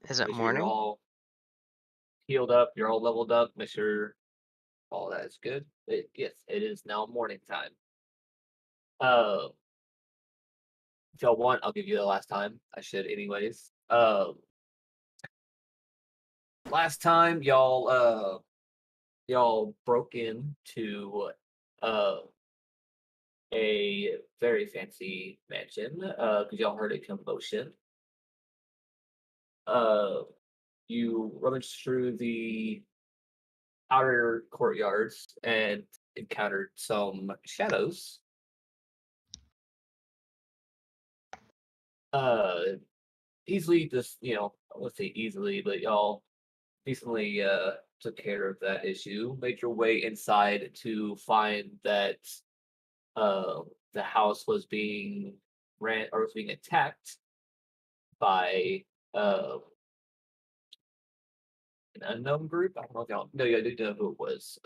Is it Make sure you're morning? all healed up, you're all leveled up, make sure all that is good. Yes, it is now morning time. Uh, if y'all want, I'll give you the last time. I should anyways. Last time y'all broke into uh a very fancy mansion because y'all heard a commotion. Uh, you rummaged through the outer courtyards and encountered some shadows. Uh, easily just I won't say easily, but y'all decently took care of that issue. Made your way inside to find that uh the house was being ran or was being attacked by uh an unknown group. I don't know if y'all no, yeah, I do know who it was.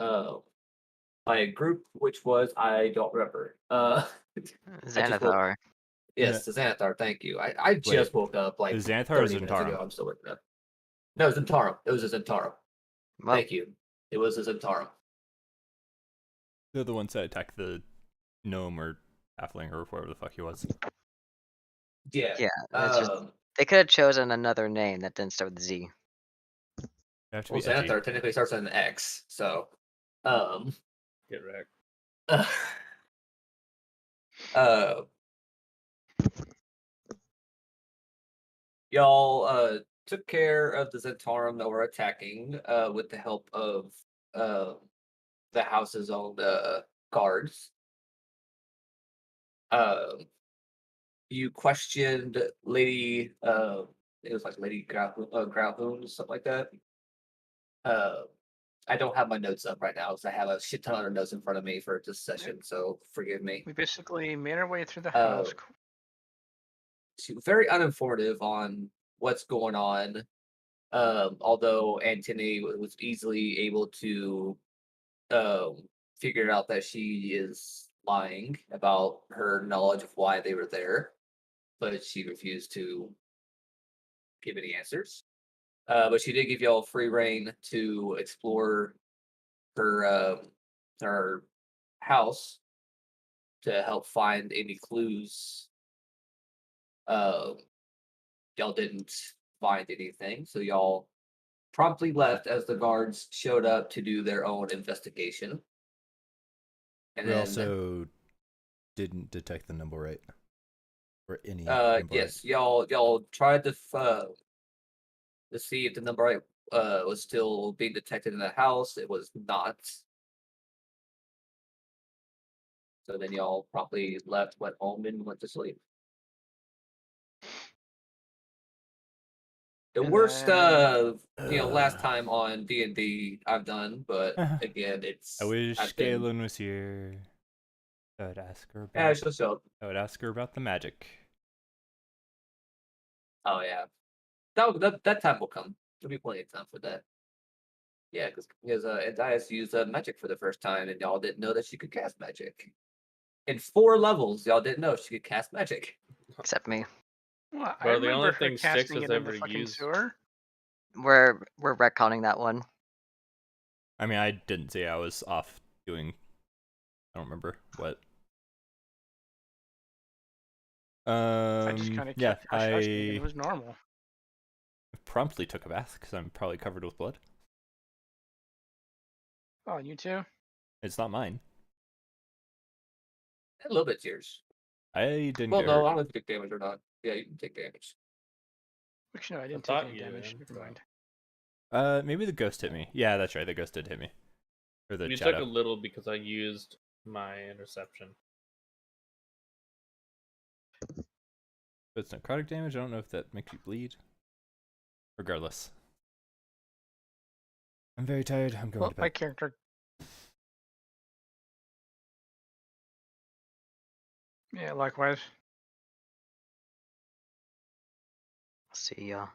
By a group which was I don't remember. I just woke Xanathar. Uh, yes, the Xanathar, thank you. I Wait, just woke up like is Xanathar or 30 minutes ago. Zentarum? I'm still waking up. No, Zentaro. It was a Zentaro. Well, Thank you. It was a Zentaro. They're the ones that attacked the gnome or halfling or whatever the fuck he was. Yeah. yeah, it's just Um, they could have chosen another name that didn't start with Z. They have to well, be edgy. Xanathar technically starts with an X, so um Get wrecked. uh, uh y'all took care of the Zentarum that were attacking with the help of uh the house's own guards. Um you questioned Lady it was like Lady Grauhoon, something like that. Uh I don't have my notes up right now because I have a shit ton of notes in front of me for this Yep. session, so forgive me. We basically made our way through the Uh, house. she was very uninformative on what's going on. Although Antony was easily able to figure out that she is lying about her knowledge of why they were there, but she refused to give any answers. But she did give y'all free reign to explore her her house to help find any clues. Uh, y'all didn't find anything, so y'all promptly left as the guards showed up to do their own investigation. And We then, also didn't detect the number right. Or any number right. yes, y'all tried to see if the number right was still being detected in the house. It was not. So then y'all promptly left, went home, and went to sleep. The And worst, then last time on D&D I've done, but again, I wish I've been, Galen was here. I would ask her yeah, about. she'll show up. I would ask her about the magic. Oh yeah, that time will come. There'll be plenty of time for that. Yeah, because Andias used magic for the first time, and y'all didn't know that she could cast magic. In 4 levels, y'all didn't know she could cast magic. Except me. well, I Bro, the remember only her thing Sticks casting has it in the ever fucking used. sewer. We're retconning that one. I mean, I didn't say I was off doing. I don't remember what. I just kind of Yeah, kept hush hush thinking I it was normal. promptly took a bath because I'm probably covered with blood. Oh, you too? It's not mine. A little bit yours. I didn't Well, get no, hurt. I don't know if you take damage or not. Yeah, you can take damage. Actually, no, I I didn't take thought any you damage. did. Never mind. Maybe the ghost hit me. Yeah, that's right. The ghost did hit me. Or the You took shadow. a little because I used my interception. But it's necrotic damage. I don't know if that makes you bleed. Regardless. I'm very tired. I'm going Well, to my bed. character. Yeah, likewise. See ya.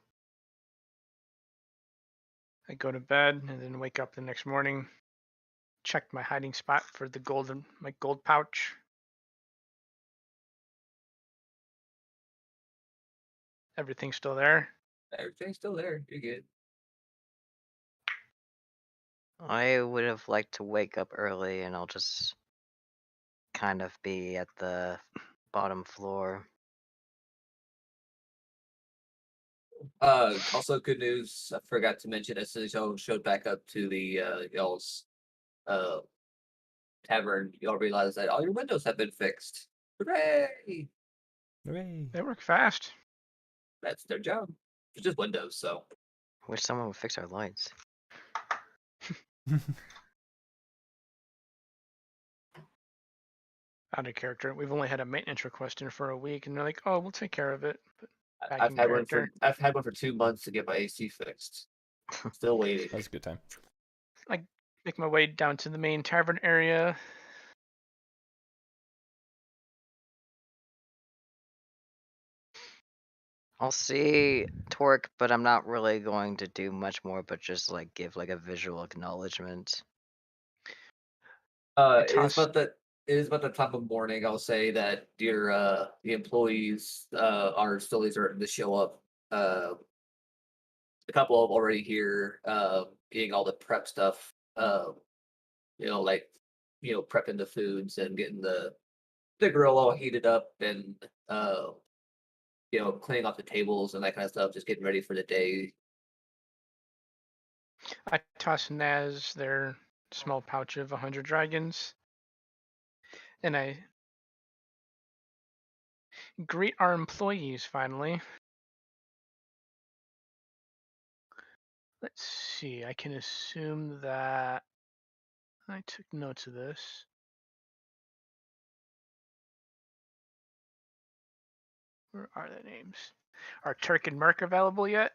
I go to bed and then wake up the next morning. Check my hiding spot for my gold pouch. Everything's still there. Everything's still there. You're good. I would have liked to wake up early, and I'll just kind of be at the bottom floor. Also good news. I forgot to mention as soon as y'all showed back up to the y'all's uh tavern, y'all realized that all your windows have been fixed. Hooray! Hooray! They work fast. That's their job. It's just windows, so Wish someone would fix our lights. Out of character. We've only had a maintenance request in for a week, and they're like, "Oh, we'll take care of it." But back I've in had one character. for 2 months to get my AC fixed. Still waiting. That was a good time. I make my way down to the main tavern area. I'll see Torque, but I'm not really going to do much more, but just like give like a visual acknowledgement. It is toss- about the top of morning. I'll say that your the employees are slowly starting to show up. A couple of already here, getting all the prep stuff. Like prepping the foods and getting the grill all heated up and cleaning off the tables and that kind of stuff. Just getting ready for the day. I toss Naz their small pouch of 100 dragons, and I greet our employees finally. Let's see. I can assume that I took notes of this. Where are the names? Are Turk and Merc available yet?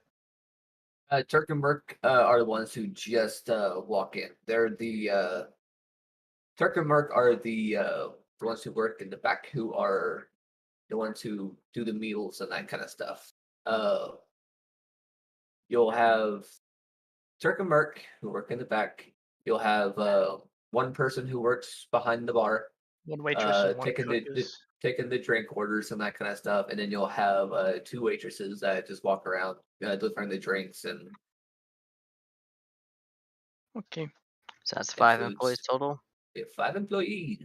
Turk and Merc are the ones who just walk in. They're the Turk and Merc are the ones who work in the back, who are the ones who do the meals and that kind of stuff. Uh, you'll have Turk and Merc who work in the back. You'll have one person who works behind the bar, One waitress and one taking cook the is. taking the drink orders and that kind of stuff, and then you'll have two waitresses that just walk around delivering the drinks and Okay. So that's and 5 employees foods. total. We have 5 employees.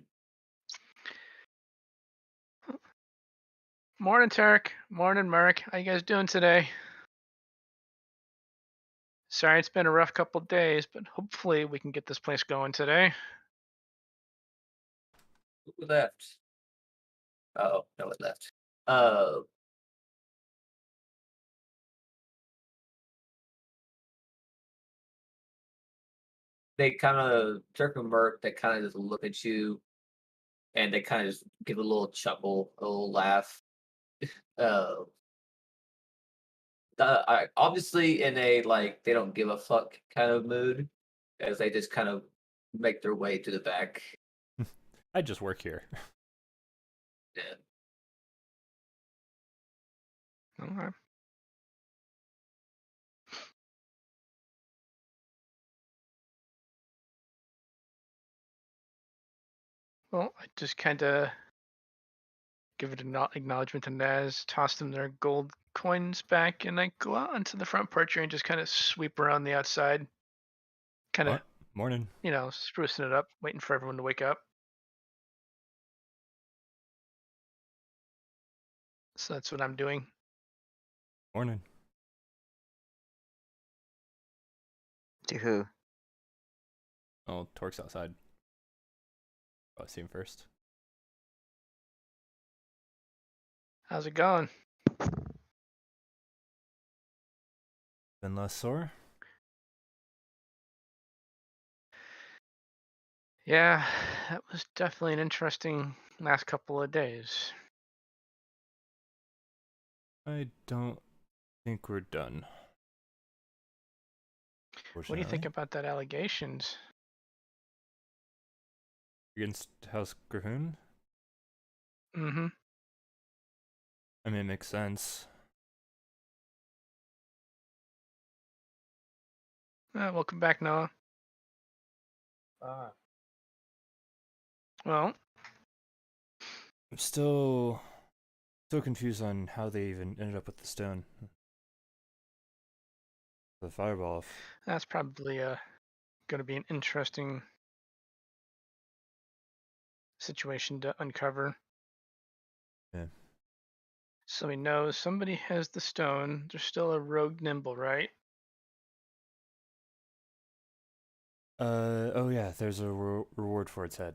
Morning, Turk. Morning, Merc. How you guys doing today? Sorry, it's been a rough couple days, but hopefully we can get this place going today. Who left? Oh, no one left. Uh, they kind of Turk and Merc. They kind of just look at you, and they kind of just give a little chuckle, a little laugh. Uh, obviously in a like they don't give a fuck kind of mood, as they just kind of make their way to the back. I just work here. Yeah. Okay. Well, I just kind of give it an acknowledgement to Naz, toss them their gold coins back, and I go out onto the front porch and just kind of sweep around the outside, kind of, Morning. sprucing it up, waiting for everyone to wake up. So that's what I'm doing. Morning. To who? Oh, Torque's outside. Oh, I see him first. How's it going? Been less sore? Yeah, that was definitely an interesting last couple of days. I don't think we're done. What do you think Fortunately. about that allegations? Against House Grahoon? Mm-hmm. I mean, it makes sense. Welcome back, Noah. Ah, Well, I'm still confused on how they even ended up with the stone. The fireball. That's probably going to be an interesting situation to uncover. Yeah. So we know somebody has the stone. There's still a rogue nimble, right? Oh yeah, there's a reward for its head.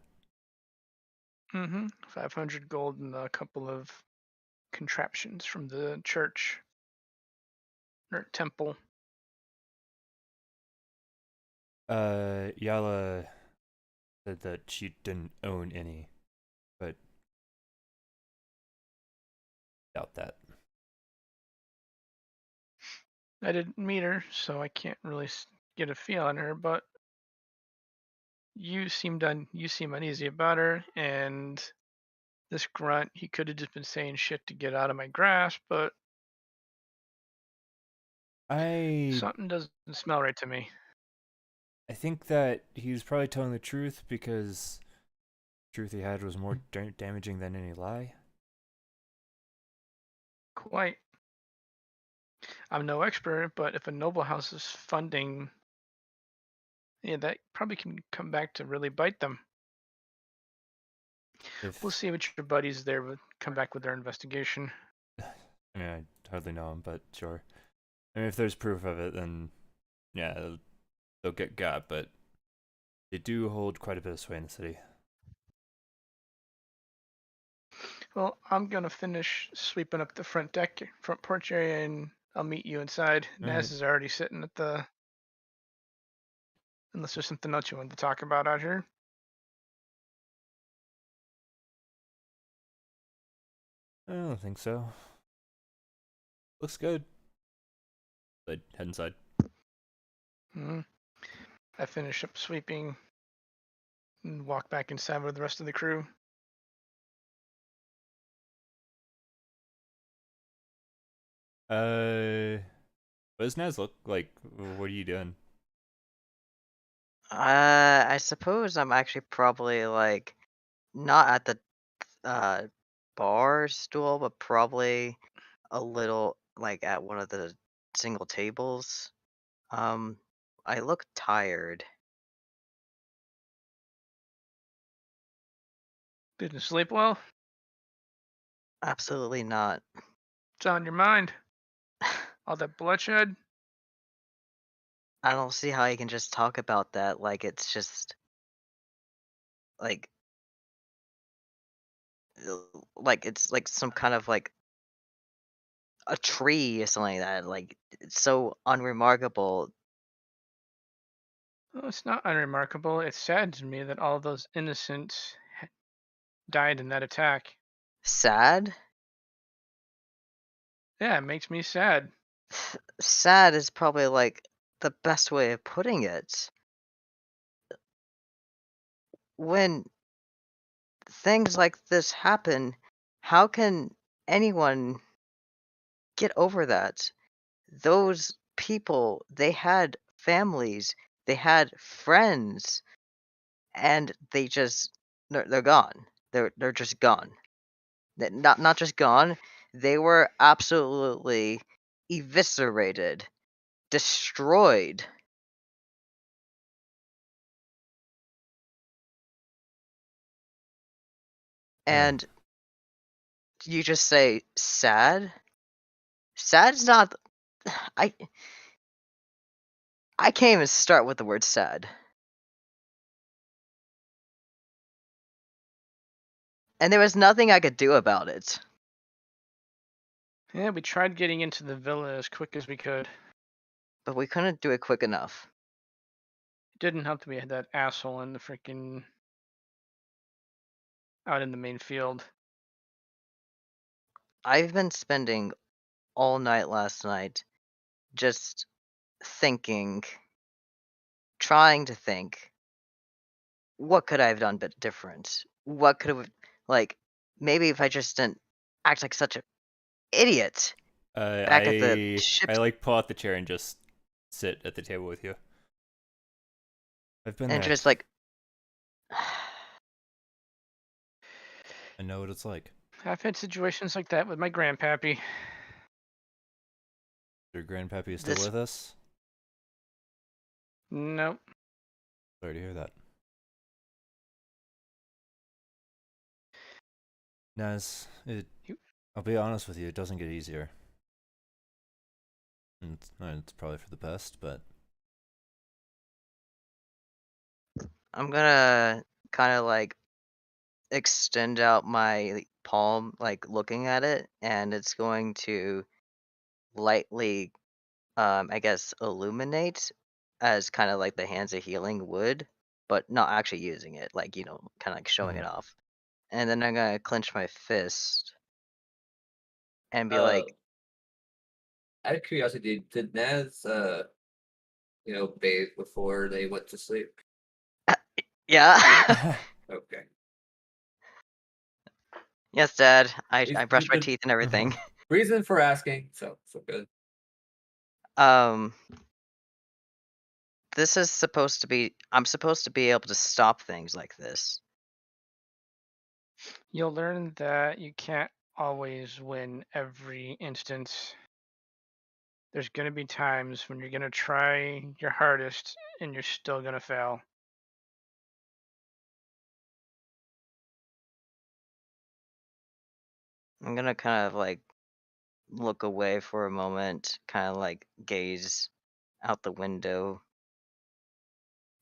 500 gold and a couple of contraptions from the church or temple. Yala said that she didn't own any, but doubt that. I didn't meet her, so I can't really get a feel on her, but you seem uneasy about her, and this grunt, he could have just been saying shit to get out of my grasp, but I something doesn't smell right to me. think that he's probably telling the truth because the truth he had was more damaging than any lie. Quite. I'm no expert, but if a noble house is funding, yeah, that probably can come back to really bite them. If We'll see what your buddies there would come back with their investigation. I mean, I hardly know him, but sure. I mean, if there's proof of it, then yeah, they'll get got. But they do hold quite a bit of sway in the city. Well, I'm gonna finish sweeping up the front porch area, and I'll meet you inside. Naz is already sitting at the. Unless there's something else you wanted to talk about out here. I don't think so. Looks good. But head inside. I finish up sweeping and walk back inside with the rest of the crew. What does Naz look like? What are you doing? I suppose I'm actually probably like not at the bar stool, but probably a little like at one of the single tables. I look tired. Didn't sleep well? Absolutely not. It's on your mind. All that bloodshed. I don't see how you can just talk about that like it's just like it's like some kind of like a tree or something like that. Like it's so unremarkable. Well, it's not unremarkable. It saddens me that all those innocents died in that attack. Sad? Yeah, it makes me sad. Sad is probably like the best way of putting it. When things like this happen, how can anyone get over that? Those people, they had families, they had friends, and they're gone. They're just gone. Not just gone, they were absolutely eviscerated, destroyed. Yeah. And you just say sad? Sad's not I I can't even start with the word sad. And there was nothing I could do about it. Yeah, we tried getting into the villa as quick as we could. But we couldn't do it quick enough. It didn't help that we had that asshole in the freaking out in the main field. I've been spending all night last night just thinking, trying to think, what could I have done but different? What could have, like, maybe if I just didn't act like such an idiot back at the ship. I like pull out the chair and just sit at the table with you. I've been And there. just like, I know what it's like. I've had situations like that with my grandpappy. Your grandpappy is still This- with us? Nope. Sorry to hear that. Naz, I'll be honest with you, it doesn't get easier. And it's probably for the best, but I'm gonna kind of like extend out my palm, like looking at it, and it's going to lightly, I guess, illuminate as kind of like the hands of healing would, but not actually using it, like, kind of like showing it off. And then I'm gonna clench my fist and be Uh, like, out of curiosity, did Naz bathe before they went to sleep? yeah. Okay. Yes, Dad. I It's brushed my the teeth and everything. reason for asking, so good. Um, this is supposed to be. I'm supposed to be able to stop things like this. You'll learn that you can't always win every instance. There's going to be times when you're going to try your hardest and you're still going to fail. I'm gonna kind of like look away for a moment, kind of like gaze out the window,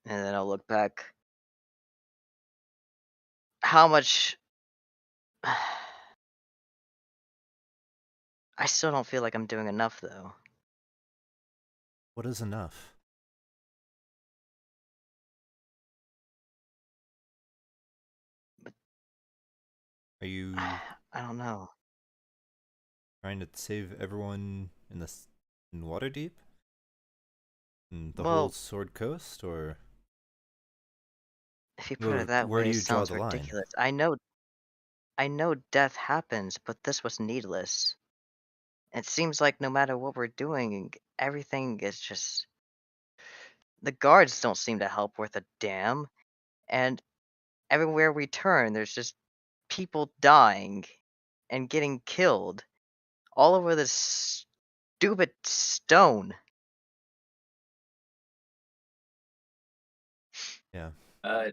and then I'll look back. How much? I still don't feel like I'm doing enough, though. what is enough? Are you I don't know. trying to save everyone in Waterdeep? In the whole Well, Sword Coast, or if you put it that where way, do it you draw sounds the line? ridiculous. I know death happens, but this was needless. It seems like no matter what we're doing, everything is just. The guards don't seem to help worth a damn, and everywhere we turn, there's just people dying and getting killed all over this stupid stone. Yeah.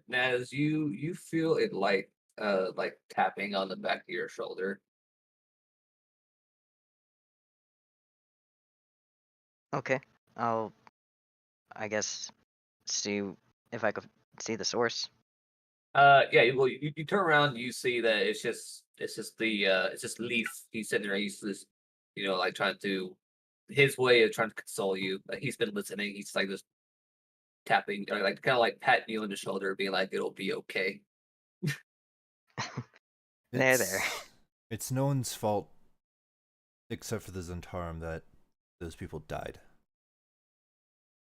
Naz, you feel it like tapping on the back of your shoulder. Okay, I'll, I guess, see if I could see the source. Yeah. Well, you turn around, you see that it's just Leaf. He's sitting there. He's just like trying to his way of trying to console you. Like he's been listening. He's like just tapping, or like kind of like patting you on the shoulder, being like, "It'll be okay." There. It's no one's fault except for the Zentarum that those people died.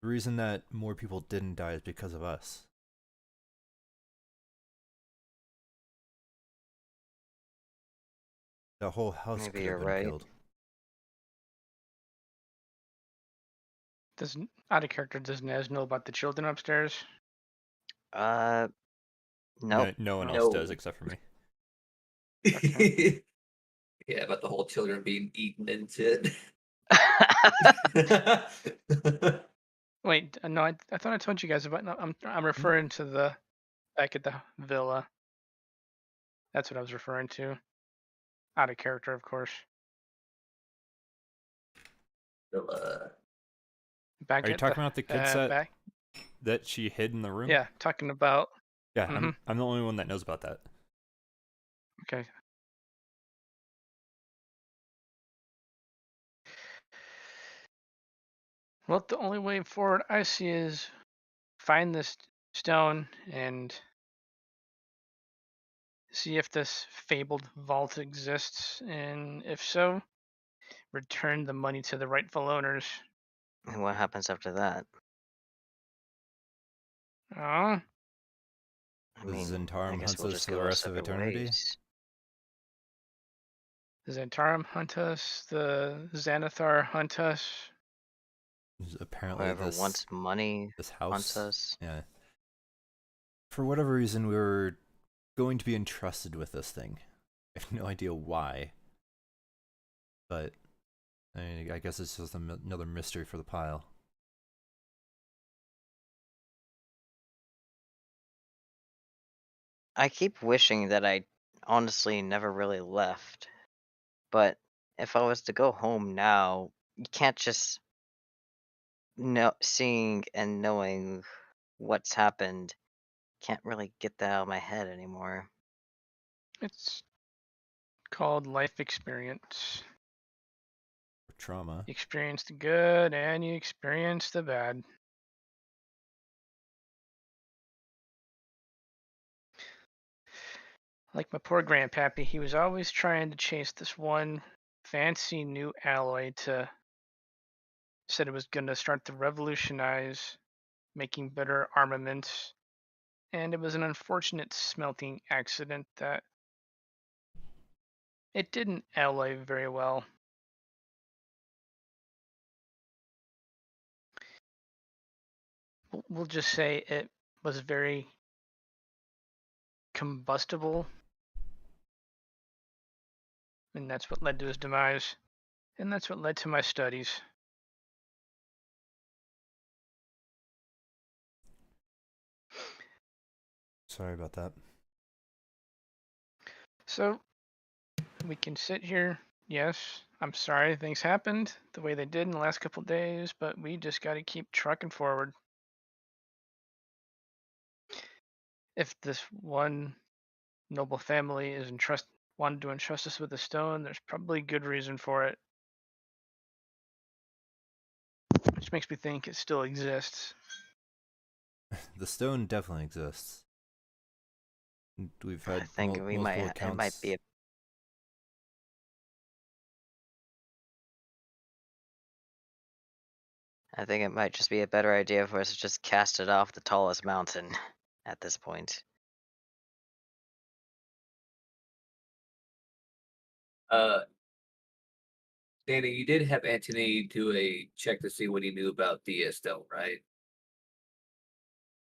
The reason that more people didn't die is because of us. The whole house Maybe could have you're been right. killed. Out of character, does Nez know about the children upstairs? Nope. No one else does No. except for me. Okay. Yeah, about the whole children being eaten into Wait, no, I thought I told you guys about. No, I'm referring to the back at the villa. That's what I was referring to. Out of character, of course. So, Back Are you at the talking about the kids that back. she hid in the room? Yeah, talking about. Yeah, Mhm. I'm the only one that knows about that. Okay. Well, the only way forward I see is find this stone and see if this fabled vault exists, and if so, return the money to the rightful owners. And what happens after that? Oh, I The mean, I Zentarum guess hunts we'll us just for go the our rest of separate eternity. ways. the Zentarum hunt us, the Xanathar hunt us. Apparently Whoever wants money this hunts house, us. yeah. For whatever reason, we were going to be entrusted with this thing. I have no idea why. But I guess it's just another mystery for the pile. I keep wishing that I honestly never really left. But if I was to go home now, you can't just know seeing and knowing what's happened. Can't really get that out of my head anymore. It's called life experience. Trauma. You experience the good and you experience the bad. Like my poor grandpappy, he was always trying to chase this one fancy new alloy to said it was going to start to revolutionize making better armaments, and it was an unfortunate smelting accident that it didn't alloy very well. We'll just say it was very combustible, and that's what led to his demise, and that's what led to my studies. Sorry about that. So we can sit here. Yes, I'm sorry things happened the way they did in the last couple days, but we just got to keep trucking forward. If this one noble family is wanted to entrust us with a stone, there's probably good reason for it. Which makes me think it still exists. The stone definitely exists. We've I had think we multiple might. It might accounts. be. I think it might just be a better idea for us to just cast it off the tallest mountain at this point. Danny, you did have Anthony do a check to see what he knew about the stone, right?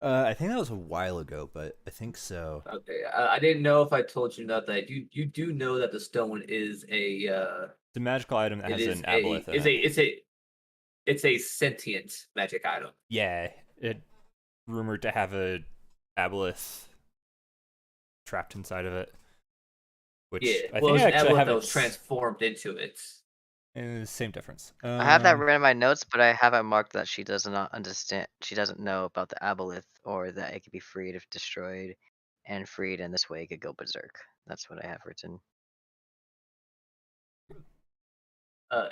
I think that was a while ago, but I think so. Okay, I didn't know if I told you not that you do know that the stone is a It's a magical item that it has is an a aboleth in it. it's a sentient magic item. Yeah, it rumored to have a aboleth trapped inside of it, which Yeah, I well, think it was I an actually amulet have that was its transformed into it. same difference. I have that written in my notes, but I haven't marked that she does not understand. She doesn't know about the aboleth, or that it could be freed if destroyed, and freed in this way it could go berserk. That's what I have written.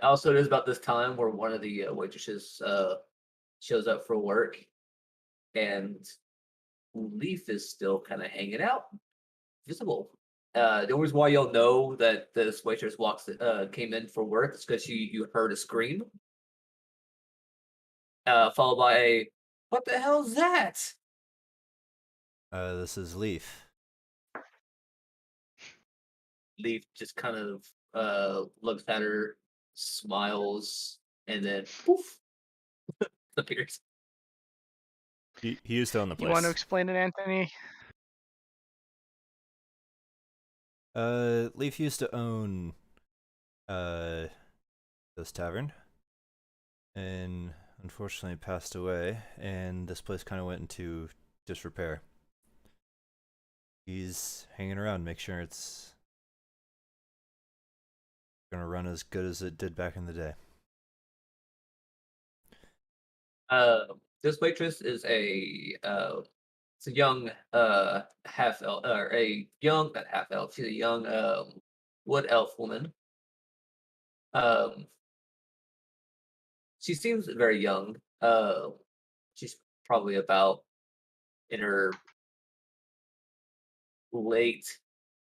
Also, it is about this time where one of the waitresses shows up for work, and Leaf is still kind of hanging out, visible. The only reason why you'll know that this waitress came in for work is because you heard a scream, followed by a "What the hell's that?" This is Leaf. Leaf just kind of looks at her, smiles, and then poof, appears. He used to own the You want to place. explain it, Anthony? Leaf used to own this tavern, and unfortunately passed away, and this place kind of went into disrepair. He's hanging around, make sure it's gonna run as good as it did back in the day. This waitress is it's a young half elf, or a young not half elf. She's a young wood elf woman. Um, she seems very young. She's probably about in her late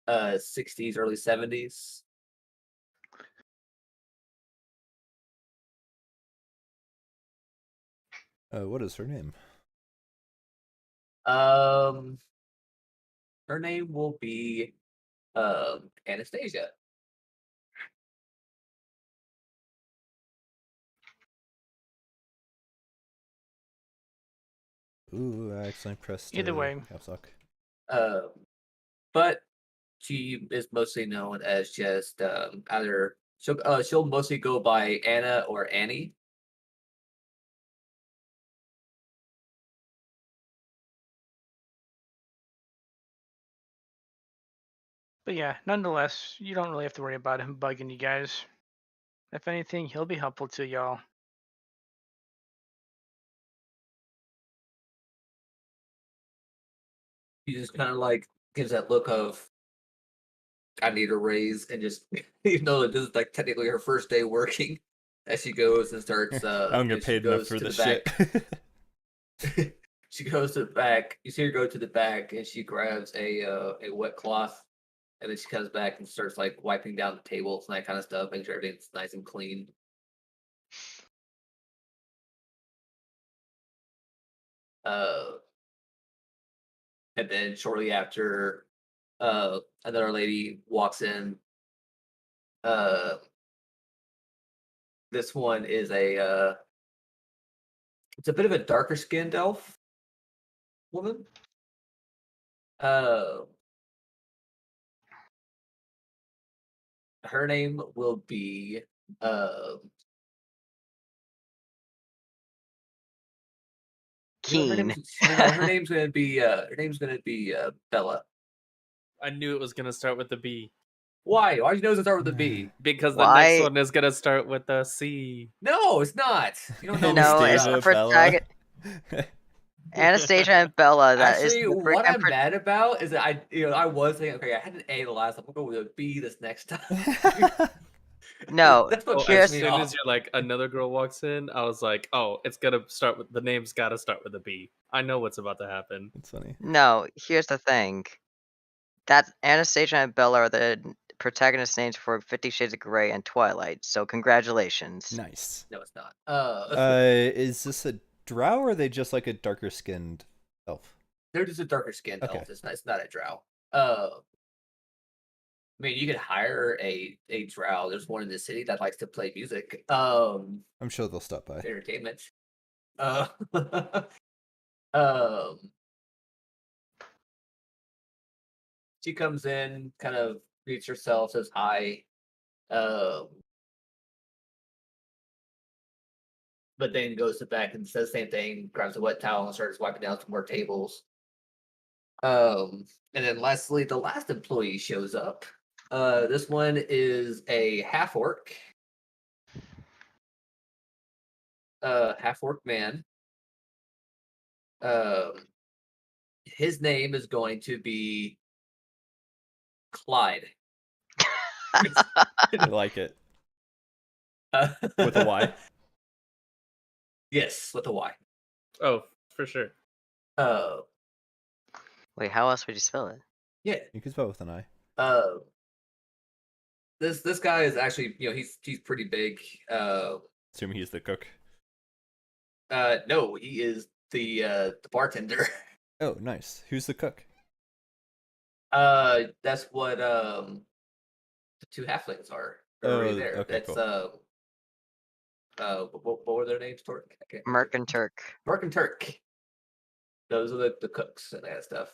60s, early 70s. What is her name? Um, her name will be Anastasia. Ooh, I accidentally pressed Either way, caps lock. But she is mostly known as just either she'll mostly go by Anna or Annie. But yeah, nonetheless, you don't really have to worry about him bugging you guys. If anything, he'll be helpful to y'all. He just kind of like gives that look of I need a raise, and just even though this is like technically her first day working, as she goes and starts. I don't get She paid enough goes for to the this shit. back. She goes to the back. You see her go to the back, and she grabs a wet cloth, and then she comes back and starts like wiping down the tables and that kind of stuff, making sure everything's nice and clean. Uh, and then shortly after, another lady walks in. Uh, this one is it's a bit of a darker skinned elf woman. Uh, her name will be uh, her Keen. name's gonna be Bella. I knew it was gonna start with the B Why? Why do you know it's start with a B? because the next Why? one is gonna start with a C. No, it's not. You don't know. No, it's the Bella. Anastasia and Bella. That is Actually, the what I'm mad about is that I was thinking, okay, I had an A the last time. I'm gonna go with a B this next time. No, That's what Oh, pissed as me soon off. as you're like another girl walks in, I was like, oh, it's gonna start with the name's gotta start with a B. I know what's about to happen. It's funny. no. Here's the thing. That Anastasia and Bella are the protagonist names for 50 Shades of Grey and Twilight. So congratulations. Nice. No, it's not. Is this a drow or are they just like a darker skinned elf? They're just a darker skinned Okay. elf. It's not a drow. I mean, you could hire a drow. There's one in the city that likes to play music. I'm sure they'll stop by. Entertainment. Uh, um, she comes in, kind of greets herself, says hi. Um, but then goes to back and says the same thing, grabs a wet towel and starts wiping down some more tables. And then lastly, the last employee shows up. This one is a half orc. Half orc man. Um, his name is going to be Clyde. I like it. With a Y? Yes, with a Y. Oh, for sure. Uh, Wait, how else would you spell it? yeah. You can spell with an I. This guy is actually, he's pretty big. Assuming he's the cook. No, he is the bartender. Oh, nice. Who's the cook? That's what the two halflings are. They're Oh, already there. okay, That's cool. what were their names? Torque. I can't Merc and Turk. Merc and Turk. Those are the cooks and that stuff.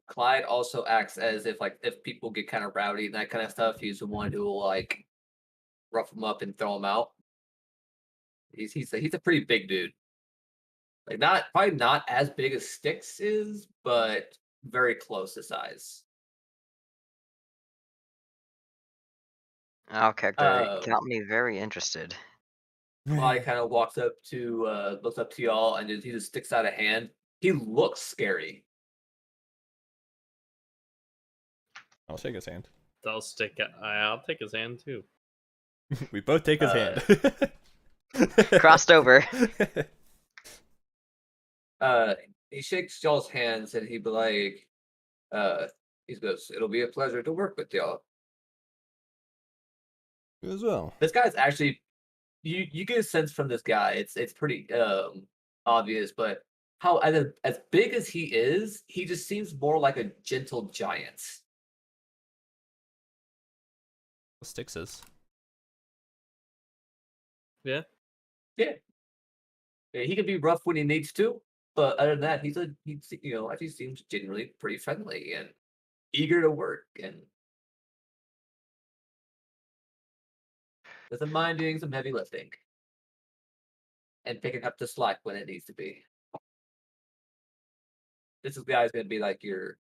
Clyde also acts as if people get kind of rowdy and that kind of stuff, he's the one who will like rough them up and throw them out. He's a pretty big dude. Like probably not as big as Styx is, but very close to size. Okay, great. Got me very interested. Clyde kind of looks up to y'all, and he just sticks out a hand. He looks scary. I'll shake his hand. I'll take his hand too. We both take his hand. Crossed over. He shakes y'all's hands, and he be like, he goes, "It'll be a pleasure to work with y'all." You as well. This guy's actually, you get a sense from this guy. It's pretty obvious, but how as big as he is, he just seems more like a gentle giant. Styx is. Yeah. Yeah, he can be rough when he needs to, but other than that, he's actually seems genuinely pretty friendly and eager to work, and doesn't mind doing some heavy lifting and picking up the slack when it needs to be. this is the guy's gonna be like your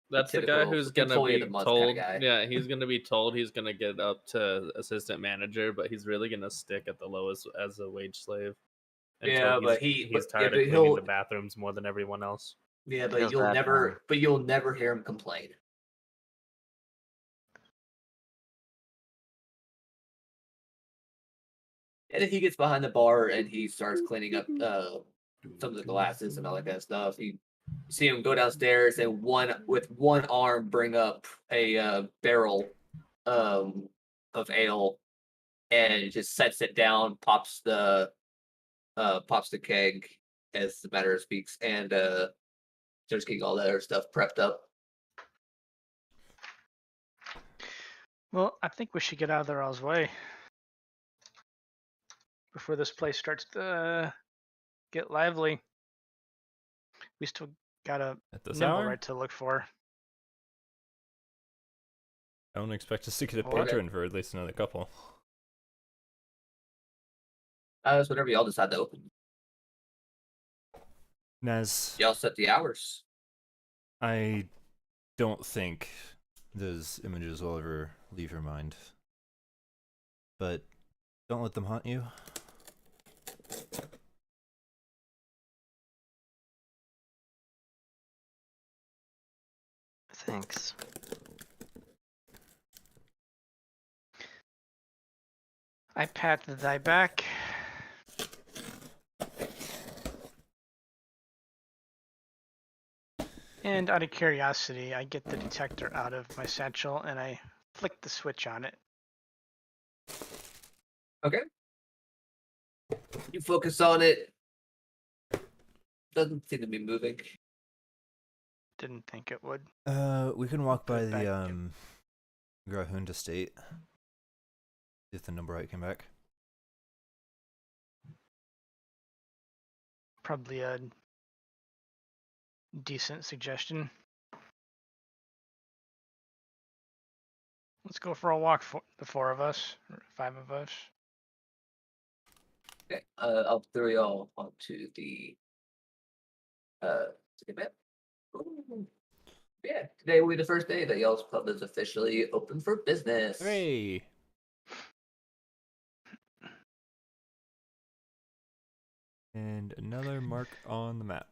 That's the guy typical who's gonna employee of be the month told. kind of guy. Yeah, he's gonna be told he's gonna get up to assistant manager, but he's really gonna stick at the lowest as a wage slave until Yeah, but he's yeah, tired but of cleaning he'll the bathrooms more than everyone else. yeah, Feels bad for him. but you'll never hear him complain. And if he gets behind the bar and he starts cleaning up some of the glasses and all that kind of stuff, you see him go downstairs and with one arm bring up a barrel of ale and just sets it down, pops the keg as the matter speaks, and starts getting all that other stuff prepped up. Well, I think we should get out of the Earl's way before this place starts to get lively. We still got a At this nimble hour? right to look for. I don't expect us to get a What? patron for at least another couple. It's whatever y'all decide to open. Naz, Y'all set the hours. I don't think those images will ever leave your mind. But don't let them haunt you. Thanks. I pat thy back. And out of curiosity, I get the detector out of my satchel and I flick the switch on it. Okay. You focus on it. Doesn't seem to be moving. Didn't think it would. We can walk by Put it back. the Grahund estate. See if the number right came back. Probably a decent suggestion. Let's go for a walk, for the 4 of us, or 5 of us. Okay. I'll throw y'all onto the map. Ooh. Yeah, today will be the first day that y'all's pub is officially open for business. Hooray! And another mark on the map.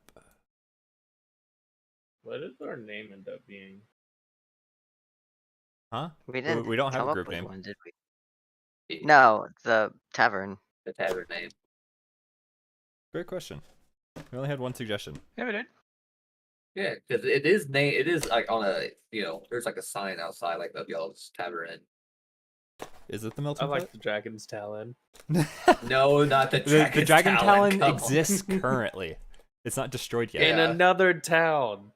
What did our name end up being? Huh? We didn't We don't have come a up group with name. one, did we? The- No, the tavern. The tavern name. Great question. We only had one suggestion. Yeah, we did. Yeah, because it is like on a there's like a sign outside like of y'all's tavern. Is it the I melting like the Dragon's Talon. pot? No, not the The Dragon's Dragon Talon come on. exists currently. It's not destroyed yet. In Yeah. another town.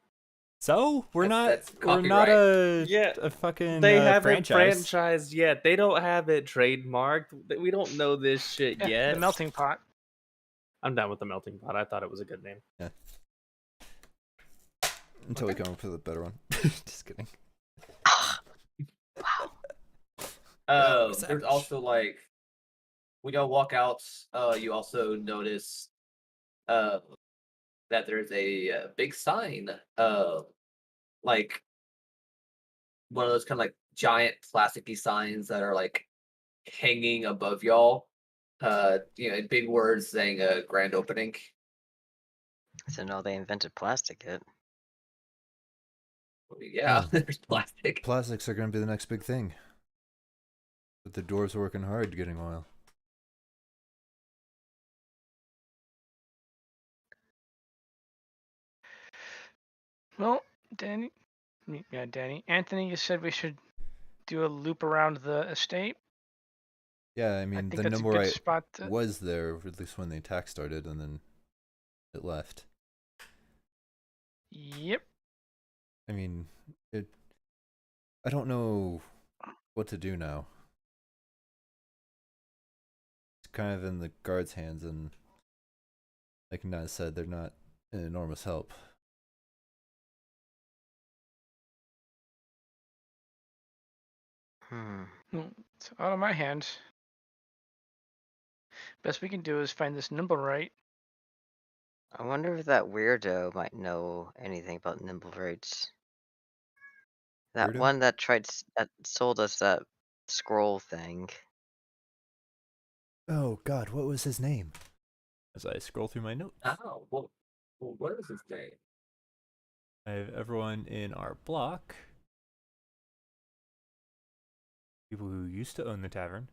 So we're That's not copyright. a fucking They haven't franchise. franchised yet. They don't have it trademarked. We don't know this shit Yeah, yet. the melting pot. I'm down with the melting pot. I thought it was a good name. Until we come up with a better one. Just kidding. There's savage. also like when y'all walk out, you also notice that there's a big sign, like one of those kind of like giant plasticky signs that are like hanging above y'all. In big words saying grand opening. So no, they invented plastic yet. Yeah, Oh. there's plastic. Plastics are going to be the next big thing. But the dwarves are working hard getting oil. Well, Danny. Yeah, Danny. Anthony, you said we should do a loop around the estate. Yeah, I I mean, think the that's a good Numberite spot to. was there, at least when the attack started, and then it left. Yep. I mean, I don't know what to do now. It's kind of in the guards' hands, and like Naz said, they're not an enormous help. Well, it's out of my hands. Best we can do is find this nimble right. I wonder if that weirdo might know anything about nimble rates. That Weirdo? one that that sold us that scroll thing. Oh God, what was his name? As I scroll through my notes, Oh, well, what is his name? I have everyone in our block. People who used to own the tavern.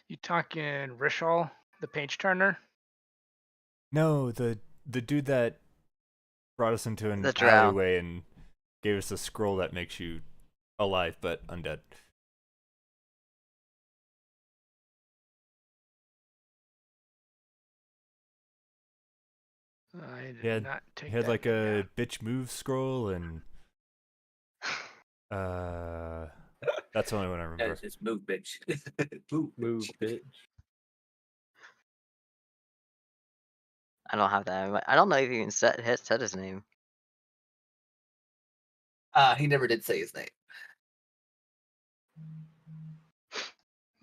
You talking Rishal, the page turner? No, the dude that brought us into an The drow. alleyway and gave us a scroll that makes you alive but undead. I did He had, not take he had that. like a bitch move scroll and that's the only one I remember. That's just move, bitch. move, Move, bitch. I don't have that. I don't know if you even said his name. He never did say his name.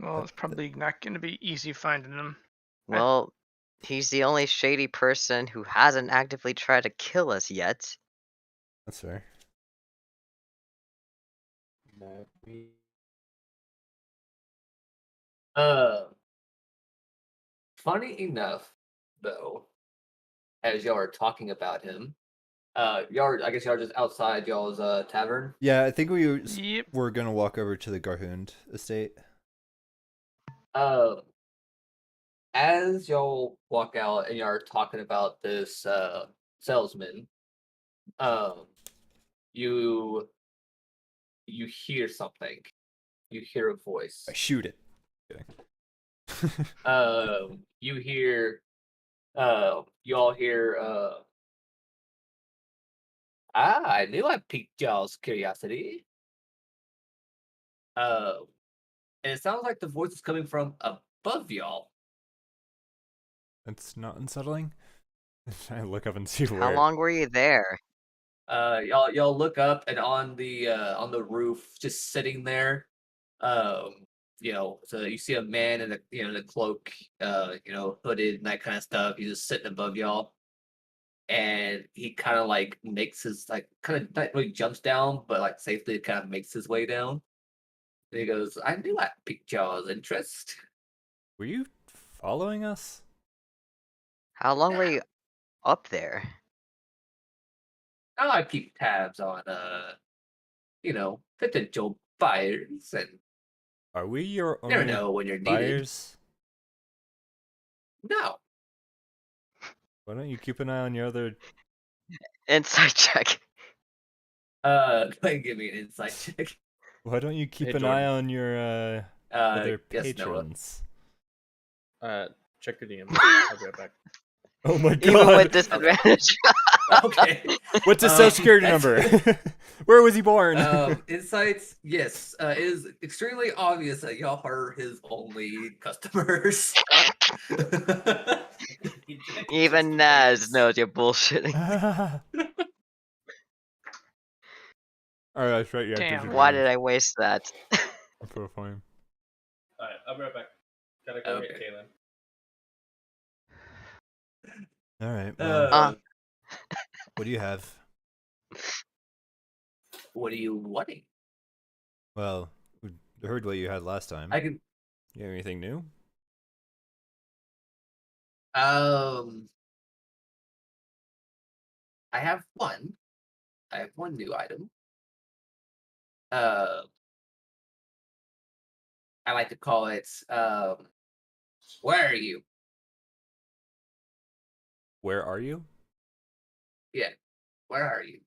Well, it's probably not going to be easy finding him. Well, he's the only shady person who hasn't actively tried to kill us yet. That's fair. Funny enough, though, as y'all are talking about him, I guess y'all are just outside y'all's tavern. Yeah, I think we Yep. were gonna walk over to the Garhund estate. As y'all walk out and y'all are talking about this salesman, you hear something. You hear a voice. I shoot it. You hear you all hear I knew I piqued y'all's curiosity. And it sounds like the voice is coming from above y'all. That's not unsettling. I look up and see where. How long were you there? Y'all look up and on the roof, just sitting there, so you see a man in the cloak, hooded and that kind of stuff. He's just sitting above y'all, and he kind of like makes his kind of not really jumps down, but like safely kind of makes his way down. And he goes, "I knew I piqued y'all's interest." Were you following us? How long were you up there? Now I keep tabs on potential buyers, and Are we your never only know when you're needed. buyers? No. Why don't you keep an eye on your other? Insight check. Give me an insight check. Why don't you keep Hey, an eye on your other Yes, Noah. patrons? Check your DMs. I'll be right back. Oh my god! Even with disadvantage. Okay. What's his social security number? Where was he born? Insights, yes. It is extremely obvious that y'all are his only customers. Even Naz knows you're bullshitting. Oh, that's right. Yeah. Damn. Why did I waste that? For a fine. Alright, I'll be right back. Gotta go get Okay. Kaylin. All right. Well, what do you have? What are you wanting? Well, we heard what you had last time. I can. You have anything new? I have one. I have one new item. I like to call it. Where are you? Where are you? Yeah. Where are you?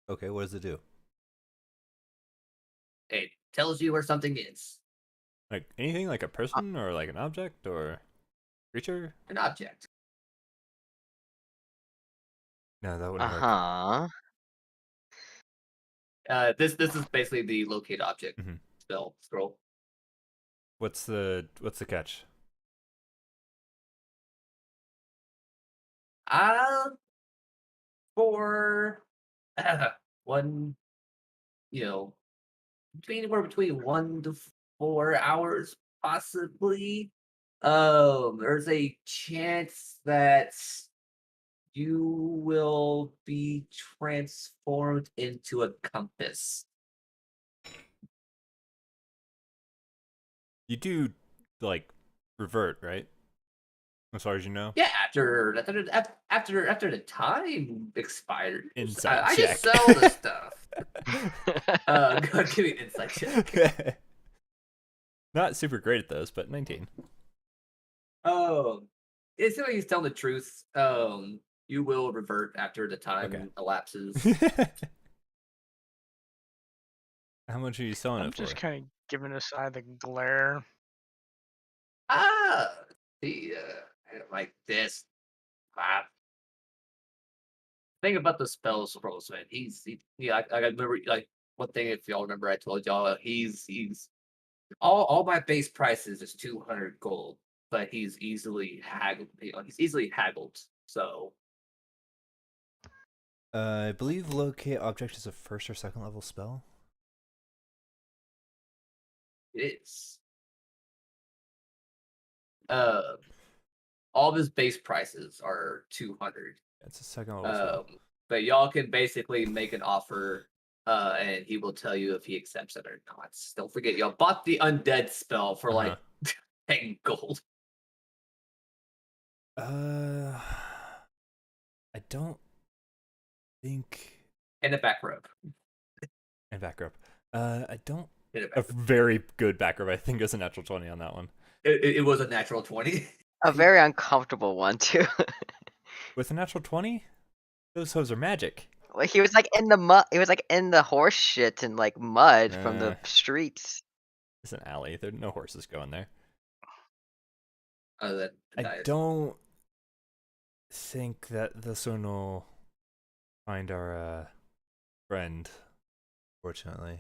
Okay. What does it do? It tells you where something is. Like anything, like a person or like an object or creature? An object. No, that wouldn't work. Uh-huh. This is basically the locate object Mhm. spell scroll. What's the catch? For one, anywhere between 1 to 4 hours, possibly. There's a chance that you will be transformed into a compass. You do like revert, right? As far as you know. Yeah, after the time expires, Insight I just check. sell the stuff. Go ahead, give me an insight check. Not super great at those, but 19. It seems like he's telling the truth. You will revert after the time Okay. elapses. How much are you selling I'm it for? just kind of giving this eye the glare. Ah, the like this. Ah, thing about the spell scrolls, man. Yeah. I remember like one thing. If y'all remember, I told y'all he's all my base prices is 200 gold, but he's easily haggled. He's easily haggled. So I believe locate object is a first or second level spell. it is. All of his base prices are 200. It's a second level spell. But y'all can basically make an offer, and he will tell you if he accepts it or not. Don't forget, y'all bought the undead spell for like 10 gold. I don't think. And a back rub. And back rub. I don't. And a back A rub. very good back rub. I think it was a natural 20 on that one. It was a natural 20. A very uncomfortable one too. With a natural 20, those hoes are magic. Well, he was like in the mud. He was like in the horse shit and like mud from the streets. It's an alley. There are no horses going there. That I don't think that this one will find our friend, fortunately.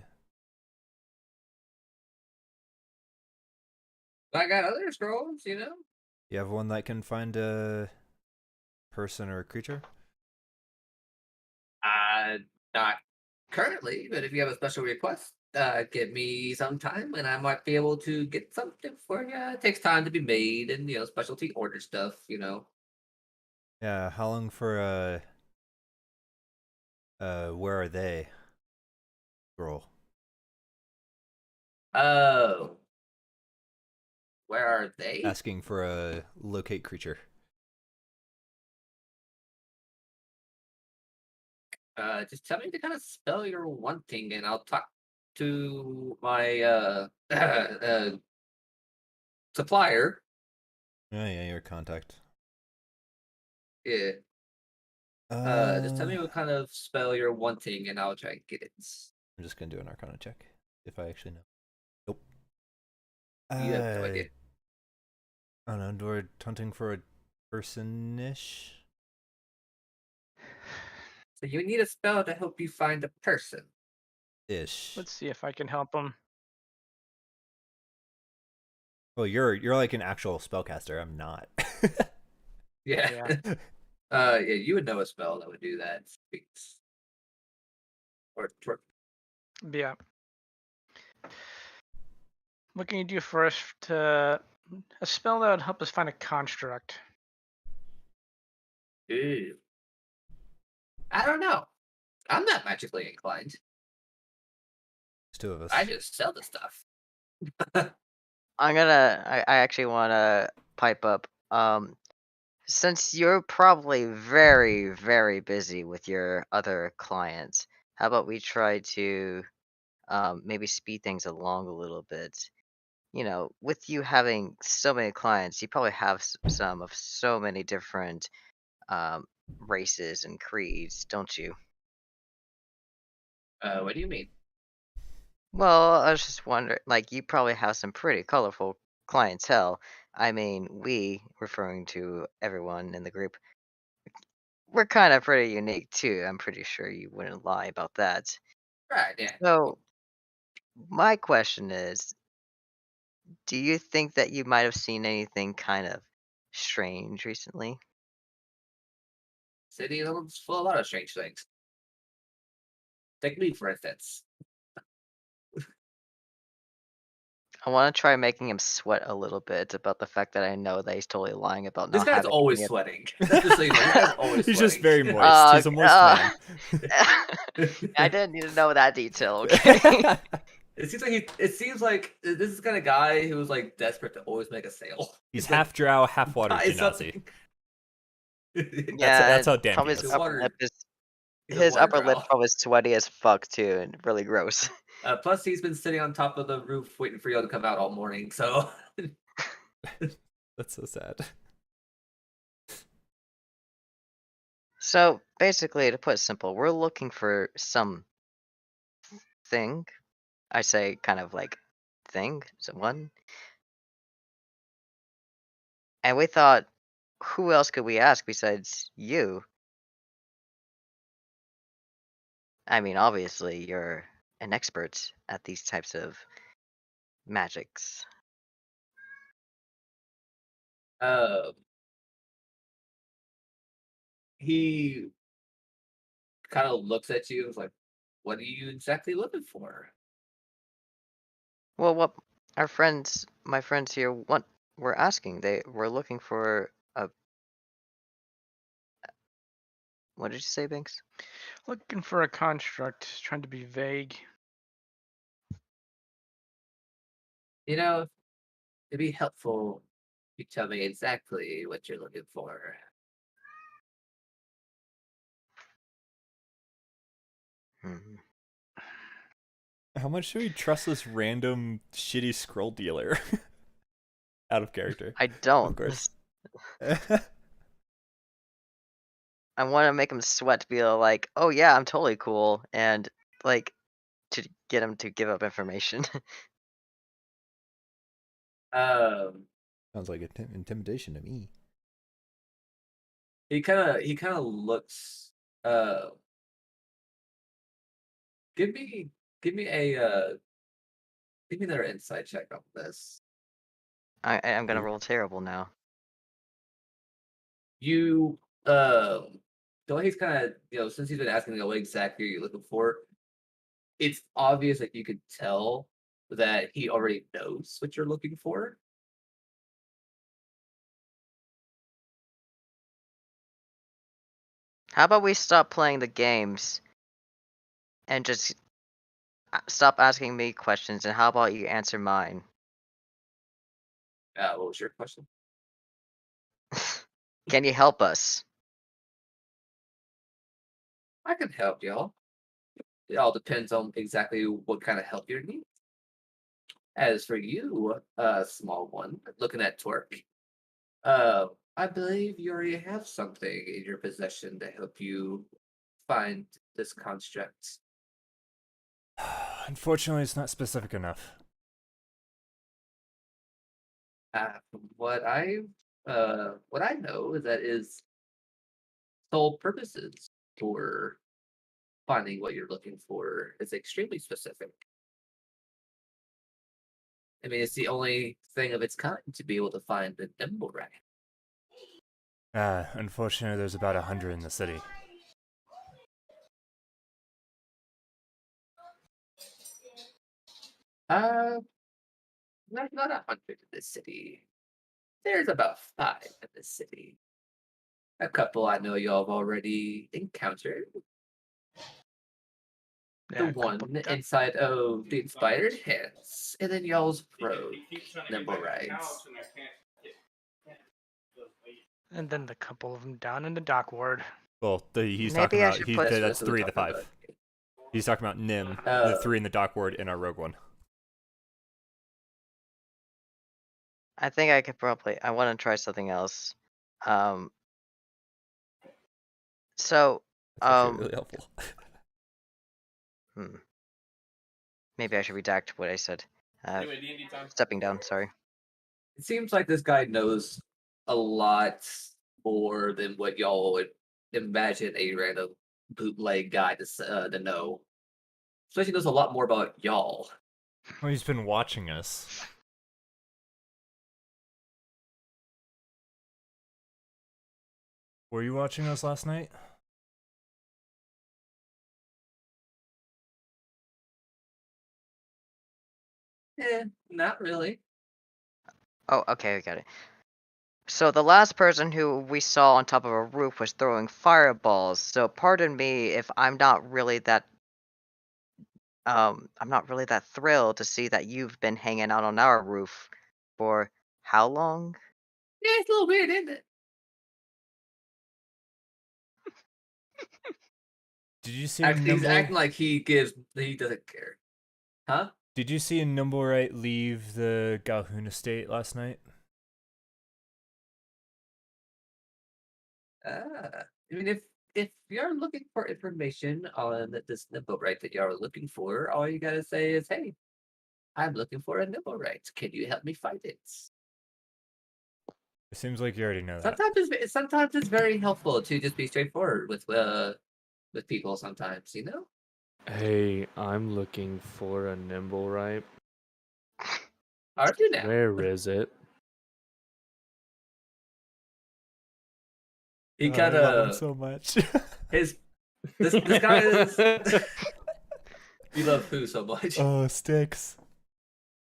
I got other scrolls, you know. You have one that can find a person or a creature? Not currently, but if you have a special request, give me some time and I might be able to get something for you. It takes time to be made and, specialty order stuff, Yeah, how long for where are they? Scroll. Oh. Where are they? Asking for a locate creature. Just tell me to kind of spell your wanting and I'll talk to my supplier. Oh yeah, your contact. Yeah. Just tell me what kind of spell you're wanting and I'll try and get it. I'm just gonna do an Arcana check if I actually know. Nope. You have no idea. I don't know. We're hunting for a person-ish. So you need a spell to help you find a person. Ish. Let's see if I can help him. Well, you're like an actual spellcaster. I'm not. Yeah. Yeah, you would know a spell that would do that. Or Yeah. What can you do for us to a spell that would help us find a construct? Ew. I don't know. I'm not magically inclined. There's two of us. I just sell the stuff. I actually want to pipe up. Since you're probably very, very busy with your other clients, how about we try to maybe speed things along a little bit? With you having so many clients, you probably have some of so many different races and creeds, don't you? What do you mean? Well, I was just wondering, like, you probably have some pretty colorful clientele. I mean, we, referring to everyone in the group, we're kind of pretty unique too. I'm pretty sure you wouldn't lie about that. Right, yeah. So, my question is, do you think that you might have seen anything kind of strange recently? City is full of a lot of strange things. Take me, for instance. I want to try making him sweat a little bit about the fact that I know that he's totally lying about This not guy's having always any. sweating. That's just so you know. This guy's always He's sweating. just very moist. He's a moist man. I didn't need to know that detail. Okay. It seems like this is the kind of guy who's like desperate to always make a sale. He's It's half drow, half water buy genasi. something. Yeah, That's how damn probably he his is. upper lip is He's a his water upper lip drow. probably sweaty as fuck too, and really gross. Plus, he's been sitting on top of the roof waiting for y'all to come out all morning. So That's so sad. So basically, to put it simple, we're looking for some thing. I say kind of like thing, someone. And we thought, who else could we ask besides you? I mean, obviously, you're an expert at these types of magics. he kind of looks at you and is like, "What are you exactly looking for?" Well, what my friends here, what were asking, they were looking for a. What did you say, Binks? Looking for a construct, trying to be vague. You know, it'd be helpful if you tell me exactly what you're looking for. Hmm. How much should we trust this random shitty scroll dealer? Out of character. I don't. Of course. I want to make him sweat to be like, oh yeah, I'm totally cool, and like to get him to give up information. Um, Sounds like intimidation to me. he kind of looks. Give me give me a give me another insight check on this. I'm gonna Ooh. roll terrible now. You the way he's kind of since he's been asking what exactly you're looking for, it's obvious that you could tell that he already knows what you're looking for. How about we stop playing the games and just stop asking me questions, and how about you answer mine? What was your question? Can you help us? I can help y'all. It all depends on exactly what kind of help you need. As for you, small one, looking at Twerk, I believe you already have something in your possession to help you find this construct. Unfortunately, it's not specific enough. From what I know is that is sole purposes for finding what you're looking for is extremely specific. I mean, it's the only thing of its kind to be able to find the nimble rat. Unfortunately, there's about 100 in the city. Uh, not 100 in this city. There's about 5 in this city. A couple I know y'all have already encountered. Yeah, The a couple one done. inside of the inspired hands, and then y'all's rogue nimble rides. And then the couple of them down in the dock ward. Well, he's Maybe talking I about should put- that's what we're 3 of the talking 5. about. He's talking about Nim, the 3 in the dock ward, and our rogue one. I think I could probably. I want to try something else. So, That's actually really helpful. maybe I should redact what I said. Anyway, D&D time. Stepping down. Sorry. It seems like this guy knows a lot more than what y'all would imagine a random bootleg guy to know. Especially knows a lot more about y'all. Well, he's been watching us. Were you watching us last night? Not really. Oh, okay, I got it. So the last person who we saw on top of a roof was throwing fireballs. So pardon me if I'm not really that thrilled to see that you've been hanging out on our roof for how long? Yeah, it's a little weird, isn't it? Did you see Actually, he's Nimble? acting like he doesn't care. Huh? Did you see Nimblewright leave the Galhoon estate last night? I mean, if you're looking for information on this nimble right that you're looking for, all you gotta say is, "Hey, I'm looking for a nimble right. Can you help me find it?" It seems like you already know that. Sometimes it's very helpful to just be straightforward with people. Sometimes, you know. Hey, I'm looking for a nimble ripe. Are you now? Where is it? He Oh, kind I love him of so much. his this guy is. You love who so much? Oh, Sticks.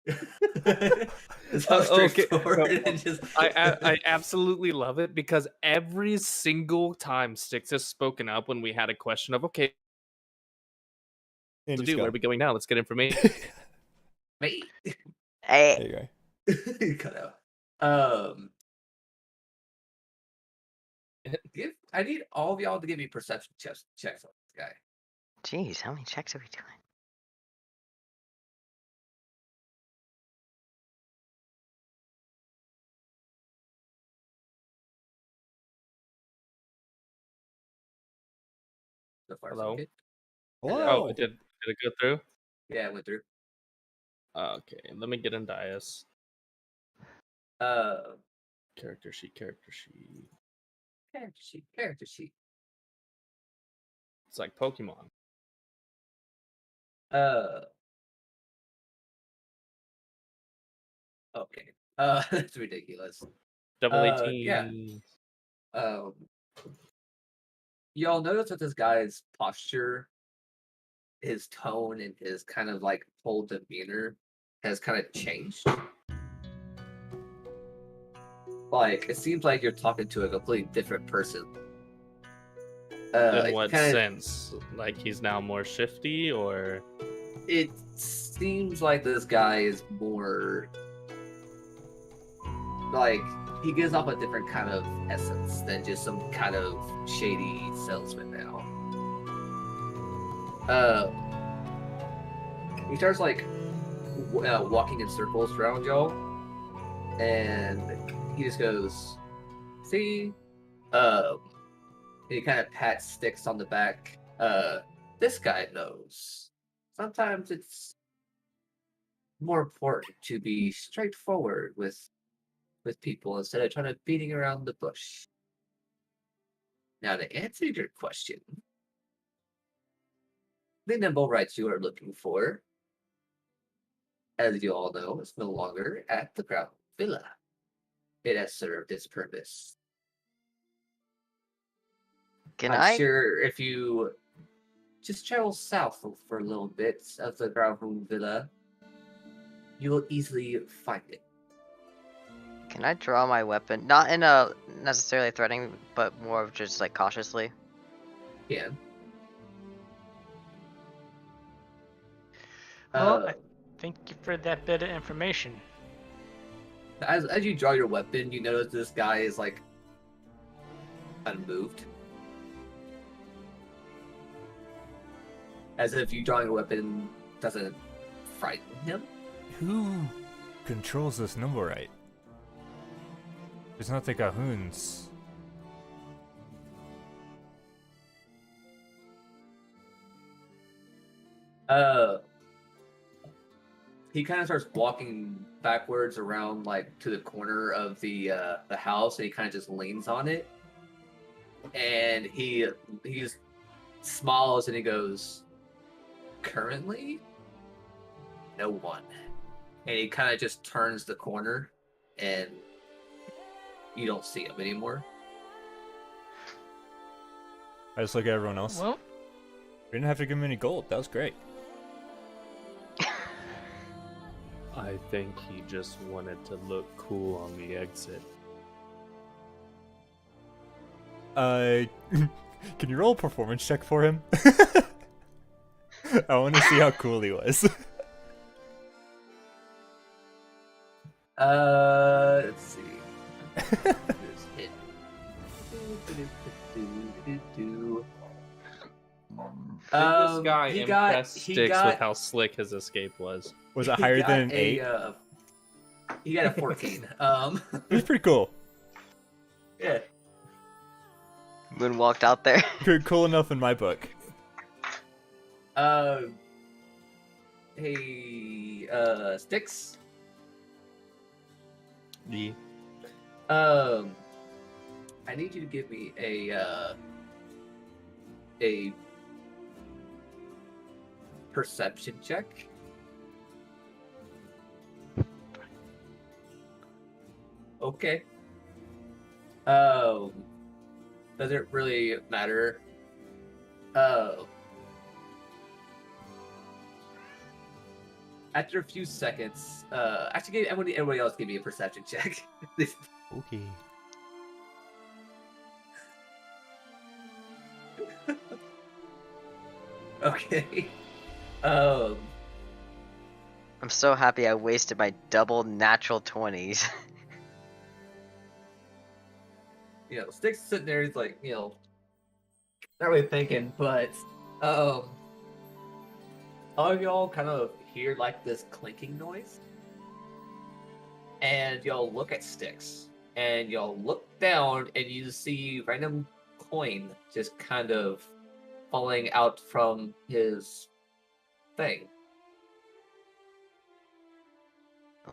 It's how Okay, straightforward and just. I absolutely love it because every single time Styx has spoken up when we had a question of okay, And to he's do where are gone. we going now? Let's get information. Me. Hey, There you go. You cut out. I need all of y'all to give me perception checks on this guy. jeez, how many checks are we doing? So far, Hello? so good. Hello. Oh, did it go through? Yeah, it went through. Okay, let me get in Dias. Uh, Character sheet. character sheet. Character sheet. It's like Pokemon. Okay. That's ridiculous. Double Yeah. 18. Um, y'all notice that this guy's posture, his tone, and his kind of like whole demeanor has kind of changed. Like, it seems like you're talking to a completely different person. In what kinda, sense? Like he's now more shifty, or It seems like this guy is more like he gives off a different kind of essence than just some kind of shady salesman now. He starts like walking in circles around y'all, and he just goes, "See, he kind of pats Sticks on the back. This guy knows. Sometimes it's more important to be straightforward with people instead of trying to beating around the bush. Now, to answer your question, the nimble rights you are looking for, as you all know, is no longer at the Crown Villa. It has served its purpose. Can I'm I sure if you just travel south for a little bit of the Ground Villa, you will easily find it. can I draw my weapon? Not in a necessarily threatening, but more of just like cautiously. Yeah. Well, thank you for that bit of information. As you draw your weapon, you notice this guy is like unmoved. As if you drawing a weapon doesn't frighten him. Who controls this Nimblewright? It's not the Galhoons. He kind of starts walking backwards around like to the corner of the house, and he kind of just leans on it, and he smiles and he goes, "Currently, no one." And he kind of just turns the corner, and you don't see him anymore. I just look at everyone else. Well, We didn't have to give him any gold. That was great. I think he just wanted to look cool on the exit. Can you roll a performance check for him? I want to see how cool he was. Let's see. Just hit. This guy he impressed Sticks got, with how slick his escape was. Was it he higher got than an a, 8? He got a 14. He's pretty cool. Yeah. Moon walked out there. Cool enough in my book. Hey, Sticks. Yeah. I need you to give me a perception check. Okay. Doesn't really matter. After a few seconds, actually, everybody else give me a perception check. Okay. Okay. I'm so happy I wasted my double natural 20s. Sticks sitting there. He's like, not really thinking, but all of y'all kind of hear like this clinking noise, and y'all look at Sticks, and y'all look down, and you see random coin just kind of falling out from his thing.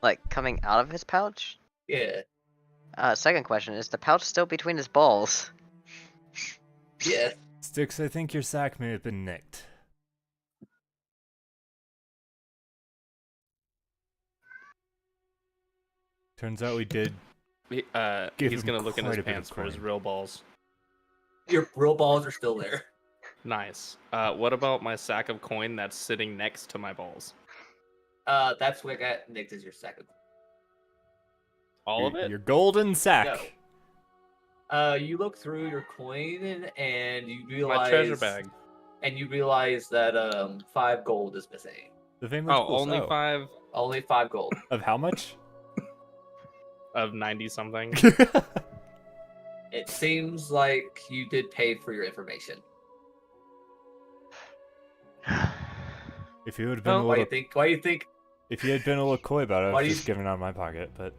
Like, coming out of his pouch? Yeah, Second question, is the pouch still between his balls? yeah. Sticks, I think your sack may have been nicked. Turns out we did. He's Give gonna him look in quite his a bit of pants for his coin. real balls. Your real balls are still there. Nice. What about my sack of coin that's sitting next to my balls? That's what got nicked as your second. All of it? Your golden sack. No. You look through your coin and you realize My treasure bag. and you realize that 5 gold is missing. The famous Oh, only 5 Only 5 gold. Of how much? of 90 something. It seems like you did pay for your information. If you had been Oh, a Why do little, you think? if you had been a little coy about it, I Why was do you- just giving it out of my pocket. But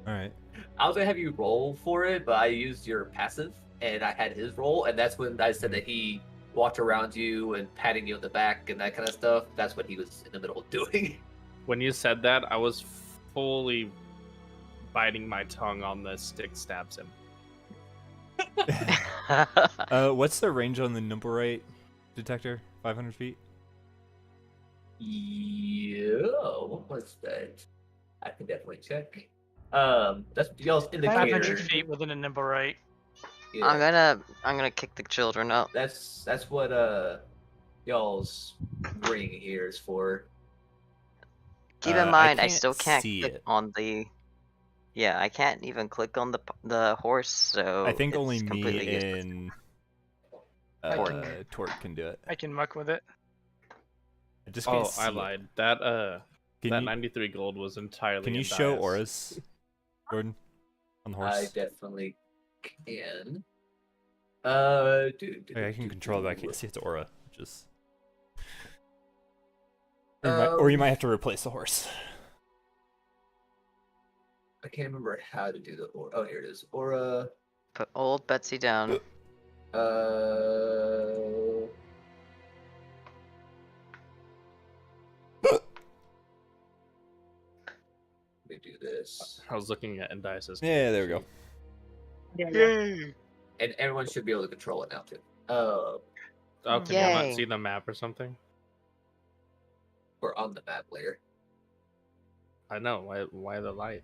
all right. I was gonna have you roll for it, but I used your passive, and I had his roll, and that's when I said that he walked around you and patting you on the back and that kind of stuff. That's what he was in the middle of doing. When you said that, I was fully biting my tongue on the stick stabs him. What's the range on the number rate detector? 500 feet. Yeah, what was that? I can definitely check. That's y'all's 500 indicator. feet within a nimble right. Yeah, I'm gonna kick the children out. that's what y'all's ring here is for. Keep I in mind, I can't still can't see click it. on the. Yeah, I can't even click on the horse, so I think it's only me completely useless. and I can- Torque can do it. I can muck with it. I just can't Oh, see I it. lied. That Can that you 93 gold was entirely. can you in show dice. auras, Jordan, on the I horse? definitely can. Okay, I can control it, but I can't see its aura, which is. Or you might have to replace the horse. I can't remember how to do the aura. Oh, here it is. Aura. Put old Betsy down. Let me do this. I was looking at Indice's. Yeah, there we go. Yay! And everyone should be able to control it now too. Oh, can you Yay. not see the map or something? We're on the map layer. I know. Why the light?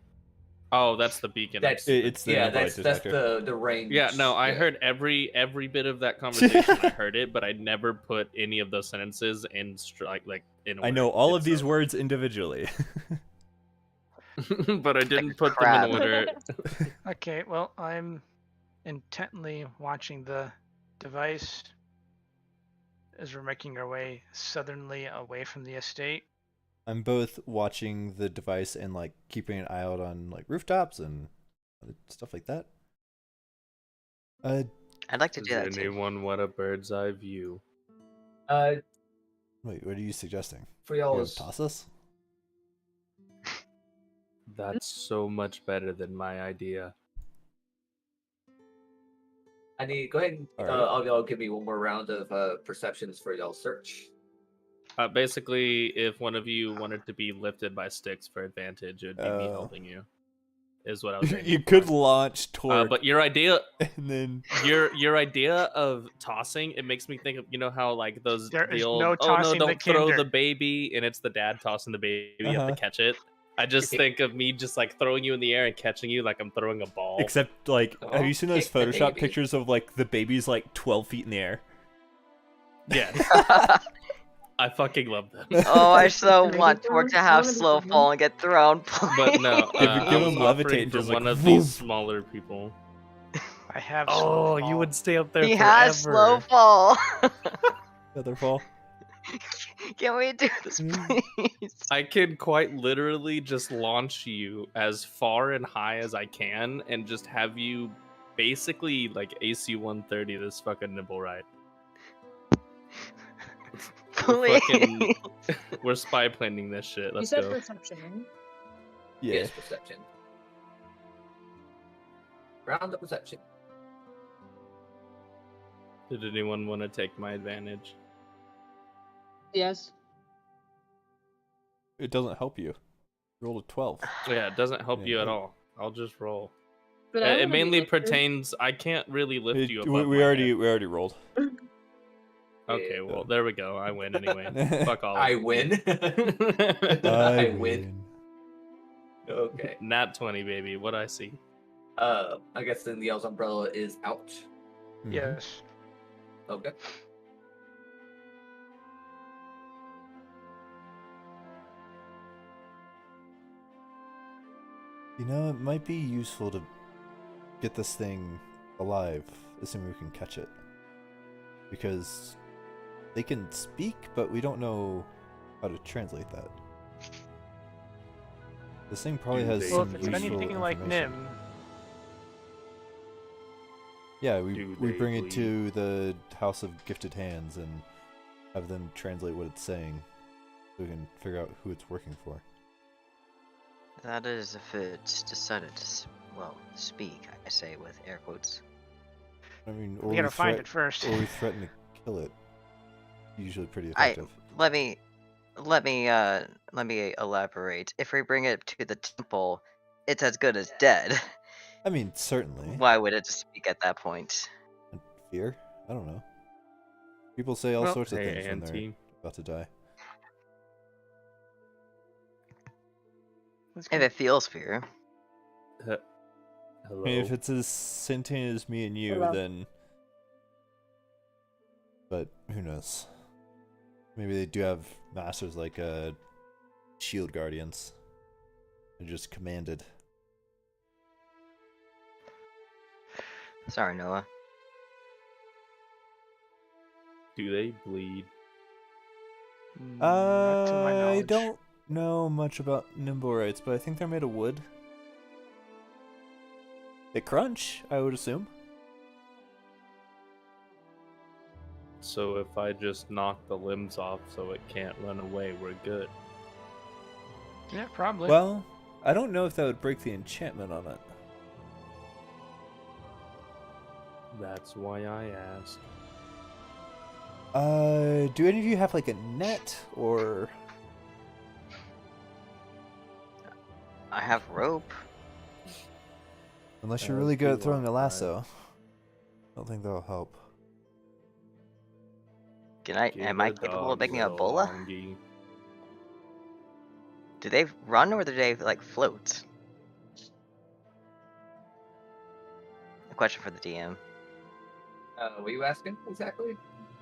Oh, that's the beacon. That's It's the yeah. nearby That's detector. the range. Yeah, no, I yeah. heard every bit of that conversation. I heard it, but I never put any of those sentences in like in. I order. know all of It's these so- words individually. but I didn't put them crab. in order. Okay, well, I'm intently watching the device as we're making our way southernly away from the estate. I'm both watching the device and like keeping an eye out on like rooftops and stuff like that. I'd like to do Does that too. anyone want a bird's eye view? Wait, what are you suggesting? For You y'all's toss us? That's so much better than my idea. I need go ahead and All right. y'all give me one more round of perceptions for y'all search. Basically, if one of you wanted to be lifted by sticks for advantage, it would be me Oh. helping you. Is what I was. You aiming could for. launch toward, But your idea, and then your idea of tossing, it makes me think of how like those There the is old no oh no tossing the don't throw the kinder. baby and it's the dad tossing the baby. You have Uh-huh. to catch it. I just think of me just like throwing you in the air and catching you like I'm throwing a ball. except like, have you seen those Kick the Photoshop baby. pictures of like the baby's like 12 feet in the air? Yes, I fucking love them. Oh, I so Can I want get Torque to one? have One of the slow seconds? fall and get thrown. But no, Give I him was levitate offering and for just, like, one of woof. these smaller people. I have. Oh, slow you fall. would stay up there He forever. has slow fall. Feather fall. Can we do this, Mm. please? I can quite literally just launch you as far and high as I can and just have you basically like AC 130 this fucking nibble ride. We're Please. we're spy planning this shit. You Let's said go. perception, right? Yeah. Yes, perception. Round of perception. Did anyone want to take my advantage? Yes. It doesn't help you. Roll a 12. Yeah, it doesn't help Yeah, you at no. all. I'll just roll. But I It wanna be mainly lifted. pertains. I can't really lift It- you we, above we my already head. we already rolled. Okay, well there we go. I win anyway. Fuck all. I of win. you. I win. Okay. Nat 20, baby. What I see. I guess then the L's umbrella is out. Mhm. Yes. Okay. You know, it might be useful to get this thing alive, assuming we can catch it. Because they can speak, but we don't know how to translate that. This thing probably Do has they Well, some if it's useful anything like information. Nim, Yeah, Do we they bring it bleed? to the House of Gifted Hands and have them translate what it's saying, so we can figure out who it's working for. That is if it's decided to, speak, I say with air quotes. I mean, we gotta find it first. or we threaten to kill it. Usually pretty I- effective. Let me elaborate. If we bring it to the temple, it's as good as dead. I mean, certainly. Why would it speak at that point? Fear? I don't know. People say all Well, sorts of Hey, things when they're Auntie. about to die. Let's If go. it feels fear. I Hello. mean, if it's as sentient as me and you, Hello. then... But who knows? Maybe they do have masters like shield guardians. They're just commanded. Sorry, Noah. Do they bleed? Not to my I knowledge. don't know much about nimble rights, but I think they're made of wood. They crunch, I would assume. So if I just knock the limbs off so it can't run away, we're good. Yeah, probably. Well, I don't know if that would break the enchantment on it. That's why I asked. Do any of you have like a net or? I have rope. Unless you're I really good do at throwing a want lasso. I don't think that'll help. Am I Give a capable of dog making a little bola? longy. Do they run or do they like float? A question for the DM. What are you asking exactly?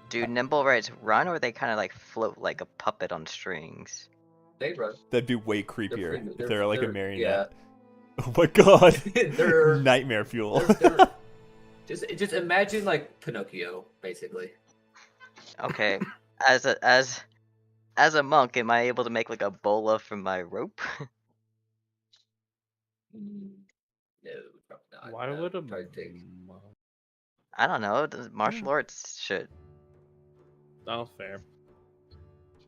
Do nimble rights run or they kind of like float like a puppet on strings? They run. That'd be way creepier pretty- if they're- they're like a they're- marionette. Oh my god. They're- Nightmare fuel. they're- just imagine like Pinocchio, basically. Okay. As a monk, am I able to make like a bola from my rope? No, probably not. Why would a try to think. I don't know. The martial arts should. Oh, fair.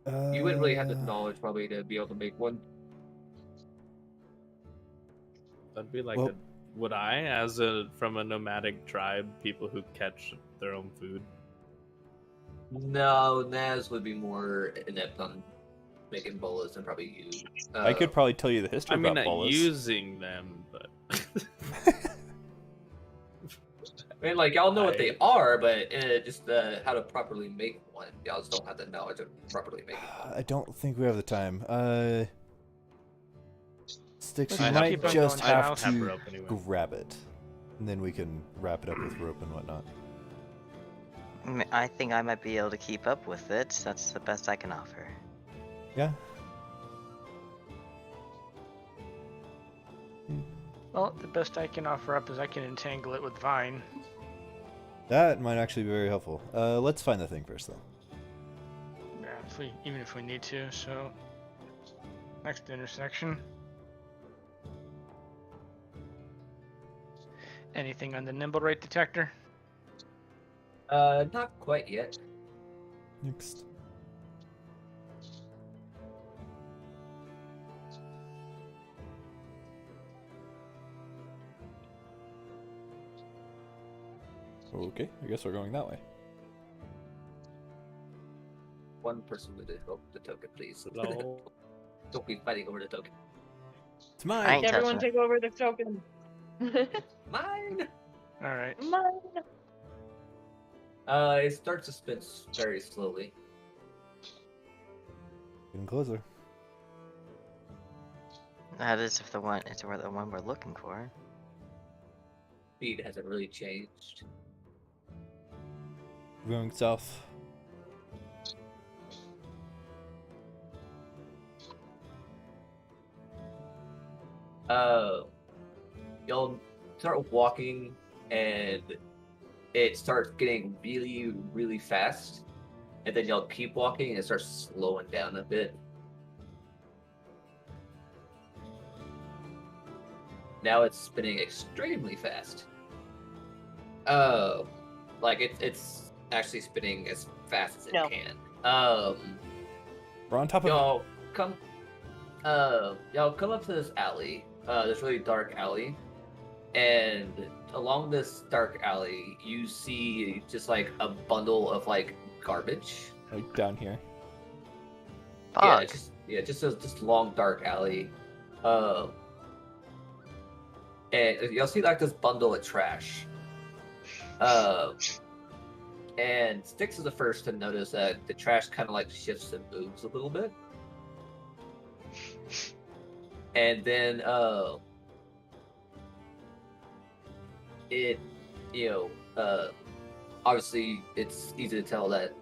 You wouldn't really have the knowledge probably to be able to make one. That'd be like Well- would I, from a nomadic tribe, people who catch their own food? No, Naz would be more inept on making bolas than probably you. I could probably tell you the history I mean, about not bolas. using them, but I mean, like y'all know what they are, but just how to properly make one. Y'all just don't have the knowledge of properly making one. I don't think we have the time. Sticks, you Let's might keep on just going have south. to rope anyway. grab it. And then we can wrap it up with rope and whatnot. I think I might be able to keep up with it. That's the best I can offer. Yeah? Well, the best I can offer up is I can entangle it with vine. That might actually be very helpful. Let's find the thing first, though. Yeah, even if we need to. So, next intersection. Anything on the nimble rate detector? Not quite yet. Next. Okay, I guess we're going that way. One person with the token, please. no. Don't be fighting over the token. It's I mine! ain't Everyone touching it. take over the token. Mine. All right. Mine. It starts to spin very slowly. Getting closer. That is if the one it's the one we're looking for. Speed hasn't really changed. We're going south. You'll start walking and it starts getting really, really fast. And then you'll keep walking and it starts slowing down a bit. Now it's spinning extremely fast. Like it's actually spinning as fast as it No. can. We're on top of Y'all come up to this alley, this really dark alley, and along this dark alley you see just like a bundle of like garbage. like down here. Fuck. Just a long dark alley. And you'll see like this bundle of trash. And Styx is the first to notice that the trash kind of like shifts and moves a little bit. And then it obviously it's easy to tell that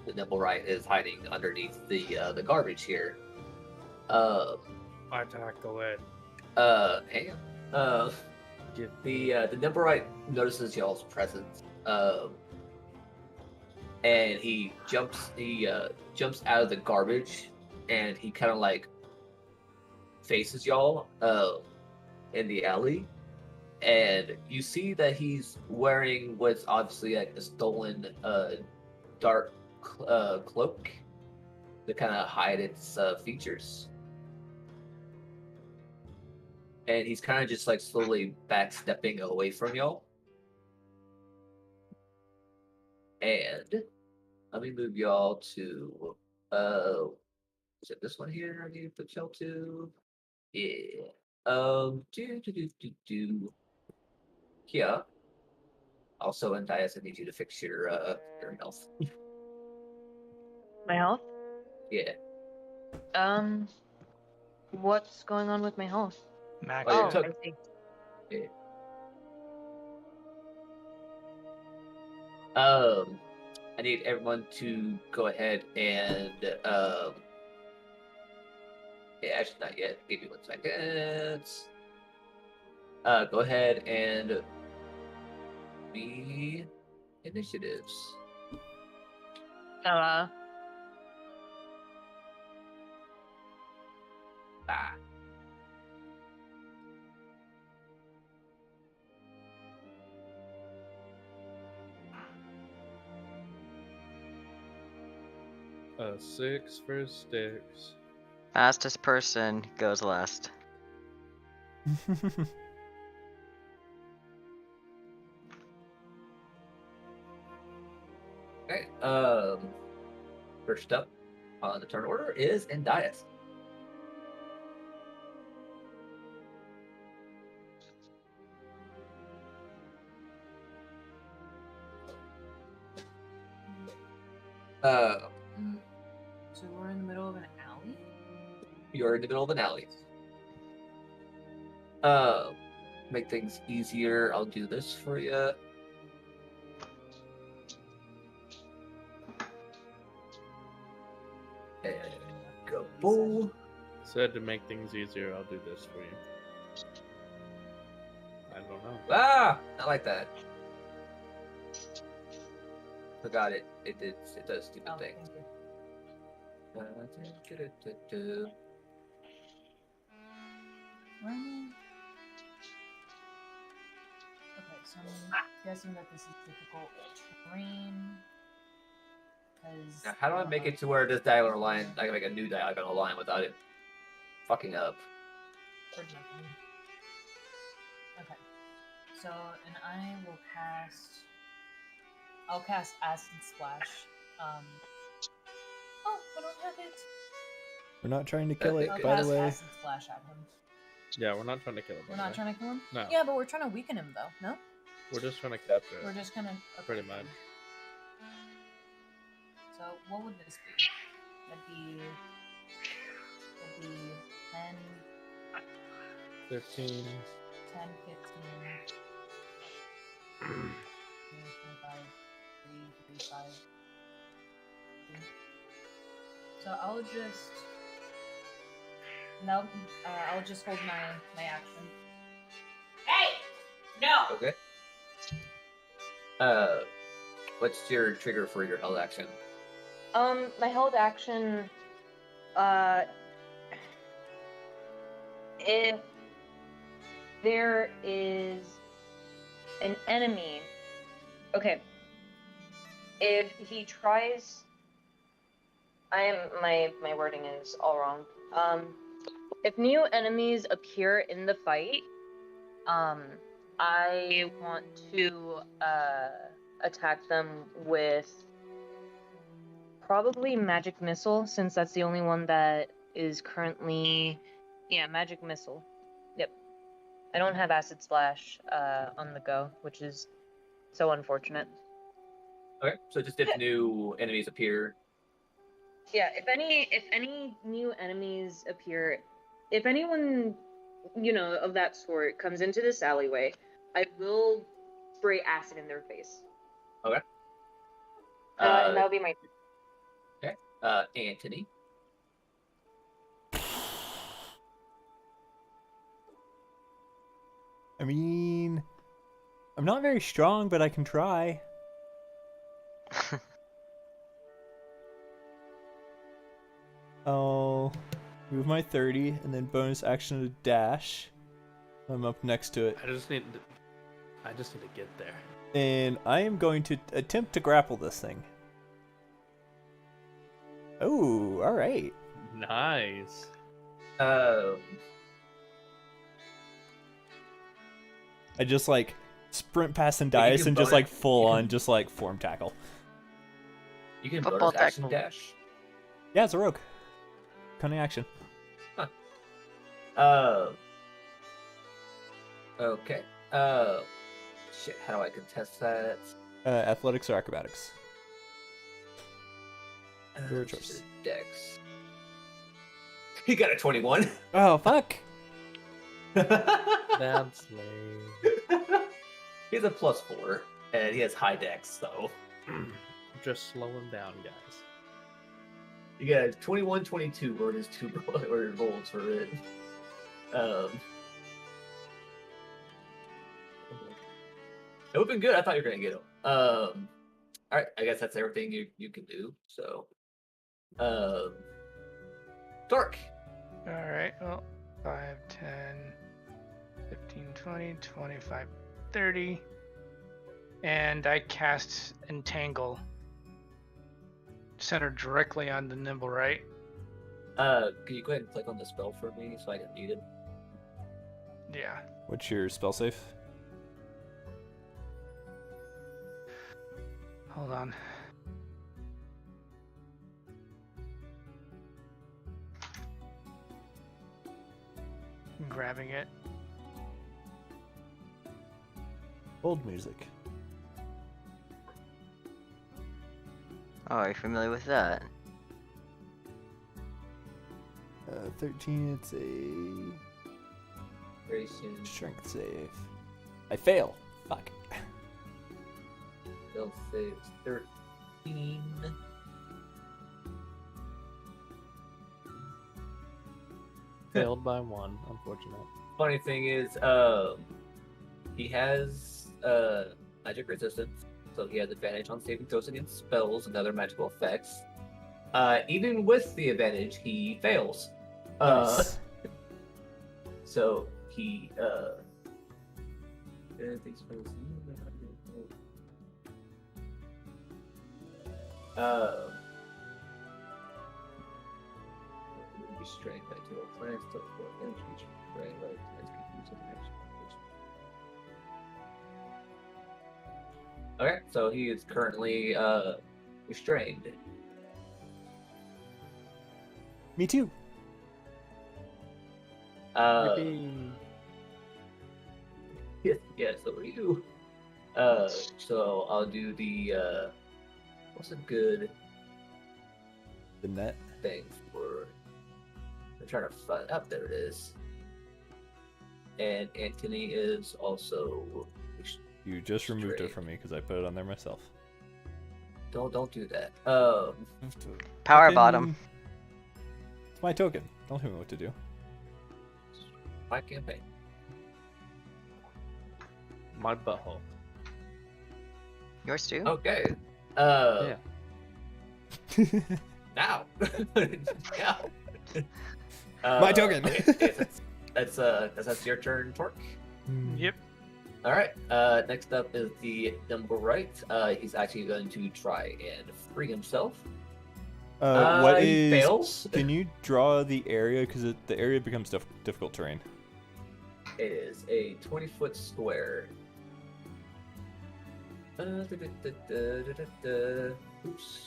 the Nimblewright is hiding underneath the garbage here. I tackle it. Hang on. The Nimblewright notices y'all's presence. And he jumps out of the garbage and he kind of like faces y'all in the alley, and you see that he's wearing what's obviously like a stolen dark cloak to kind of hide its features, and he's kind of just like slowly backstepping away from y'all. And let me move y'all to is it this one here I need to put y'all to? Yeah. Yeah. Also, Andias, I need you to fix your health. My health? Yeah. What's going on with my health? Max. Oh, Oh, you took- I see. Yeah. I need everyone to go ahead and Yeah, actually not yet. Give me 1 second. Go ahead and be initiatives. Ah. 6 for sticks. Fastest person goes last. Okay. First up on the turn order is Endias. So we're in the middle of an alley? You're in the middle of an alley. Make things easier, I'll do this for you. And go bull. Said to make things easier, I'll do this for you. I don't know. Ah, I like that. Forgot it. It does stupid Oh, things. thank you. Where am I? Okay, so I'm guessing that this is difficult terrain. Now, how do I make it to where this diagonal line, I can make a new diagonal line without it fucking up? For nothing. Okay. So, and I will cast. I'll cast Acid Splash. Oh, I don't have it. We're not trying to kill it, I'll by the cast way. Acid Splash at him. Yeah, we're not trying to kill him. We're not trying to kill him? No. Yeah, but we're trying to weaken him, though. No? We're just trying to capture We're it. just gonna. Okay. Pretty much. So, what would this be? That'd be 10, 15. 10, 15, 25, 35. So I'll just I'll just hold my action. Hey! No! Okay. What's your trigger for your held action? My held action, if there is an enemy, okay, if he tries, my wording is all wrong. If new enemies appear in the fight, I want to attack them with probably magic missile, since that's the only one that is currently, yeah, magic missile. Yep. I don't have acid splash on the go, which is so unfortunate. Okay, so just if new enemies appear. Yeah, if any new enemies appear, if anyone, of that sort comes into this alleyway, I will spray acid in their face. Okay. And that'll be my. Okay. Anthony. I mean, I'm not very strong, but I can try. I'll move my 30 and then bonus action to dash. I'm up next to it. I just need to get there. And I am going to attempt to grapple this thing. Oh, alright. Nice. I just sprint past you Endias can and just bonus- full you on can- just form tackle. You can Football bonus action tackle. dash. Yeah, it's a rogue. Cunning action. Okay. Shit, how do I contest that? Athletics or acrobatics? Your choice. Dex. He got a 21. Oh, fuck! That's lame. He's a +4, and he has high dex, so. Just slow him down, guys. You got 21, 22, or his two or rolls for it. It would've been good. I thought you were gonna get him. All right. I guess that's everything you can do. So, Dork. All right. Well, 5, 10, 15, 20, 25, 30. And I cast Entangle. Center directly on the Nimble, right? Can you go ahead and click on the spell for me so I can read it? Yeah. What's your spell safe? Hold on. I'm grabbing it. Old music. Oh, are you familiar with that? 13, it's a Very soon. strength save. I fail. Fuck. Spell saves 13. Failed by 1, unfortunate. Funny thing is, he has magic resistance, so he has advantage on saving throws against spells and other magical effects. Even with the advantage, he fails. Nice. So he restrained by 2 plants, so energy restrained by Okay, so he is currently restrained. Me too. Yeah, so are you. So I'll do the what's a good The net. thing for I'm trying to find up there it is. And Anthony is also You just removed it Straight. from me because I put it on there myself. don't do that. Power bottom. It's my token. Don't tell me what to do. My campaign. My butthole. Yours too? Okay. Yeah. Now. Now. My token. Okay, that's your turn, Torque. Yep. All right. Next up is the number right. He's actually going to try and free himself. What he is? fails. Can you draw the area? Because the area becomes difficult terrain. It is a 20-foot square. Oops.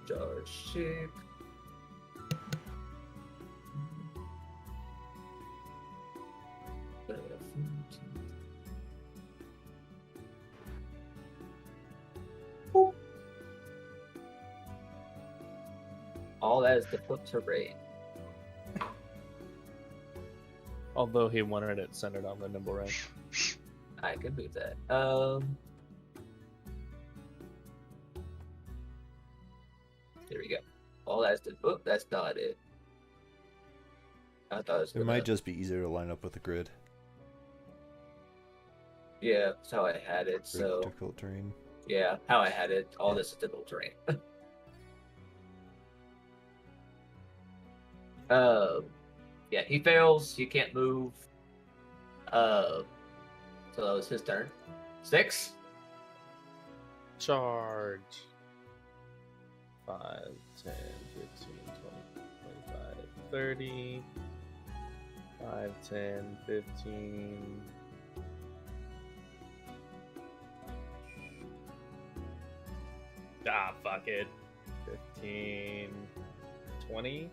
Charge shape. Boop. All that is difficult terrain. Although he wanted it centered on the nimble right. I can move that. There we go. All that's the book. That's not it. I thought it was. It might just be easier to line up with the grid. Yeah, that's how I had it. For So difficult terrain. yeah, how I had it. All this is difficult terrain. Yeah, he fails. He can't move. So that was his turn. 6. Charge. 5, 10, 15, 20, 25, 30. 5, 10, 15. Ah, fuck it. 15, 20?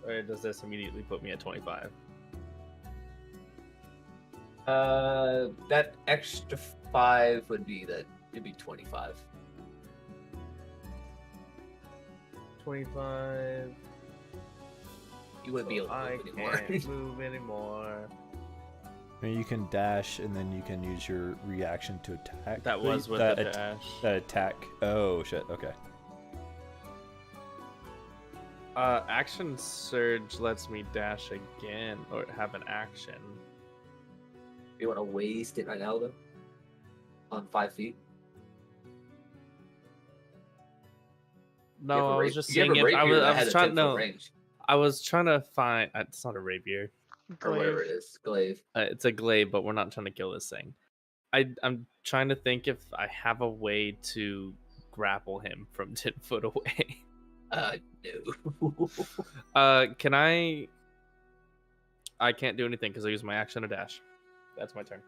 Or does this immediately put me at 25? That extra 5 would be that. It'd be 25. 25. You wouldn't be able to I move anymore. can't move anymore. I mean, you can dash, and then you can use your reaction to attack. That was with that the dash. That attack. Oh shit. Okay. Action surge lets me dash again or have an action. You want to waste it right now, though? On 5 feet? No, I was just you have seeing a if rapier I that was has a trying 10-foot no, range. I was trying to find. It's not a rapier. Or whatever Glaive. it is. Glaive. It's a glaive, but we're not trying to kill this thing. I'm trying to think if I have a way to grapple him from 10 foot away. No. Can I? I can't do anything because I use my action to dash. That's my turn.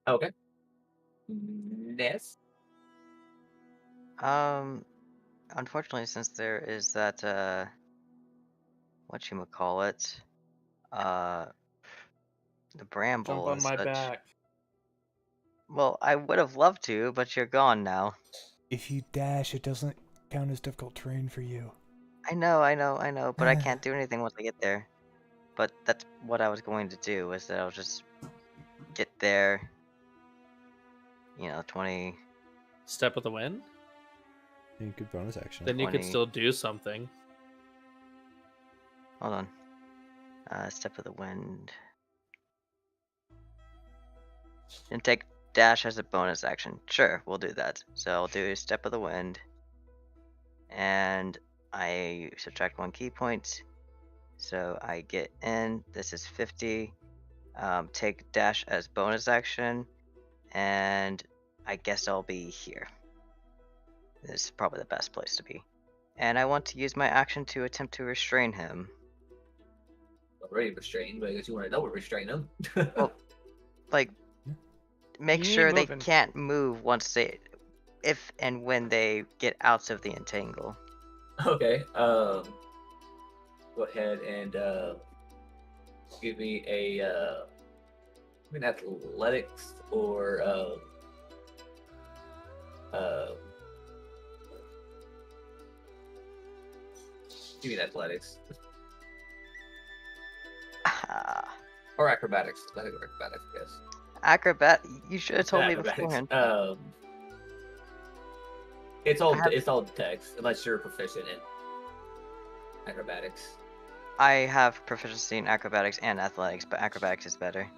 Okay. Ness? Unfortunately, since there is that, whatchamacallit, the bramble Jump on and my such. back. Well, I would have loved to, but you're gone now. If you dash, it doesn't count as difficult terrain for you. I know, but I can't do anything once I get there. But that's what I was going to do, was that I'll just get there, 20, Step of the wind. You could bonus action. Then you could 20. still do something. Hold on. Step of the wind. And take dash as a bonus action. Sure, we'll do that. So I'll do step of the wind. And I subtract 1 key point. So I get in. This is 50. Take dash as bonus action. And I guess I'll be here. This is probably the best place to be. And I want to use my action to attempt to restrain him. Already restrained, but I guess you want to double restrain him. Well, like, make You ain't sure they moving. can't move once if and when they get out of the entangle. Okay. Go ahead and give me an athletics or give me an athletics or acrobatics. I think acrobatics, I guess. Acrobat, you should have told me Acrobatics. beforehand. It's I have- all text unless you're proficient in acrobatics. I have proficiency in acrobatics and athletics, but acrobatics is better.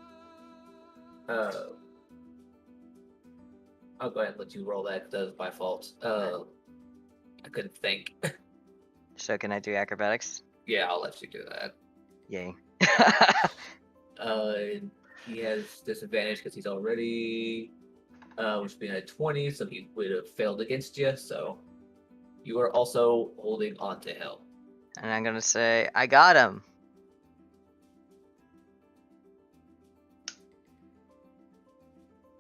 I'll go ahead and let you roll that by fault. I couldn't think. So can I do acrobatics? Yeah, I'll let you do that. Yay. He has disadvantage because he's already, which would be at 20, so he would have failed against you. So you are also holding on to him. And I'm gonna say, I got him.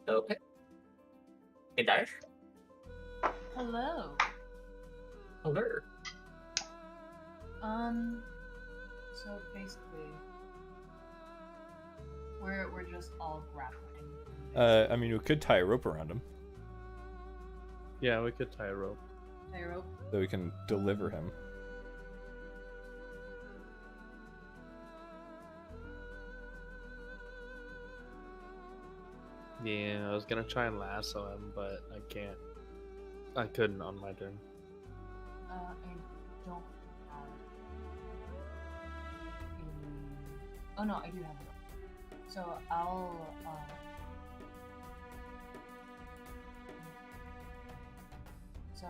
Okay. Hey, Dash. Hello. Hello. So basically, we're just all grappling. I mean, we could tie a rope around him Yeah, we could tie a rope. Tie a rope. so we can deliver him. Yeah, I was gonna try and lasso him, but I can't. I couldn't on my turn. I don't have. Oh no, I do have a rope. So I'll. So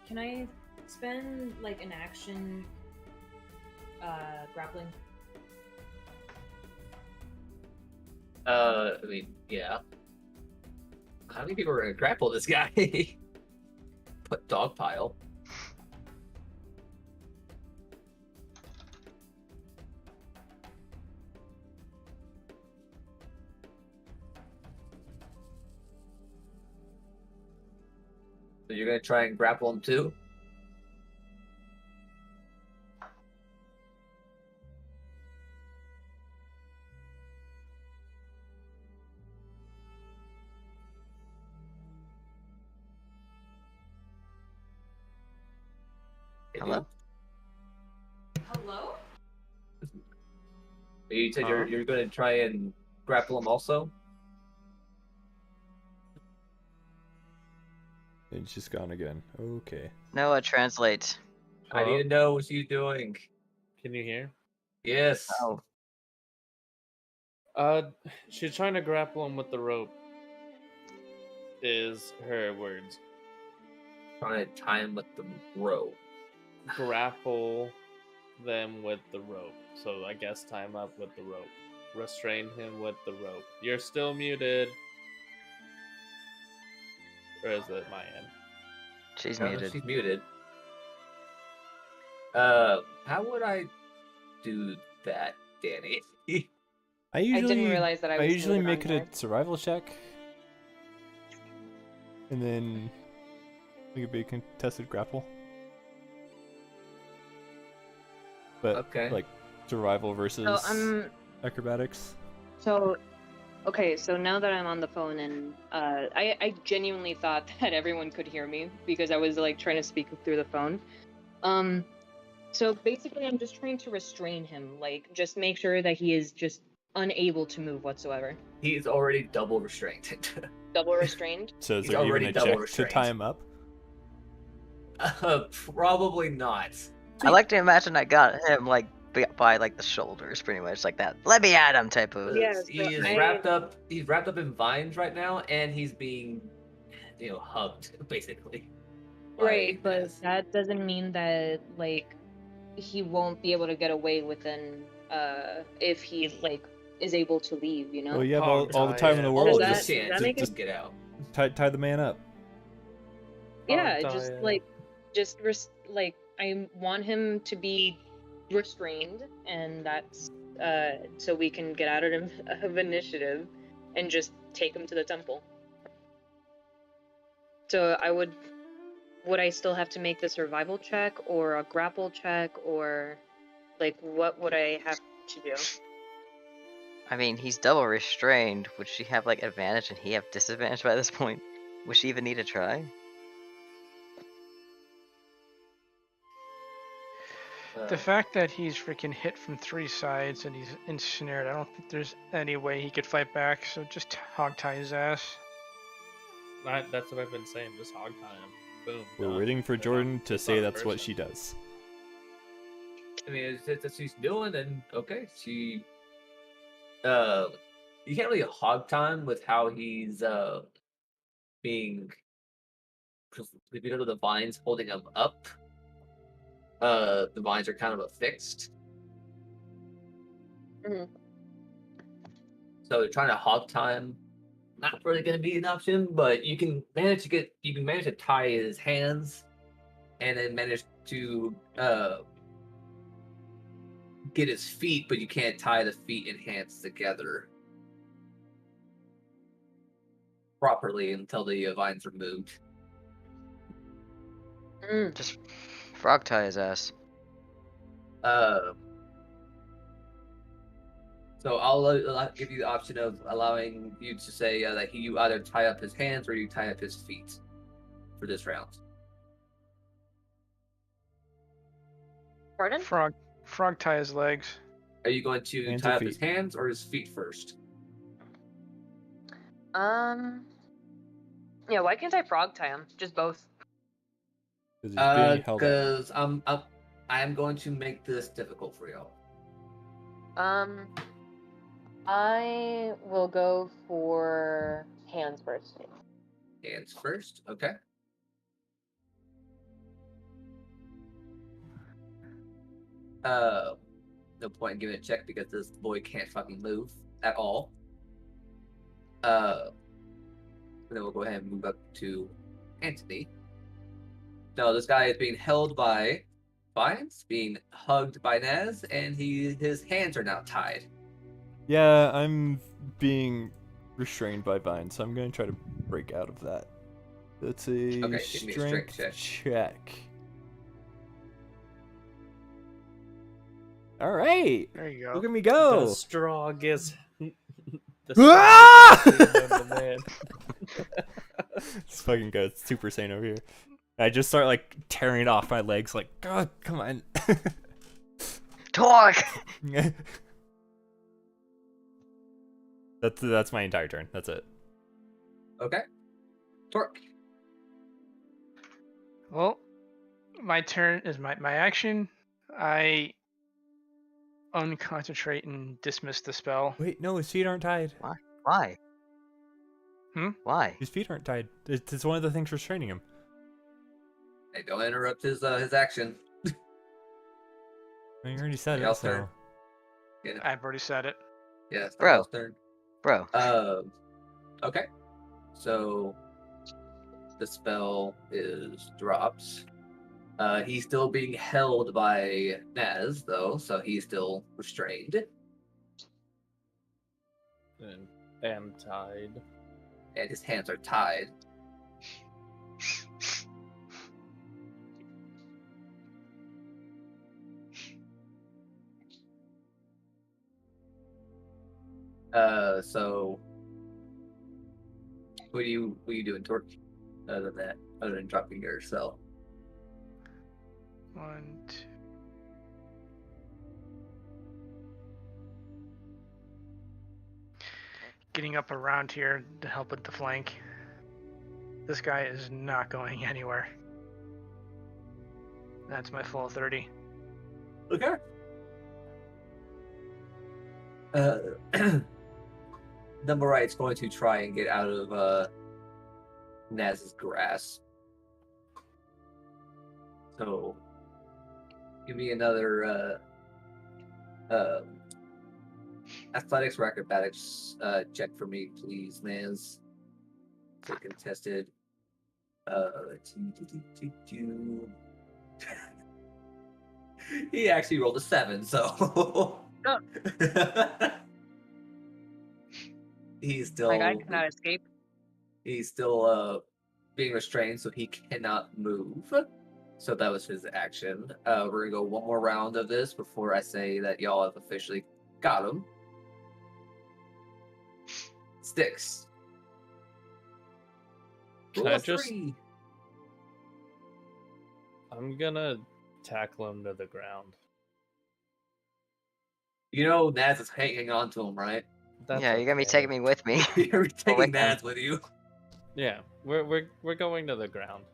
can I spend like an action grappling? I mean, yeah. How many people are gonna grapple this guy? Put dog pile. So you're gonna try and grapple him too? Hello? Hello? You said Huh? you're gonna try and grapple him also? It's just gone again. Okay. Noah, translate. I need to know what you're doing. Can you hear? Yes. Oh, She's trying to grapple him with the rope. Is her words. Trying to tie him with the rope. Grapple them with the rope. So I guess tie him up with the rope. Restrain him with the rope. You're still muted. Or is it my end? she's No, muted. she's muted. How would I do that, Danny? I usually didn't realize that I was muted make on it there. a survival check, and then it could be a contested grapple. But Okay. like survival versus So acrobatics. okay, so now that I'm on the phone and I genuinely thought that everyone could hear me because I was like trying to speak through the phone. So basically I'm just trying to restrain him, like just make sure that he is just unable to move whatsoever. He's already double restrained. Double restrained. So is He's there even already a double check to tie restrained. him up? Probably not. I like to imagine I got him like by like the shoulders, pretty much like that. Let me at him type of. Yeah, so He is I- wrapped up. He's wrapped up in vines right now, and he's being, hugged basically. Right, by but Nez. that doesn't mean that like he won't be able to get away within if he like is able to leave, you know? Well, you have Hog all the tie time in it. the All world. the Does Just, that chance make to it- get out. tie the man up. Yeah, Hog just tie it. like like I want him to be restrained, and that's so we can get out of initiative and just take him to the temple. So would I still have to make the survival check or a grapple check, or like what would I have to do? I mean, he's double restrained. Would she have like advantage and he have disadvantage by this point? Would she even need to try? The fact that he's freaking hit from 3 sides and he's ensnared, I don't think there's any way he could fight back, so just hog tie his ass. That's what I've been saying. Just hog tie him. Boom. We're done. waiting for It's Jordan not- to it's say not a that's what person. she does. I mean, if that's what she's doing, then okay. She, you can't really hog time with how he's being, because of the vines holding him up. The vines are kind of affixed. Mhm. So trying to hog time, not really going to be an option. But you can manage to tie his hands, and then manage to get his feet, but you can't tie the feet and hands together properly until the vines are moved. Mm. Just frog tie his ass. So I'll give you the option of allowing you to say that you either tie up his hands or you tie up his feet for this round. Pardon? Frog tie his legs. Are you going to Hands or tie up his feet? hands or his feet first? Yeah, why can't I frog tie him? Just both. Because he's being held up. Because I'm going to make this difficult for y'all. I will go for hands first. Hands first, okay. No point in giving it a check because this boy can't fucking move at all. Then we'll go ahead and move up to Anthony. No, this guy is being held by vines, being hugged by Nez, and his hands are now tied. Yeah, I'm being restrained by vines, so I'm gonna try to break out of that. That's a Okay, give me a strength strength check. All right, There you go. look at me go! The strongest. The Ah! strongest human of the man. It's fucking good. It's Super Saiyan over here. I just start like tearing off my legs, like, God, come on. Talk! That's my entire turn. That's it. Okay. Torque. Well, my turn is my action. I unconcentrate and dismiss the spell. Wait, no, his feet aren't tied. Why? Hmm? Why? His feet aren't tied. It's one of the things restraining him. Hey, don't interrupt his action. I already said Y'all it, so. turn. Yeah, I've already said it. yeah, it's not Bro. y'all's turn. Bro. Okay. So the spell is dropped. He's still being held by Naz, though, so he's still restrained. And tied. And his hands are tied. So what are you doing, Torch? Other than that, other than dropping your cell. 1, 2. Getting up around here to help with the flank. This guy is not going anywhere. That's my full 30. Okay. Number right's going to try and get out of Naz's grasp. So give me another athletics or acrobatics check for me, please, Naz. It's a contested. He actually rolled a 7, so he's still My guy cannot escape. he's still being restrained, so he cannot move. So that was his action. We're gonna go one more round of this before I say that y'all have officially got him. Sticks. Can Roll I a just- 3. I'm gonna tackle him to the ground. You know Naz is hanging on to him, right? That's Yeah, you're gonna be okay. taking me with me. You're taking with him. Naz with you. Yeah, we're going to the ground.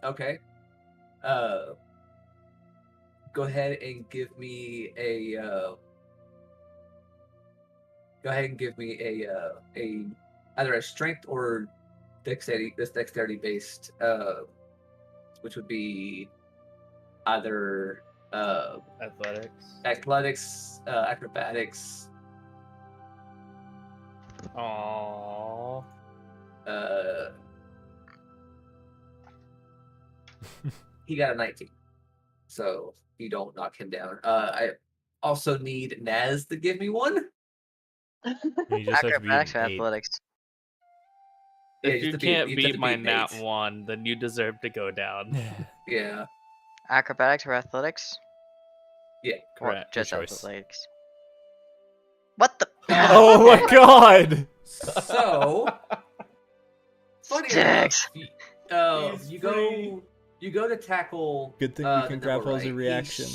Okay. Go ahead and give me a either a strength or dexterity based which would be either Athletics. acrobatics. Aww. He got a 19, so you don't knock him down. I also need Naz to give me one. You just have to be Acrobatics or an 8. athletics? Yeah, If you you have to can't you have beat to my an nat 8. 1, then you deserve to go down. Yeah. Acrobatics or athletics? Yeah. Or Correct. just Your choice. athletics? What the? Oh my god! So, funny enough, Sticks. He's you free. go to tackle. Good thing we the can number grapple as a right. reaction.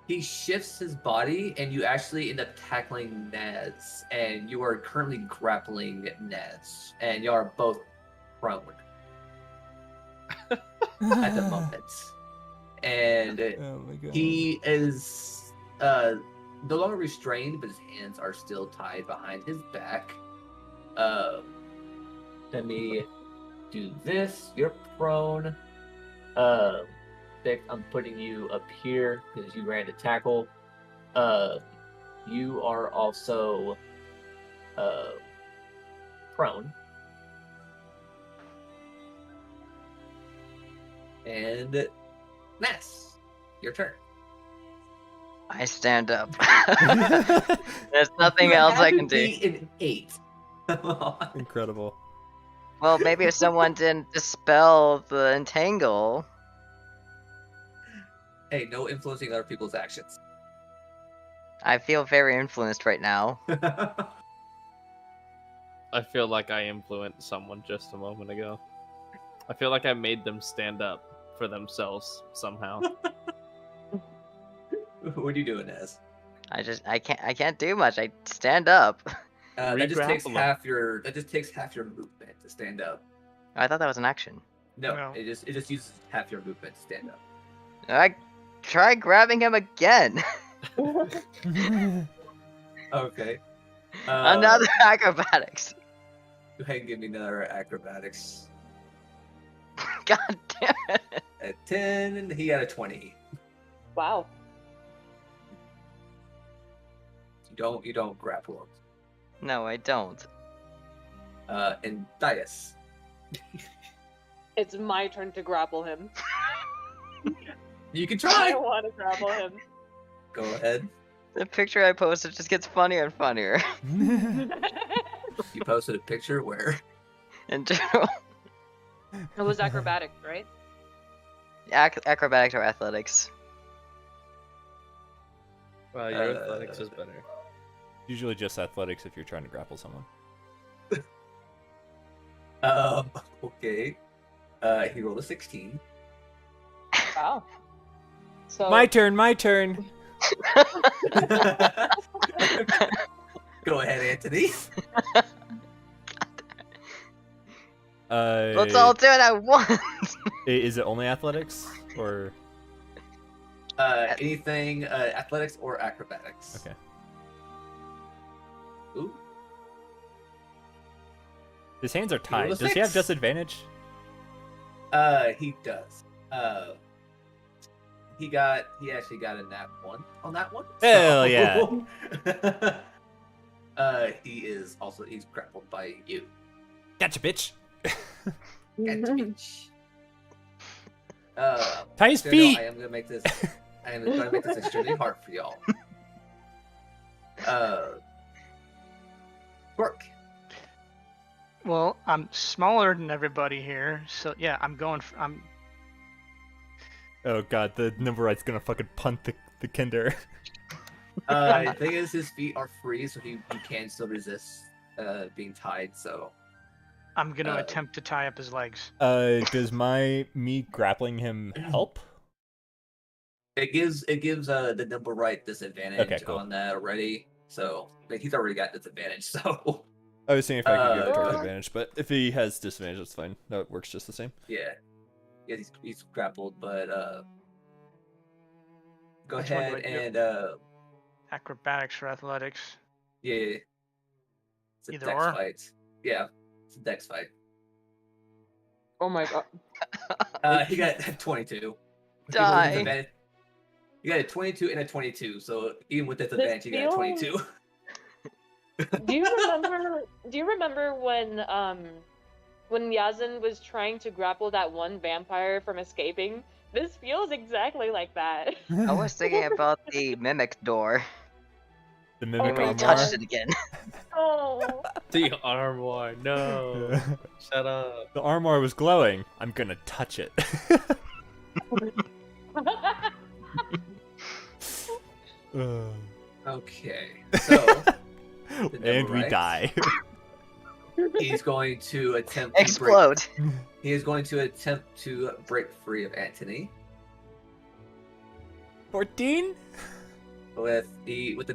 He shifts his body, and you actually end up tackling Naz, and you are currently grappling Naz, and you are both prone at the moment. And Oh my god. he is no longer restrained, but his hands are still tied behind his back. Let me do this. You're prone. Vic, I'm putting you up here because you ran to tackle. You are also prone. And Ness, your turn. I stand up. There's nothing You else had I to can do. beat an 8. Incredible. Well, maybe if someone didn't dispel the entangle. Hey, no influencing other people's actions. I feel very influenced right now. I feel like I influenced someone just a moment ago. I feel like I made them stand up for themselves somehow. What are you doing, Ness? I can't do much. I stand up. That just takes Regrapple 'em. half your movement to stand up. I thought that was an action. No, No. it just uses half your movement to stand up. I try grabbing him again. Okay. Another acrobatics. Go ahead and give me another acrobatics. God damn it. At 10, he got a 20. Wow. You don't grapple him. No, I don't. And Dias. It's my turn to grapple him. You can I try. want to grapple him. Go ahead. The picture I posted just gets funnier and funnier. You posted a picture where In general. It was acrobatics, right? Acrobatics or athletics. Well, your athletics is better. Usually just athletics if you're trying to grapple someone. okay. He rolled a 16. Wow. So My turn. Go ahead, Anthony. Let's all do it at once. Is it only athletics or? Anything athletics or acrobatics. Okay. Ooh. His hands are tied. rolled a Does he have 6. disadvantage? He does. He actually got a nat 1 on that one. Hell yeah. He's grappled by you. Gotcha, bitch. Bitch. Tie his So feet. no, I am gonna make this extremely hard for y'all. Work. Well, I'm smaller than everybody here, so yeah, I'm going. I'm. Oh god, the number right's gonna fucking punt the Kinder. The thing is, his feet are free, so he can still resist being tied. So I'm gonna attempt to tie up his legs. Does me grappling him help? it gives the number right disadvantage Okay, cool. on that already. So like, he's already got disadvantage. So I was seeing if I could give the target Uh, advantage, but if he has disadvantage, that's fine. No, it works just the same. yeah, he's grappled, but go Which one do ahead I do? and Acrobatics or athletics? yeah, it's a Either dex or? fight. Yeah, it's a dex fight. Oh my god. He got 22. Die. You got a 22 and a 22, so even with disadvantage, you got a feels- 22. Do you remember when Yazin was trying to grapple that one vampire from escaping? This feels exactly like that. I was thinking about the mimic door. The Oh mimic When my he God. touched it again. Oh. The armoire, no. Shut up. The armor was glowing. I'm gonna touch it. Okay, so And we right. die. he's going to attempt to Explode. He is going to attempt to break free of Antony 14? with the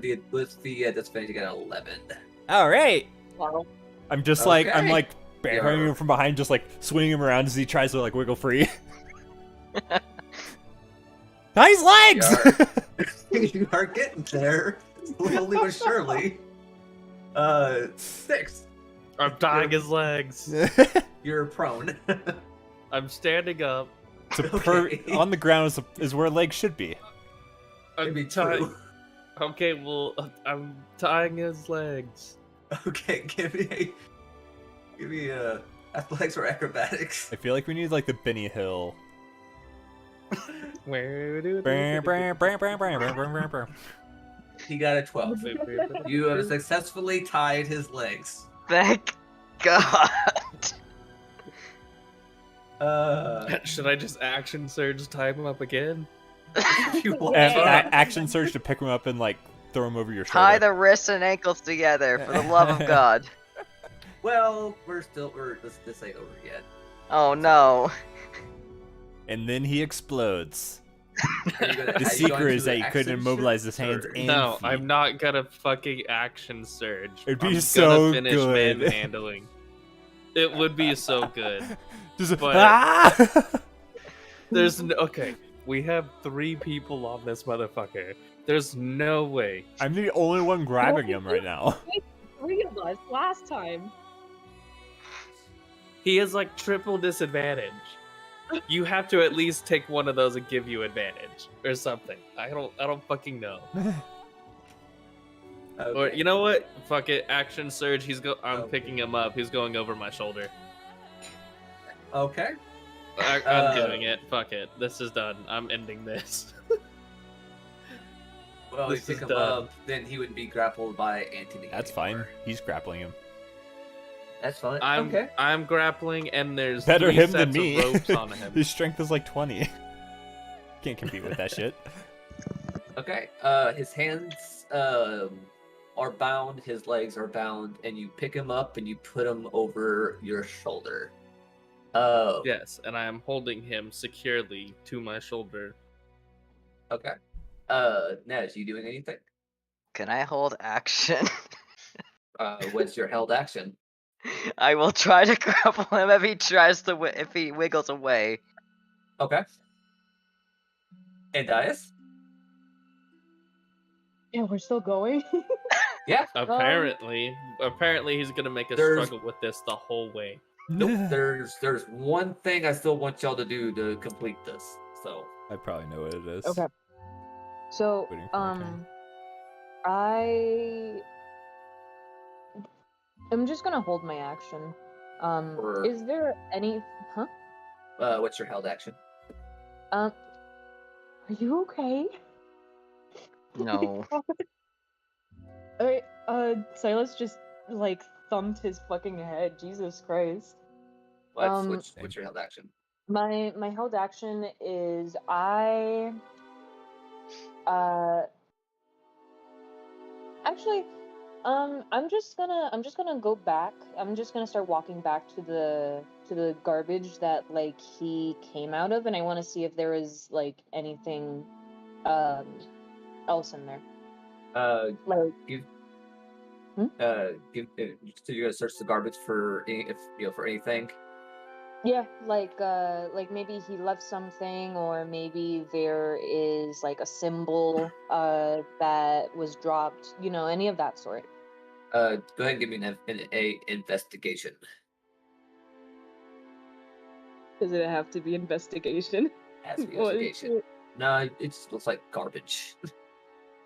disadvantage. You got an 11. Alright. Wow. I'm just like, I'm Okay. like bearing him from behind, just like swinging him around as he tries to like wiggle free. Nice legs! You are getting there, slowly but surely. 6. I'm tying his legs. You're prone. I'm standing up. Okay. On the ground is where legs should be. I'm Maybe tying. true. Okay, well, I'm tying his legs. Okay, give me athletics or acrobatics. I feel like we need like the Benny Hill. Where do He got a 12. You have successfully tied his legs. Thank God. Should I just action surge tie him up again? If you want. Action surge to pick him up and like throw him over your shoulder. Tie the wrists and ankles together, for the love of God. Well, this ain't over yet. Oh no. And then he explodes. Are you gonna- The are you secret going is to that he couldn't action immobilize his surge hands or- and No, feet. I'm not gonna fucking action surge. It'd be I'm so gonna finish good. manhandling. It would be so good. Just But- ah! There's no, okay. We have 3 people on this motherfucker. There's no way. I'm the only one grabbing him right now. 3 of us last time. He has like triple disadvantage. You have to at least take one of those and give you advantage or something. I don't fucking know. Or Okay. you know what? Fuck it. Action surge. I'm Okay. picking him up. He's going over my shoulder. Okay. I'm doing it. Fuck it. This is done. I'm ending this. Well, This if you is pick him done. up, then he would be grappled by Anthony. That's fine. anymore. He's grappling him. That's fine. I'm Okay. I'm grappling and there's Better 3 him than sets of me. ropes on him. His strength is like 20. Can't compete with that shit. Okay. His hands are bound, his legs are bound, and you pick him up and you put him over your shoulder. Yes, and I am holding him securely to my shoulder. Okay. Nez, you doing anything? Can I hold action? What's your held action? I will try to grapple him if he tries to if he wiggles away. Okay. And Dias? Yeah, we're still going. Yeah. Apparently he's gonna make us There's- struggle with this the whole way. Nope. There's one thing I still want y'all to do to complete this. So I probably know what it is. Okay. So, Waiting for my turn. I'm just gonna hold my action. Or- Is there any? Huh? what's your held action? Are you okay? No. Alright, Silas just like thumped his fucking head. Jesus Christ. What's your held action? My held action is actually I'm just gonna go back. I'm just gonna start walking back to the garbage that like he came out of, and I want to see if there is like anything else in there. Like Give. Hmm? So you're gonna search the garbage for for anything. yeah, like maybe he left something, or maybe there is like a symbol that was dropped, any of that sort. Go ahead and give me an investigation. Does it have to be investigation? Has to be What is investigation. No, it just looks like garbage.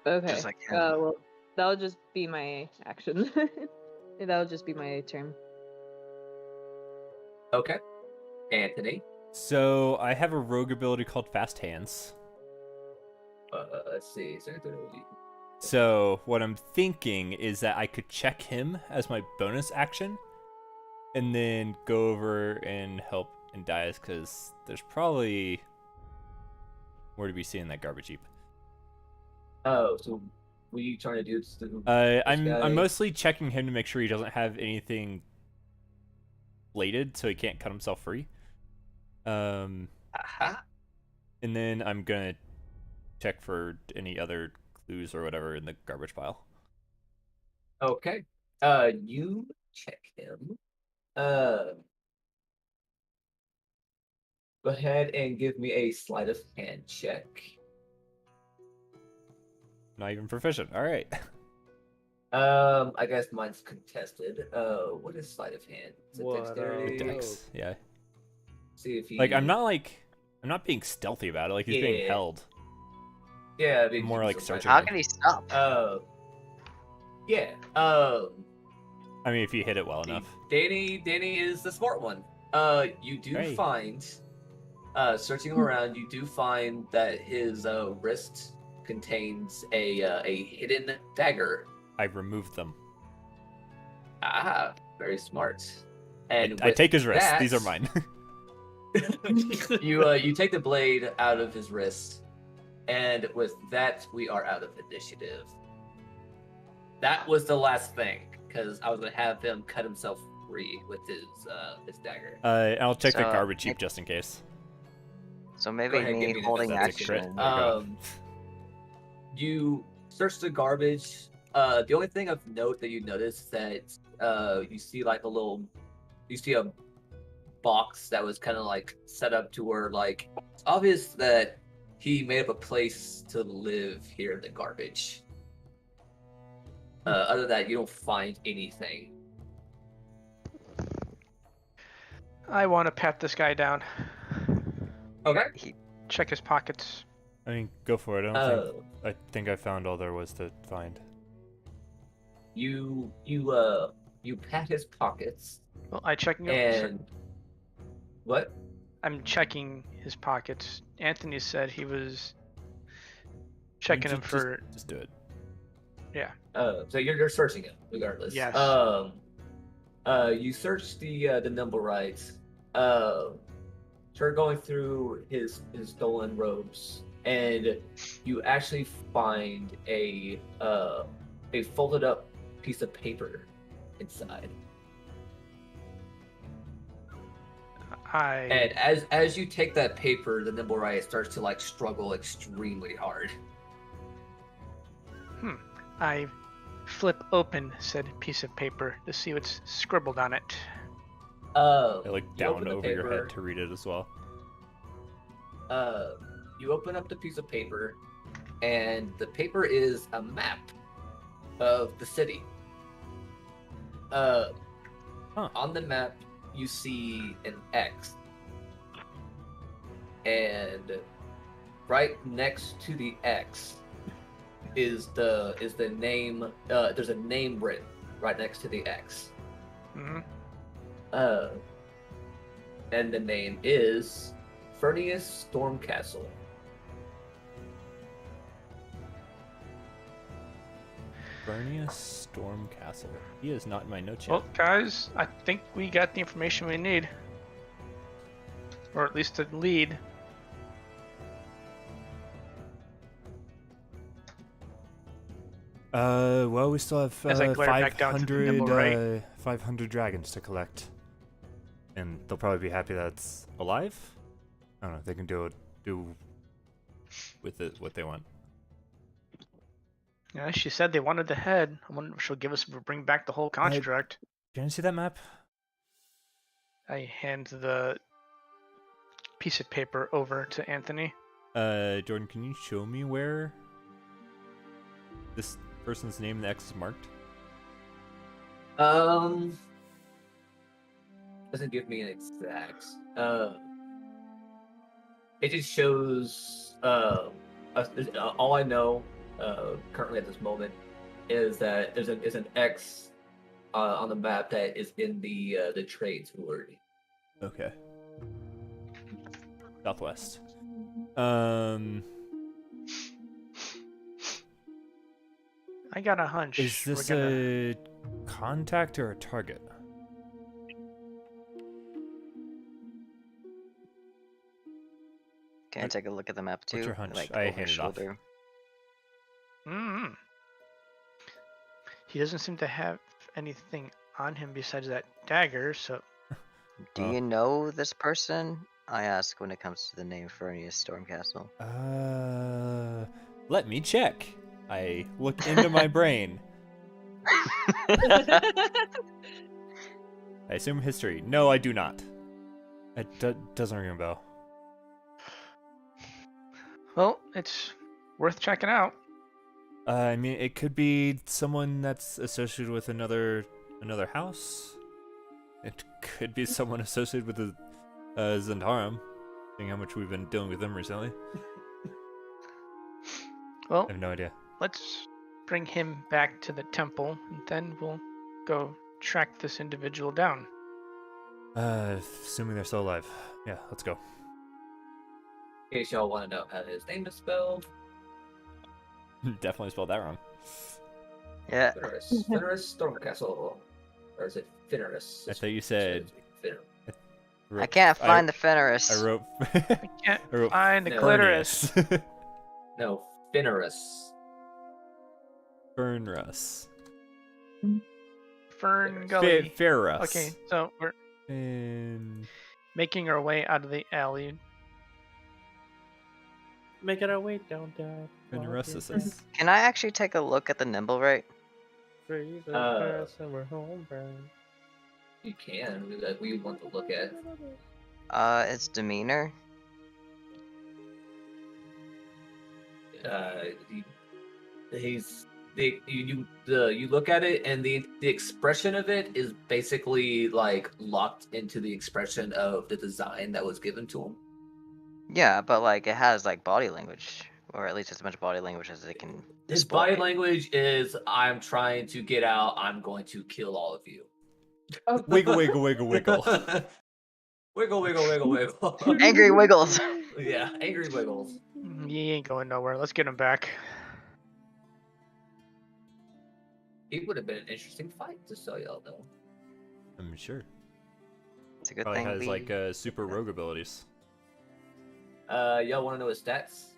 Okay. Just like him. Well, that'll just be my action. That'll just be my turn. Okay. Anthony. So I have a rogue ability called Fast Hands. Let's see. Is there anything we- So what I'm thinking is that I could check him as my bonus action, and then go over and help Dias, because there's probably more to be seen in that garbage heap. Oh, so what are you trying to do? I'm guy- mostly checking him to make sure he doesn't have anything bladed, so he can't cut himself free. Aha. And then I'm gonna check for any other clues or whatever in the garbage pile. Okay. You check him. Go ahead and give me a sleight of hand check. Not even proficient. All right. I guess mine's contested. What is sleight of hand? Is it What, dexterity? Dex. Yeah. See if he I'm not being stealthy about it. Like he's being Yeah. held. Yeah, I mean, more you like can survive. searching. How can he stop? Yeah. I mean, if you hit it well enough. Danny is the smart one. You do Hey. find, searching him around, you do find that his wrist contains a hidden dagger. I removed them. Ah, very smart. And I with take his wrist. that, These are mine. you take the blade out of his wrist, and with that, we are out of initiative. That was the last thing, because I was gonna have him cut himself free with his dagger. I'll check the So, garbage heap it- just in case. So maybe ahead, give me me an holding That's a crit. action. There you go. You search the garbage. The only thing of note that you notice is that you see like a little you see a box that was kind of like set up to where like it's obvious that he made up a place to live here in the garbage. Other than that, you don't find anything. I want to pat this guy down. Okay. Check his pockets. I mean, go for it. I think I found all there was to find. You pat his pockets Well, I checking him. and what? I'm checking his pockets. Anthony said he was checking him for. Just do it. Yeah. So you're searching him regardless. Yes. You search the number rights. Start going through his stolen robes, and you actually find a folded up piece of paper inside. And as you take that paper, the nimble riot starts to like struggle extremely hard. I flip open said piece of paper to see what's scribbled on it. I look down over your head to read it as well. You open up the piece of paper, and the paper is a map of the city. On the map, you see an X, and right next to the X is the name. There's a name written right next to the X. Mm-hmm. And the name is Furnius Stormcastle. Furnius Stormcastle. He is not in my notes yet. Well, guys, I think we got the information we need. Or at least a lead. Well, we still have As I glare back down to the nimble, right? 500 dragons to collect. And they'll probably be happy that it's alive. I don't know, they can do with it what they want. Yeah, she said they wanted the head. I wonder if she'll give us bring back the whole construct. Can you see that map? I hand the piece of paper over to Anthony. Jordan, can you show me where this person's name in the X is marked? Doesn't give me an exact. It just shows. All I know currently at this moment is that there's an X on the map that is in the trades word. Okay. Southwest. I got a hunch. Is this a contact or a target? Can I take a look at the map too? What's your hunch? Like, I over hand it off. shoulder. Mm-hmm. He doesn't seem to have anything on him besides that dagger, so... Do you know this person? I ask when it comes to the name Furnius Stormcastle. Let me check. I look into my brain. I assume history. No, I do not. It doesn't ring a bell. Well, it's worth checking out. I mean, it could be someone that's associated with another house. It could be someone associated with the Zentarum, seeing how much we've been dealing with them recently. Well, I have no idea. Let's bring him back to the temple, and then we'll go track this individual down. Assuming they're still alive. Yeah, let's go. In case y'all want to know how his name is spelled. Definitely spelled that wrong. Yeah. Fenris Stormcastle. Or is it Fenris? I thought you said... I can't find the Fenris. I wrote... I can't find the clitoris. No, Fenris. Fernrus. Fern Gully. Ferrus. Okay, so we're making our way out of the alley. Making our way down there. Fenrusis. Can I actually take a look at the nimble rate? You can. We want to look at. It's demeanor. He's you look at it, and the expression of it is basically like locked into the expression of the design that was given to him. Yeah, but like it has like body language, or at least as much body language as it can His display. body language is, "I'm trying to get out. I'm going to kill all of you." Wiggle, wiggle, wiggle, wiggle. Wiggle, wiggle, wiggle, wiggle. Angry wiggles. Yeah, angry wiggles. He ain't going nowhere. Let's get him back. It would have been an interesting fight, to tell y'all though. I'm sure. It's a good Probably thing has we. like super rogue abilities. Y'all want to know his stats?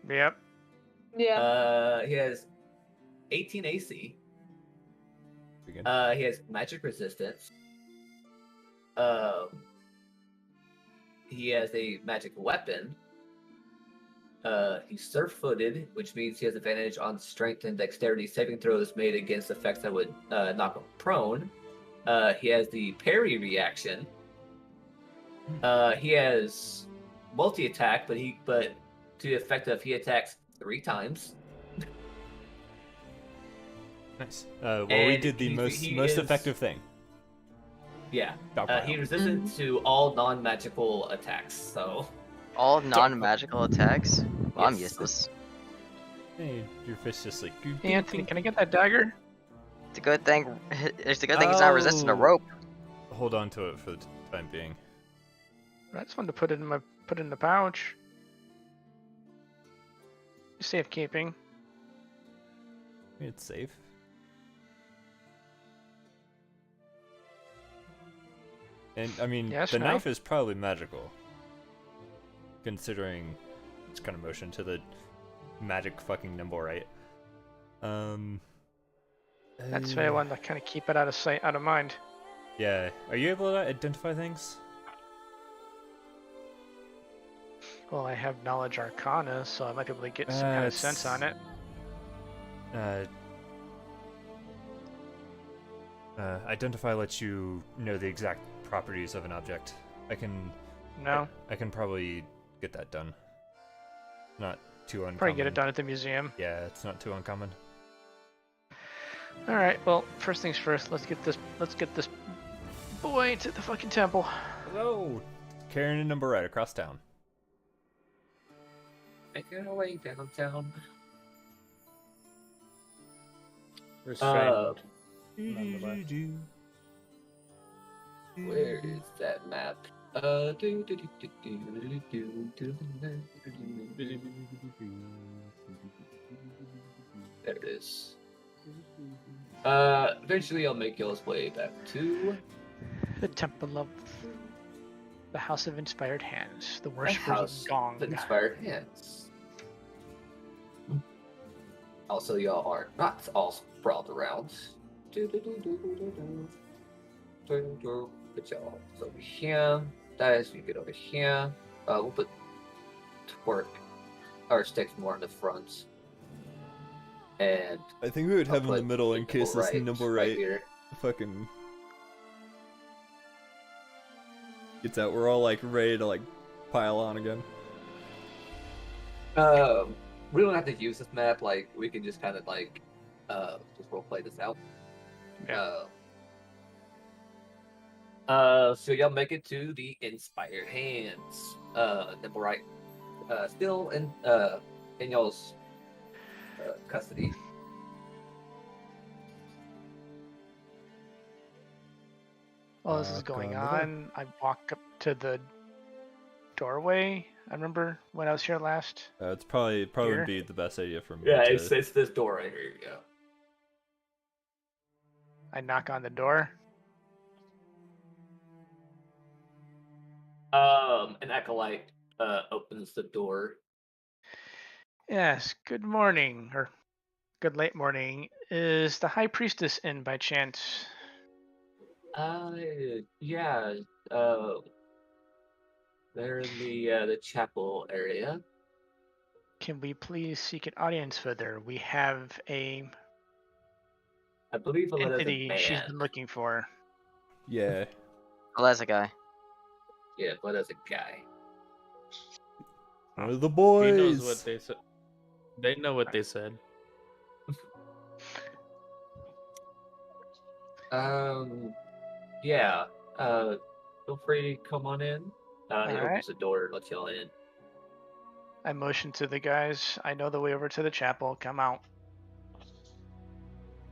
Yep. Yeah. He has 18 AC. Pretty good. He has magic resistance. He has a magic weapon. He's surf-footed, which means he has advantage on strength and dexterity saving throws made against effects that would knock him prone. He has the parry reaction. He has multi-attack, but to the effect of he attacks 3 times. Nice. Well, we And did the he most is- effective thing. Yeah. Dogpile. He resistant to all non-magical attacks, so All non-magical attacks. Well, I'm Yes. useless. Hey, your fish just like. Hey, Anthony, can I get that dagger? It's a good thing. It's a good thing he's not resistant to Oh. rope. Hold on to it for the time being. I just wanted to put it in the pouch. Safekeeping. It's safe. And I mean, Yes, the no? knife is probably magical, considering its kind of motion to the magic fucking nimble, right? That's why I wanted to kind of keep it out of sight, out of mind. Yeah. Are you able to identify things? Well, I have knowledge arcana, so I might be able to get some kind of sense on it. Identify lets you know the exact properties of an object. I can probably get that done. Not too uncommon. Probably get it done at the museum. Yeah, it's not too uncommon. All right. Well, first things first. Let's get this boy to the fucking temple. Hello, carrying a number right across town. making our way downtown. Restrained. Where is that map? There it is. Eventually I'll make y'all's way back to The temple of the House of Inspired Hands. The the worshipers House of Gong. of Inspired Hands. Also, y'all are not all sprawled around. Put y'all over here. Guys, you get over here. We'll put twerk or sticks more in the front. And I think we would have I'll in the put middle in case this nimble right here. fucking gets out. We're all like ready to like pile on again. We don't have to use this map. Like, we can just kind of like just role play this out. Yeah. So y'all make it to the Inspired Hands. Nimble right, still in y'all's custody. While this is going Knock on the door. on, I walk up to the doorway. I remember when I was here last. It's probably Here? would be the best idea for me. Yeah, to... it's this door right here. Yeah. I knock on the door. An acolyte opens the door. Yes, good morning, or good late morning. Is the High Priestess in by chance? Yeah. They're in the chapel area. Can we please seek an audience with her? We have a I believe Aletta's a entity she's man. been looking for. Yeah. Well, that's a guy. Yeah, but as a guy. One of the He boys. knows what they said. They know what they said. Yeah. Feel free to come on in. He Alright. opens the door and lets y'all in. I motion to the guys. I know the way over to the chapel. Come out.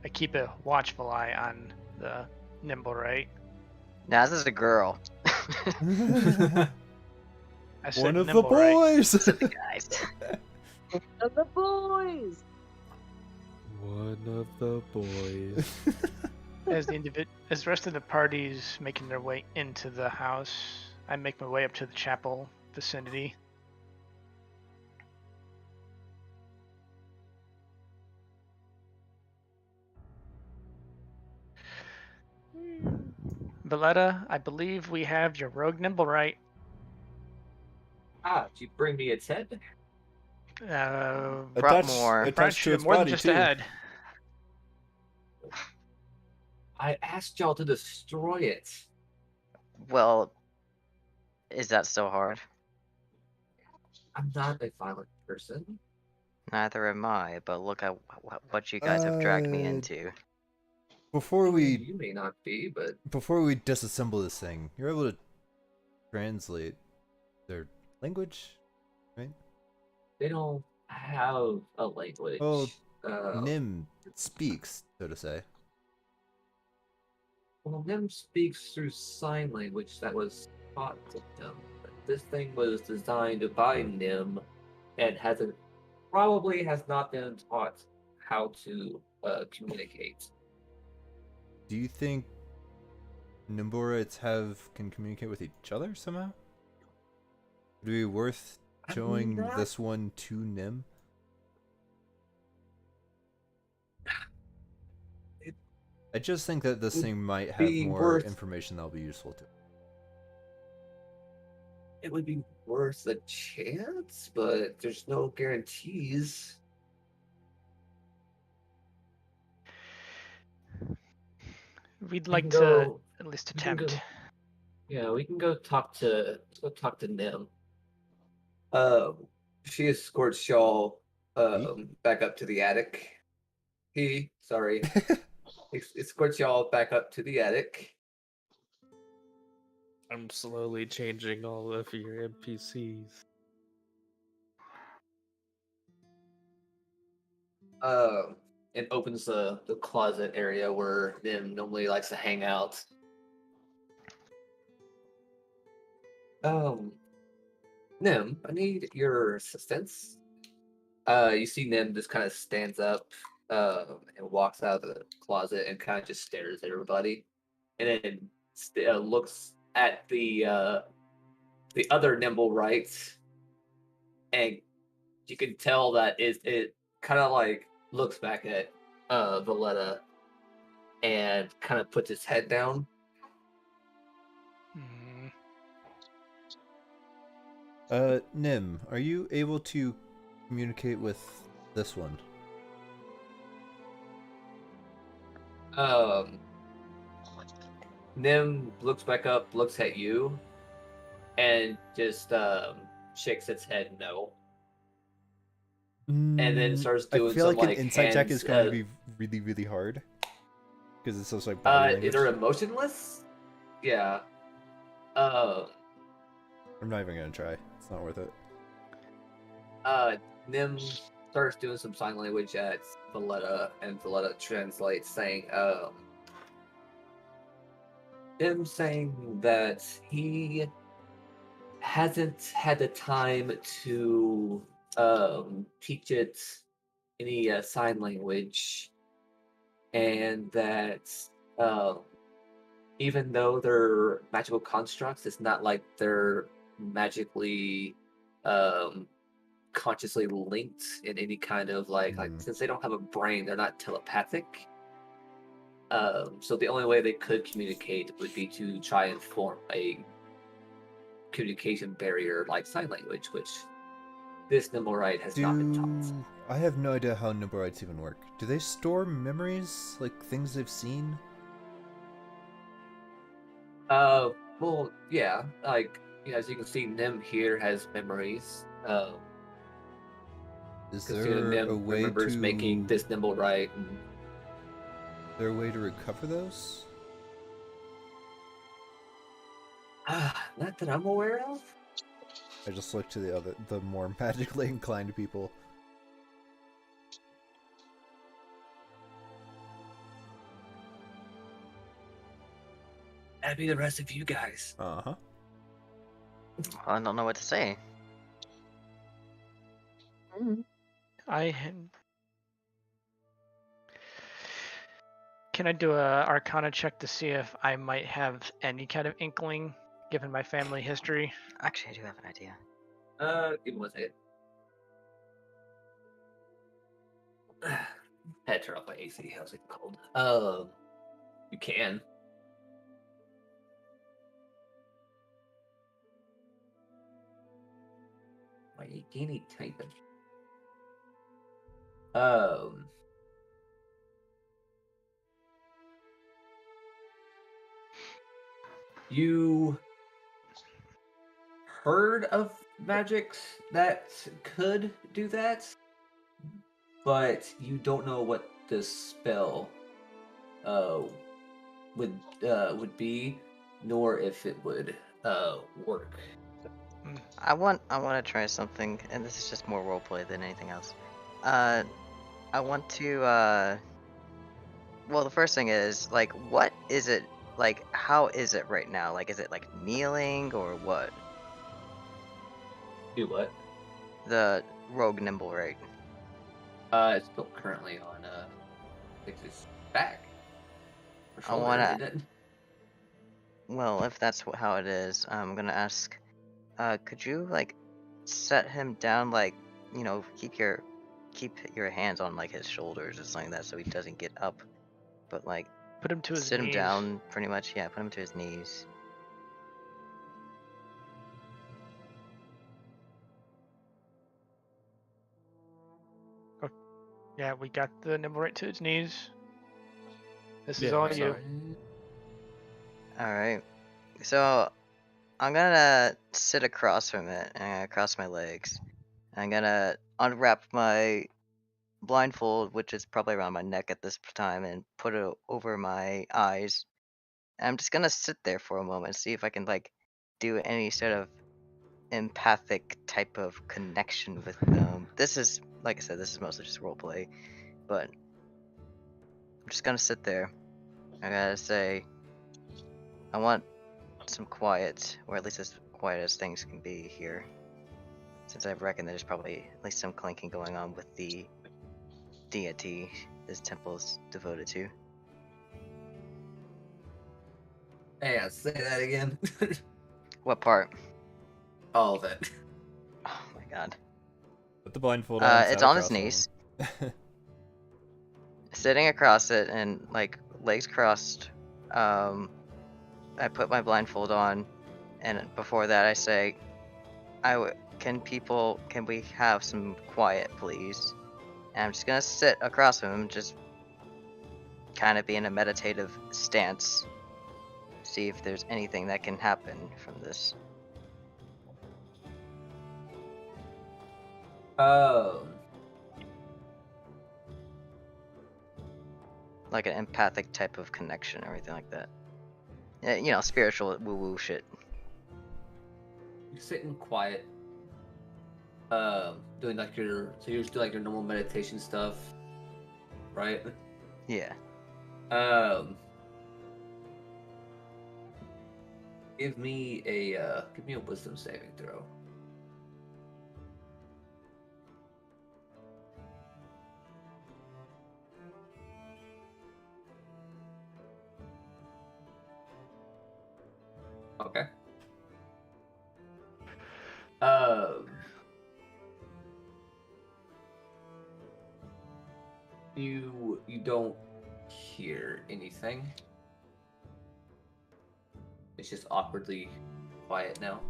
I keep a watchful eye on the nimble right. Nah, this is a girl. I said One of the nimble right. boys. Guys. Of the boys. One of the boys. As as the rest of the party's making their way into the house, I make my way up to the chapel vicinity. Valletta, I believe we have your rogue nimble right. Did you bring me its head? Brought attached more. attached to you its more than body just too. a head. I asked y'all to destroy it. Well, is that so hard? I'm not a violent person. Neither am I, but look at what you guys have dragged me into. Before we You may not be, but disassemble this thing, you're able to translate their language, right? they don't have a language. Oh, Uh, Nim speaks, so to say. Well, Nim speaks through sign language that was taught to him. But this thing was designed by Nim and probably has not been taught how to communicate. Do you think Nimborites can communicate with each other somehow? Would it be worth showing this one to Nim? I just think that this thing might have more information that'll be useful to it. It would be worth a chance, but there's no guarantees. We'd We like can to go- at least we can go- attempt. Yeah, we can go talk to Nim. She escorts y'all back up to the attic. Escorts y'all back up to the attic. I'm slowly changing all of your NPCs. And opens the closet area where Nim normally likes to hang out. Nim, I need your assistance. You see Nim just kind of stands up and walks out of the closet and kind of just stares at everybody, and then looks at the other nimble right, and you can tell that it kind of like looks back at Valletta and kind of puts its head down. Nim, are you able to communicate with this one? Nim looks back up, looks at you, and just shakes its head no. And then starts doing I feel some, like an insight check is going to be really, really hard. Because it's just like body language. They're emotionless? Yeah. I'm not even going to try. It's not worth it. Nim starts doing some sign language at Valletta, and Valletta translates, saying, Nim saying that he hasn't had the time to teach it any sign language, and that even though they're magical constructs, it's not like they're magically consciously linked in any kind of like since they don't have a brain, they're not telepathic. So the only way they could communicate would be to try and form a communication barrier like sign language, which this Nimblewright has not been taught. I have no idea how Nimblewrights even work. Do they store memories, like things they've seen? Well, yeah, like as you can see, Nim here has memories. Is Because there a Nim way remembers making to this nimble right. And, recover those? not that I'm aware of. I just look to the more magically inclined people. That'd be the rest of you guys. Uh-huh. I don't know what to say. Can I do a Arcana check to see if I might have any kind of inkling, given my family history? Actually, I do have an idea. Give me one second. Had to turn off my AC. How's it cold? You can. Why you can't typing? You heard of magics that could do that, but you don't know what the spell would be, nor if it would work. I want to try something, and this is just more roleplay than anything else. I want to well, the first thing is, like, what is it, like, how is it right now? Like, is it, like, kneeling, or what? Do what? The rogue nimble, right? It's still currently on its back. Or I shoulder, wanna- isn't it? Well, if that's how it is, I'm gonna ask, could you, like, set him down, like, you know, keep your hands on, like, his shoulders or something like that, so he doesn't get up, but, like, Put him to his sit him knees. down, pretty much, yeah, put him to his knees. Yeah, we got the nimble right to his knees. This is Yeah, all that's you. all Alright, so I'm gonna sit across from it, and I'm gonna cross my legs. I'm gonna unwrap my blindfold, which is probably around my neck at this time, and put it over my eyes. And I'm just gonna sit there for a moment, see if I can, like, do any sort of empathic type of connection with them. This is, like I said, this is mostly just roleplay, but I'm just gonna sit there. I gotta say, I want some quiet, or at least as quiet as things can be here, since I reckon there's probably at least some clanking going on with the deity this temple is devoted to. Hey, say that again. What part? All of it. Oh my god. Put the blindfold on. It's sat on his across from knees, him. sitting across it, and, like, legs crossed. I put my blindfold on, and before that I say, can we have some quiet, please? And I'm just gonna sit across from him, just kind of be in a meditative stance, see if there's anything that can happen from this. Like an empathic type of connection, everything like that. Yeah, you know, spiritual woo-woo shit. You're sitting quiet. Doing like you're doing like your normal meditation stuff, right? Yeah. Give me a wisdom saving throw. Okay. You don't hear anything. It's just awkwardly quiet now.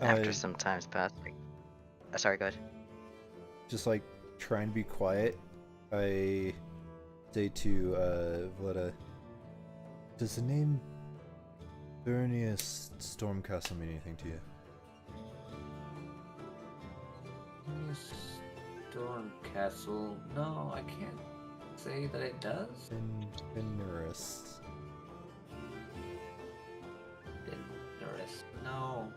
After some time's passed, like, sorry, go ahead. Just like trying to be quiet, I say to Vlada, does the name Bernius Stormcastle mean anything to you? Storm Castle. No, I can't say that it does. Fenris. No.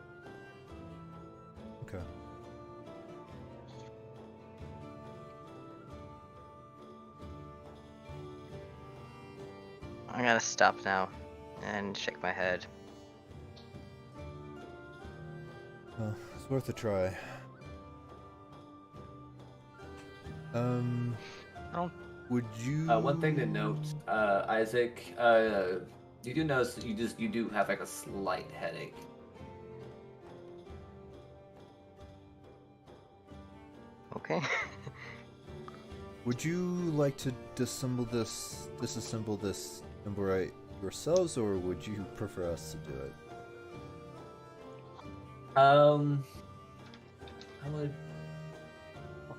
Okay. I'm gonna stop now and shake my head. It's worth a try. Oh. Would you? One thing to note, Isaac, you do notice that you do have like a slight headache. Okay. Would you like to disassemble this Nimblewright yourselves, or would you prefer us to do it? I would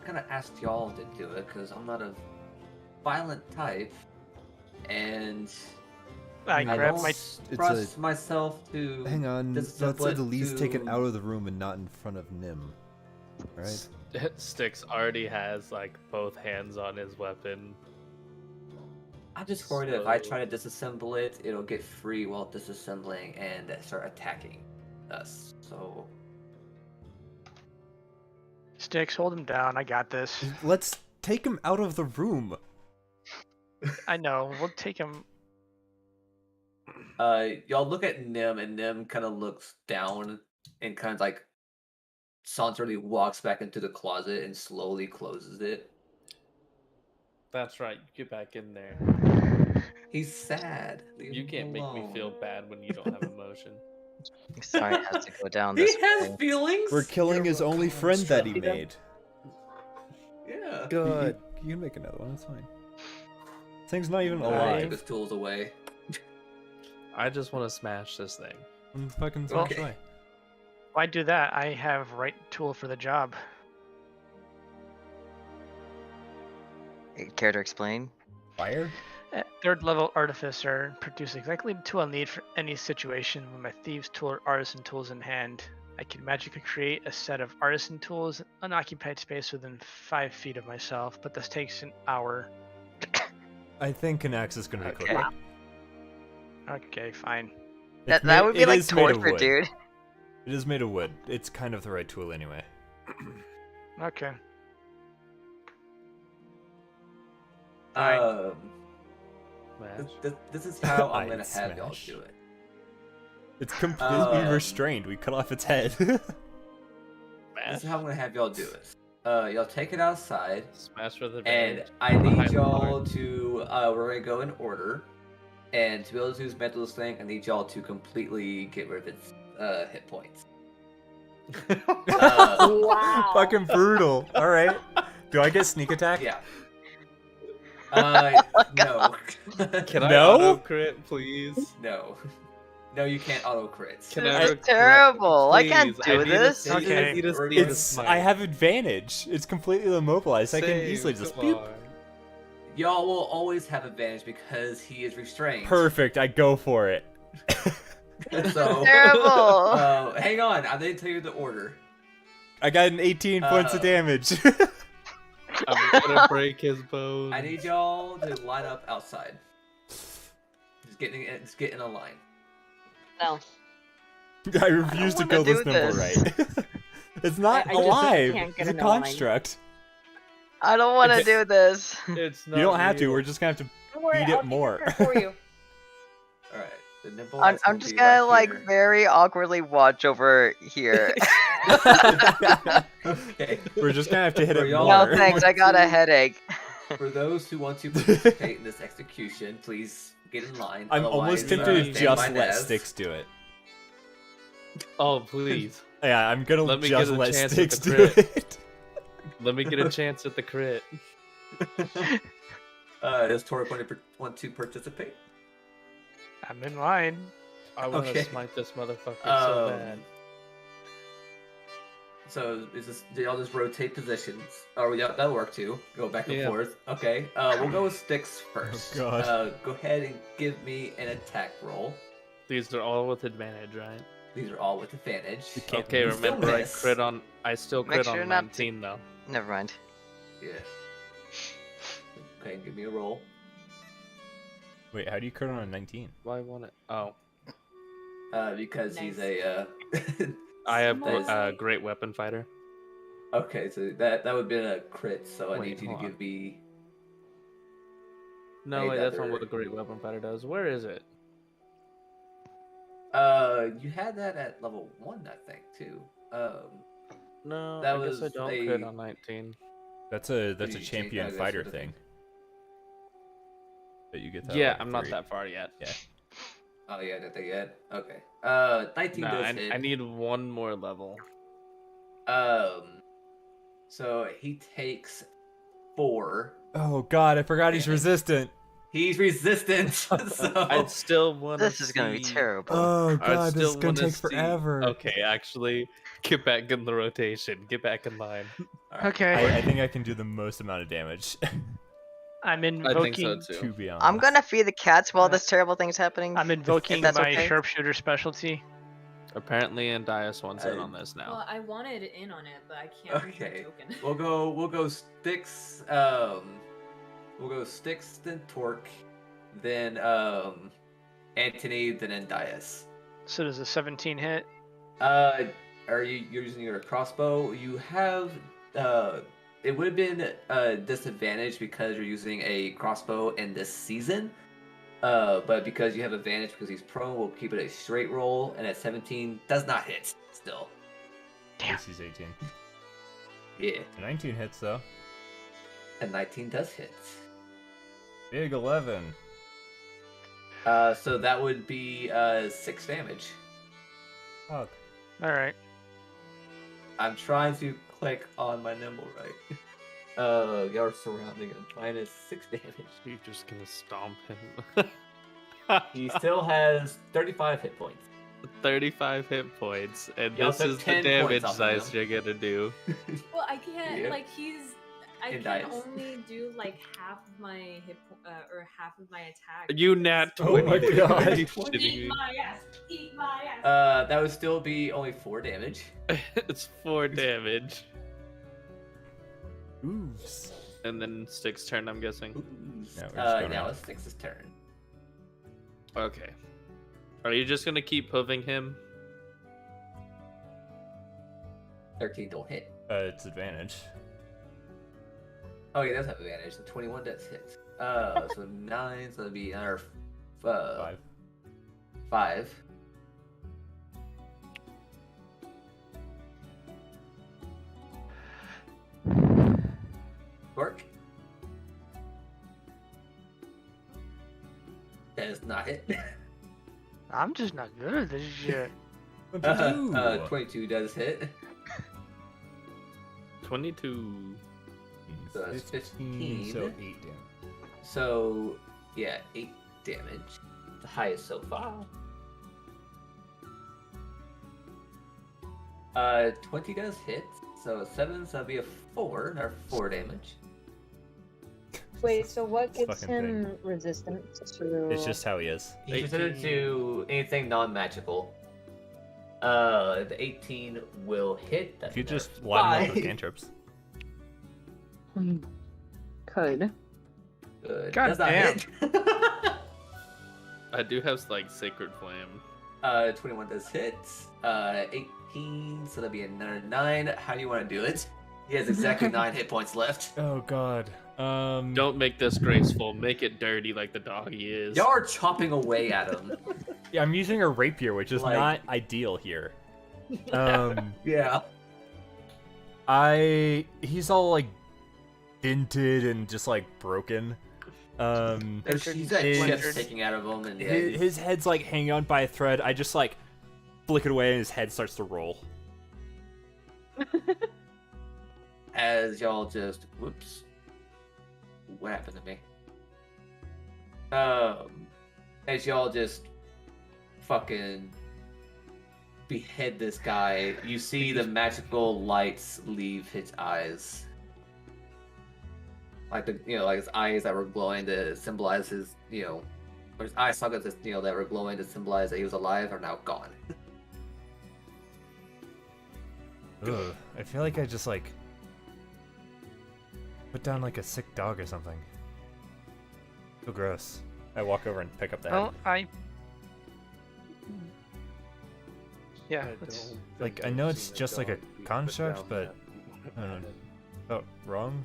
kind of ask y'all to do it because I'm not a violent type, and I grab don't my. trust myself to. Hang on, let's disassemble at least take it to- out of the room and not in front of Nim. Alright? Styx already has like both hands on his weapon. I'm just worried that if I try to disassemble it, it'll get free while disassembling and start attacking us. So Sticks, hold him down. I got this. Let's take him out of the room. I know. We'll take him. y'all look at Nim, and Nim kind of looks down and kind of like saunterly walks back into the closet and slowly closes it. That's right. You get back in there. He's sad. Leave You him can't make me alone. feel bad when you don't have emotion. Sorry, it has to go down He this has way. feelings. We're killing his only friend that he made. Yeah. Good. You can make another one, it's fine. This thing's not even Alright, alive. took his tools away. I just want to smash this thing. Fucking Okay. try. Why do that? I have right tool for the job. Care to explain? Fire? Third level artificer produce exactly the tool I need for any situation with my thieves tool or artisan tools in hand. I can magically create a set of artisan tools in unoccupied space within 5 feet of myself, but this takes an hour. I think an axe is gonna be Okay. quicker. Okay, fine. That would be it like is made of torture, wood. dude. It is made of wood. It's kind of the right tool anyway. Okay. Fine. Smash. This is how I'm I'd gonna have y'all smash. do it. It's completely Um, restrained. We cut off its head. This Smash. is how I'm gonna have y'all do it. Y'all take it outside, Smash with and advantage. I need Behind the y'all bar. to. We're gonna go in order, and to be able to use mental strength, I need y'all to completely get rid of its hit points. Wow. Fucking brutal. All right. Do I get sneak attack? Yeah. No. Can I No? auto crit, please? No. No, you can't auto crit. Can This I is auto-crit? terrible. I can't Please, do need this. A, Okay. I need a We're- sneak It's. smite. I have advantage. It's completely immobilized. I can Save, easily just. come Beep. on. Y'all will always have advantage because he is restrained. Perfect. I go for it. So, Terrible. hang on. I didn't tell you the order. I got an 18 points of damage. I'm gonna break his bones. I need y'all to line up outside. Just get in a line. No. I refuse to wanna kill this do nimble this. right. It's not I just alive. can't get It's a in a line. construct. I don't want to It's- do this. It's not You don't have to. real. We're just gonna have to Don't worry, Eat it I'll take more. care for you. All right. The nimble I'm lights will just be gonna right like here. very awkwardly watch over here. Okay. We're just gonna have to hit For it y'all- No more. thanks, I got a headache. For those who want to participate in this execution, please get in line. I'm almost Otherwise, tempted to stand just by let Naz. Sticks do it. Oh please, Yeah, I'm gonna Let me just get a let chance at Sticks the do crit. it. let me get a chance at the crit. Does Tori want to participate? I'm in line. I want to Okay. smite this motherfucker so bad. So is this? Do y'all just rotate positions? Oh, yeah, that'll work too. Go back and Yeah. forth. Okay. We'll go with sticks first. God. Go ahead and give me an attack roll. These are all with advantage, right? These are all with advantage. can't Okay, You still remember I miss. crit on. I still Make crit sure on not to- 19 though. Never mind. Yeah. Okay, give me a roll. Wait, how do you crit on a 19? Why won't it? Oh, Because he's Nice. a. I have Smart. great weapon fighter. Okay, so that would be a crit. So I Wait, need you to hold on. give me. No, wait, that's not Another- what a great weapon fighter does. Where is it? You had that at level 1, I think, too. No, That I guess I was don't a- crit on 19. That's a you change champion that, I guess, fighter with the- thing. That you get that. Yeah, level I'm not 3. that far yet. Yeah. Oh yeah, that they get. Okay. 19 No, does hit. I need one more level. So he takes 4. Oh God, I forgot he's Yeah. resistant. He's resistant. So I still want to. This is gonna be terrible. Oh I God, this is still gonna wanna take see- forever. Okay, actually, get back in the rotation. Get back in line. Alright. Okay. I think I can do the most amount of damage. I'm I think so invoking. too. To be honest. I'm gonna feed the cats while Uh, this terrible thing's happening. I'm invoking that's my okay. sharpshooter specialty. Apparently, Andias wants in on this now. Well, I wanted in on it, but I can't read my Okay. token. We'll go sticks. We'll go sticks, then Torque, then Antony, then Endias. So does a 17 hit? Are you you're using your crossbow? You have it would have been a disadvantage because you're using a crossbow in this season. But because you have advantage because he's prone, we'll keep it a straight roll, and at 17 does not hit still. Damn. AC's 18. Yeah. 19 hits though. And 19 does hit. Big 11. So that would be 6 damage. Fuck. All right. I'm trying to click on my nimble right. Y'all are surrounding him. Minus 6 damage. You're just gonna stomp him. He still has 35 hit points. 35 hit points, and You this also is have the 10 damage points off of dice him. you're gonna do. Well, I can't. Yeah. Like I And can dice. only do like half of my or half of my attack. You nat Oh 20. my dude. God. Are you Eat shitting me? my ass! Eat my ass! That would still be only 4 damage. It's 4 damage. Oops. And then Stick's turn, I'm guessing. Ooh. No, we're just going now out. it's Styx's turn. Okay. Are you just gonna keep hooving him? 13 don't hit. It's advantage. Oh, he does have advantage. So 21 does hit. So 9, so that'd be another 5. 5. Work. Does not hit. I'm just not good at this shit. 22 does hit. 22. So that's 15. So 8 damage. So, yeah, 8 damage. The highest so far. 20 does hit. So 7, so that'd be a 4, or 4 damage. Wait, so what This gives fucking him thing. resistance to? It's just how he is. He's resistant 18. to anything non-magical. The 18 will hit. That's If you just another line him up with 5. cantrips. Could. Good. God Does not damn. hit. I do have like Sacred Flame. 21 does hit. 18, so that'd be another 9. How do you want to do it? He has exactly 9 hit points left. Oh God. Don't make this graceful. Make it dirty like the dog he is. Y'all are chopping away at him. Yeah, I'm using a rapier, which is Like- not ideal here. Yeah. He's all like dented and just like broken. He's got His- chips taking out of him, and yeah, his head's like hanging on by a thread. I just like flick it away and his head starts to roll. as y'all just whoops. What happened to me? As y'all just fucking behead this guy, you see the magical lights leave his eyes. Like like his eyes that were glowing to symbolize his, or his eye sockets, that were glowing to symbolize that he was alive, are now gone. Ugh, I feel like I just like put down like a sick dog or something. So gross. I walk over and pick up the head. Well, yeah. Let's... Like, I know it's just like a construct, but I don't know. Felt wrong?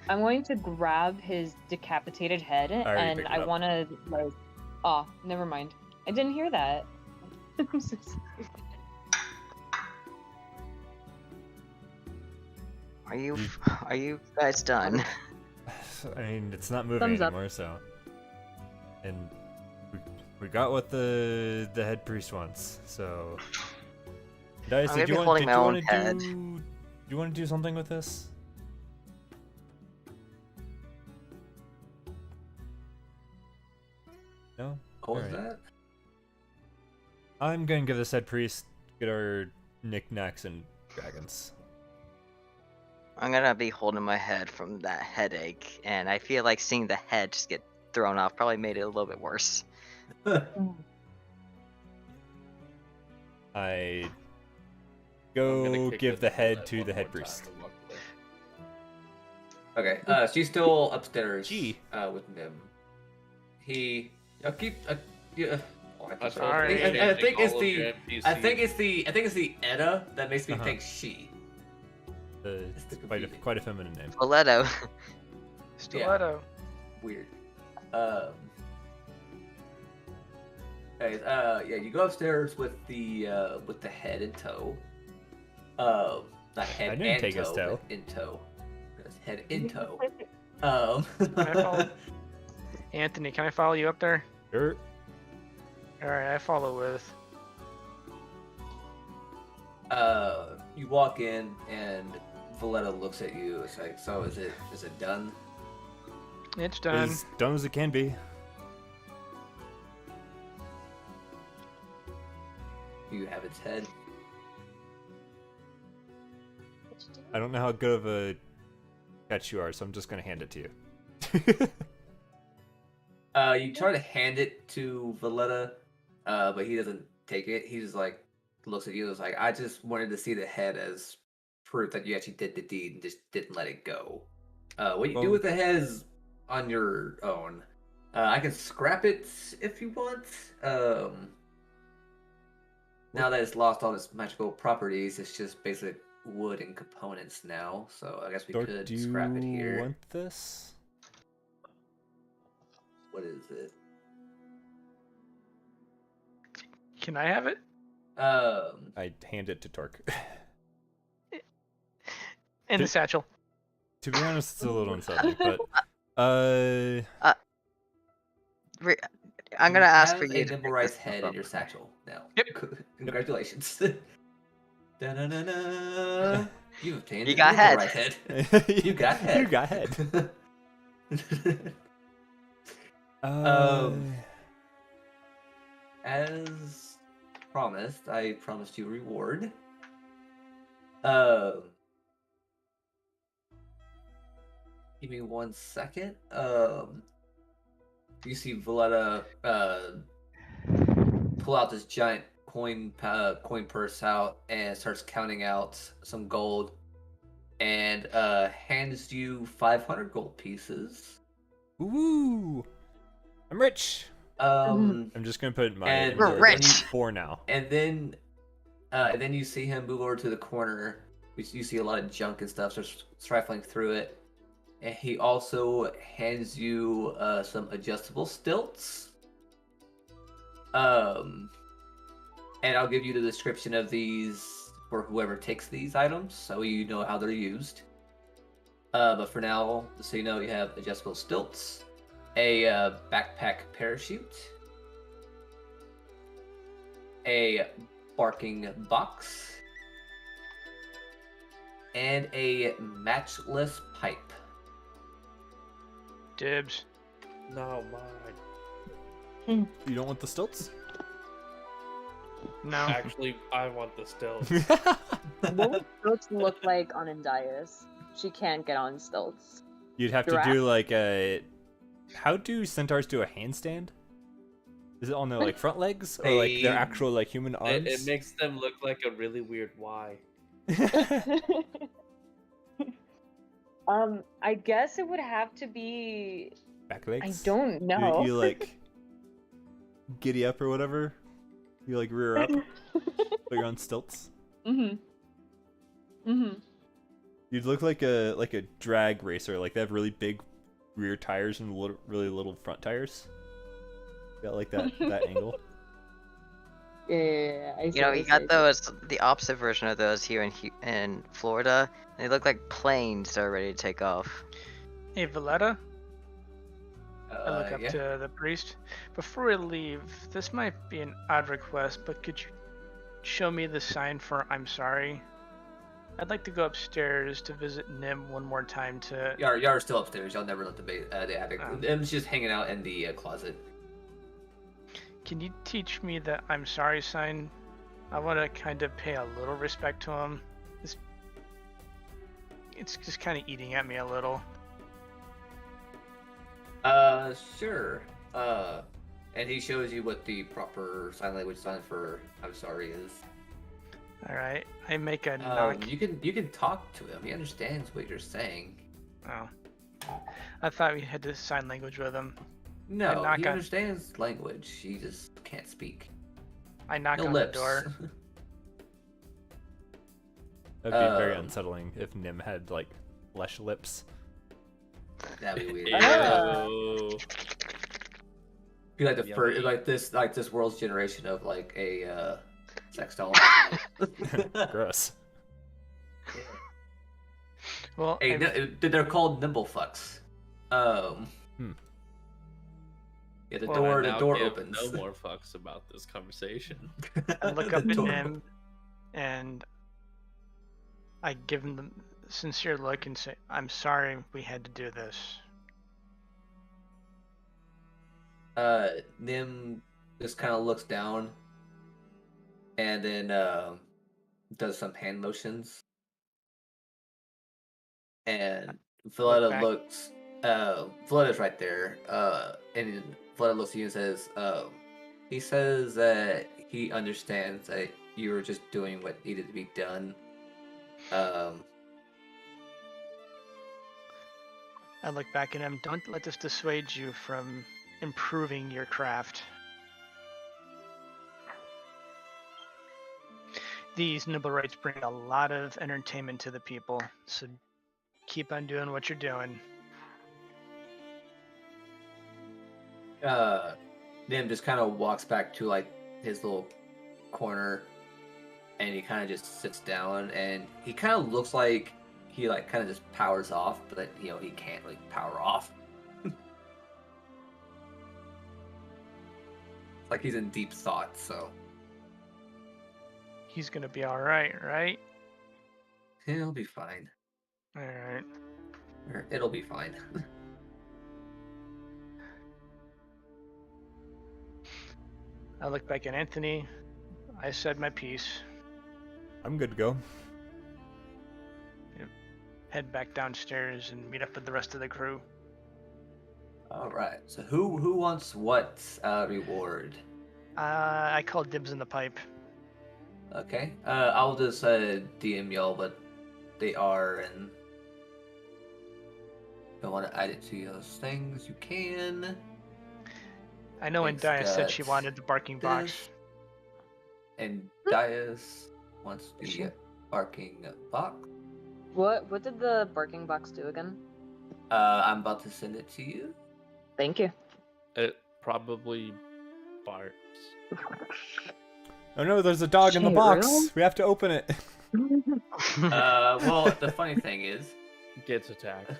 I'm going to grab his decapitated head, already picked and it I up. want to like. Oh, never mind. I didn't hear that. I'm so sorry. Are you guys done? I mean, it's not moving Thumbs up. anymore, so. And we got what the head priest wants, so. Dice, I'm gonna be holding my own head. Do you want to do something with this? No? What was Alright. that? I'm gonna give this head priest get our knickknacks and dragons. I'm gonna be holding my head from that headache, and I feel like seeing the head just get thrown off probably made it a little bit worse. I I'm go gonna kick give it the to head to one the more head time priest. and walk away. Okay, she's still upstairs. Gee. With Nim. I'll keep. Yeah. Oh, I That's think- all Sorry. I think it's All of the. your I NPCs. think it's the Edda that makes me Uh-huh. think she. It's the quite a, confusing. quite a feminine name. Stiletto. Stiletto. Weird. Anyways, yeah, you go upstairs with the head in tow. Not head I didn't and take his toe, toe. but in tow. It's head in tow. I follow? Anthony, can I follow you up there? Sure. Alright, I follow with. You walk in and Valletta looks at you. It's like, so is it done? It's done. As dumb as it can be. You have its head. I don't know how good of a catch you are, so I'm just gonna hand it to you. You try to hand it to Valletta, but he doesn't take it. He just like looks at you and is like, I just wanted to see the head as proof that you actually did the deed and just didn't let it go. What you do Well- with the head is on your own. I can scrap it if you want. Now that it's lost all its magical properties, it's just basic wood and components now. So I guess we Dork, could do scrap it you here. want this? What is it? Can I have it? I hand it to Torque. In the satchel. To be honest, it's a little unsettling, but I'm gonna ask for have you a to nimble pick rice this head up. in your satchel now. Yep. Congratulations. Da-na-na-na. You obtained You a got nimble head. rice head. You got head. You got head. As promised, I promised you a reward. Give me 1 second. You see Valletta pull out this giant coin purse out and starts counting out some gold, and hands you 500 gold pieces. Woo! I'm rich. Um, I'm just gonna put my And We're inventory rich. for now. and then you see him move over to the corner. You see a lot of junk and stuff, starts rifling through it. And he also hands you some adjustable stilts. And I'll give you the description of these for whoever takes these items, so you know how they're used. But for now, so you know, you have adjustable stilts, a backpack parachute, a barking box, and a matchless pipe. Dibs. No, mine. You don't want the stilts? No. Actually, I want the stilts. What would stilts look like on Indias? She can't get on stilts. You'd have to Giraffe? do like a. How do centaurs do a handstand? Is it on their like front legs or like their They- actual like human arms? It makes them look like a really weird Y. I guess it would have to be. Back legs. I don't know. You like giddy up or whatever. You like rear up, but you're on stilts. Mhm. Mhm. You'd look like a drag racer. Like they have really big rear tires and really little front tires. Got like that angle. Yeah, I see. You know, I you see, got I see. those, the opposite version of those here in Florida. They look like planes that are ready to take off. Hey, Valletta. I look up yeah. to the priest. Before we leave, this might be an odd request, but could you show me the sign for I'm sorry? I'd like to go upstairs to visit Nim one more time to... Yar's still upstairs. Y'all never let the attic. Oh. Them's just hanging out in the closet. Can you teach me the I'm sorry sign? I want to kind of pay a little respect to him. It's just kind of eating at me a little. Sure. And he shows you what the proper sign language sign for I'm sorry is. All right, I make a knock. You can talk to him. He understands what you're saying. Oh, I thought we had to sign language with him. No, knock he on- understands language. He just can't speak. I knock No on lips. the door. That'd be very Um, unsettling if Nim had like flesh lips. That'd be weird. Ew. Be like the first, Yummy. like this world's generation of like a sex doll. Gross. Well, Hey, they're called nimble fucks. Yeah, the Well, door I the now door give opens. No more fucks about this conversation. I look The up at door him and I give him the sincere look and say, I'm sorry we had to do this. Nim just kind of looks down and then does some hand motions. And Valletta back. looks. Valletta's right there. And Valletta looks at you and says, he says that he understands that you were just doing what needed to be done. I look back at him. Don't let this dissuade you from improving your craft. These nibble rights bring a lot of entertainment to the people, so keep on doing what you're doing. Nim just kind of walks back to like his little corner, and he kind of just sits down, and he kind of looks like he like kind of just powers off, but you know he can't really power off. Like he's in deep thought. So He's gonna be all right, right? he'll be fine. All right. Or it'll be fine. I look back at Anthony. I said my piece. I'm good to go. Head back downstairs and meet up with the rest of the crew. All right. So who wants what reward? I call dibs in the pipe. Okay. I'll just DM y'all what they are, and if you want to add it to those things, you can. I know It's India said she got wanted the barking box. this. And Dias wants the barking box. What did the barking box do again? I'm about to send it to you. Thank you. It probably barks. Oh no, there's a dog in the Shit, box. really? We have to open it. Well, the funny thing is, Gets attacked.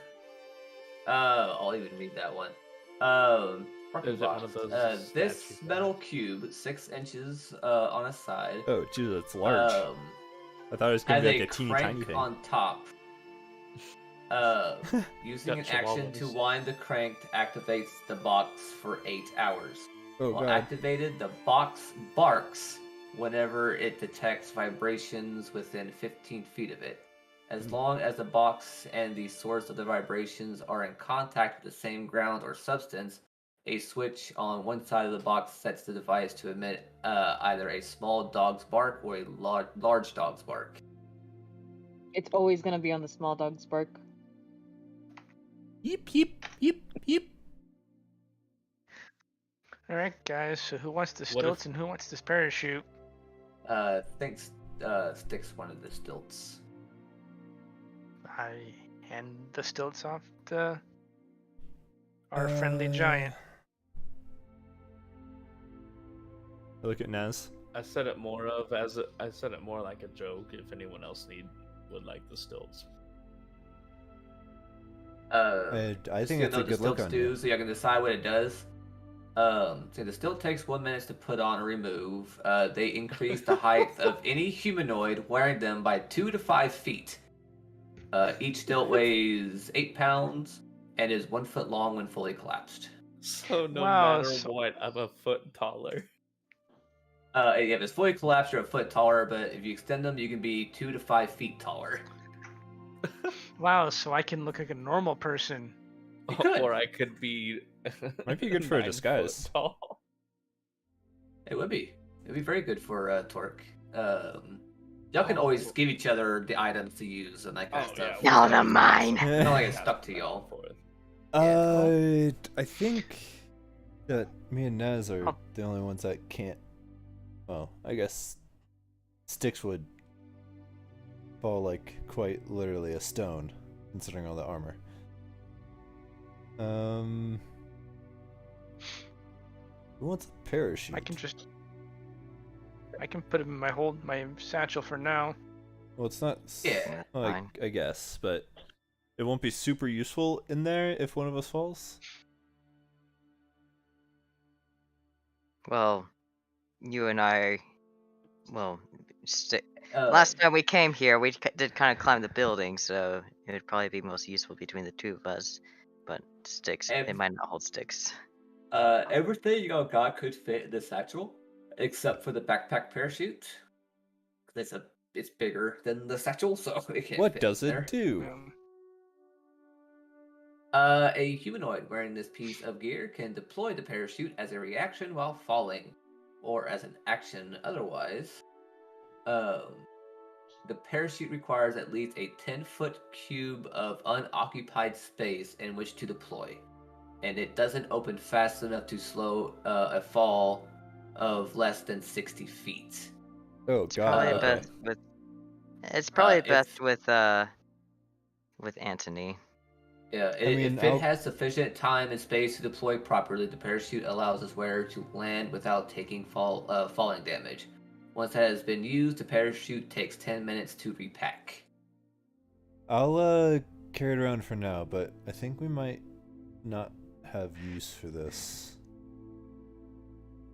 I'll even read that one. Barking Is it one box. of those This statue metal cube, 6 inches on a side. Oh, Jesus, it's large. I thought it was gonna Has be like a a teeny crank tiny thing. on top. Using an Got action to chihuahuas. wind the crank activates the box for 8 hours. Oh While god. activated, the box barks whenever it detects vibrations within 15 feet of it. As long as the box and the source of the vibrations are in contact with the same ground or substance, a switch on one side of the box sets the device to emit either a small dog's bark or a large dog's bark. It's always gonna be on the small dog's bark. Yip yip yip yip. All right, guys. So who wants the What if- stilts and who wants this parachute? Thinks Sticks wanted the stilts. I hand the stilts off to our friendly giant. I look at Naz. I said it more like a joke. If anyone else would like the stilts. I think it's a good look on you. So you can decide what it does. So the stilt takes 1 minute to put on or remove. They increase the height of any humanoid wearing them by 2 to 5 feet. Each stilt weighs 8 pounds and is 1 foot long when fully collapsed. So no Wow, matter so- what, I'm a foot taller. If it's fully collapsed, you're a foot taller, but if you extend them, you can be 2 to 5 feet taller. Wow, so I can look like a normal person. You could. Or I could be. Might be good for a 9 foot disguise. tall. It would be. It'd be very good for Torque. Y'all can always give each other the items to use and that kind of stuff. yeah. No, they're mine. It's not like it's stuck to y'all. For it. I think that me and Naz are Oh. the only ones that can't. Well, I guess Sticks would fall like quite literally a stone, considering all the armor. Who wants a parachute? I can put it in my satchel for now. Well, it's not. Yeah, Well, fine. I guess, but It won't be super useful in there if one of us falls. Well, you and I, well, Uh, last time we came here, we did kind of climb the building, so it would probably be most useful between the two of us. But sticks, And- it might not hold sticks. Everything you got could fit in the satchel, except for the backpack parachute. It's bigger than the satchel, so it can't what fit does in it there. do? A humanoid wearing this piece of gear can deploy the parachute as a reaction while falling, or as an action otherwise. The parachute requires at least a 10-foot cube of unoccupied space in which to deploy, and it doesn't open fast enough to slow a fall of less than 60 feet. Oh Probably god. Okay. best with. It's probably if- best with Anthony. Yeah, mean, if it I'll- has sufficient time and space to deploy properly, the parachute allows its wearer to land without taking falling damage. Once that has been used, the parachute takes 10 minutes to repack. I'll carry it around for now, but I think we might not have use for this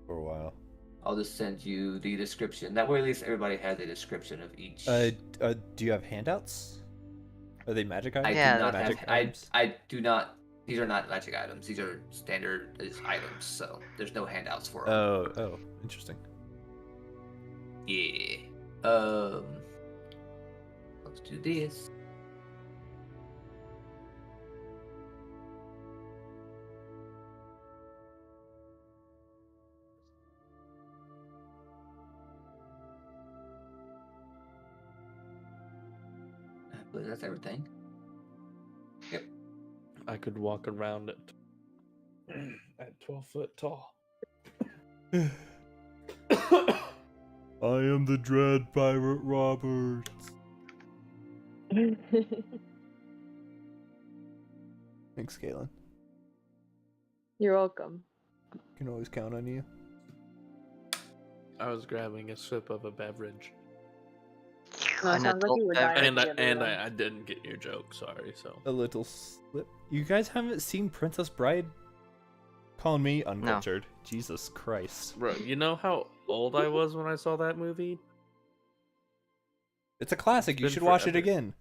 for a while. I'll just send you the description. That way, at least everybody has a description of each. Do you have handouts? Are they magic items? I Yeah, do not magic have. items? I do not. These are not magic items. These are standard items. So there's no handouts for them. Oh, interesting. Yeah. Let's do this. I believe that's everything. I could walk around it at 12 foot tall. I am the Dread Pirate Roberts. Thanks, Galen. You're welcome. Can always count on you. I was grabbing a sip of a beverage. No, it An sounds like you adult were dying. beverage. I didn't get your joke, sorry, so. A little slip. You guys haven't seen Princess Bride? Calling me uncultured. Jesus Christ. Bro, you know how old I was when I saw that movie? It's a classic. It's You been should watch it forever. again.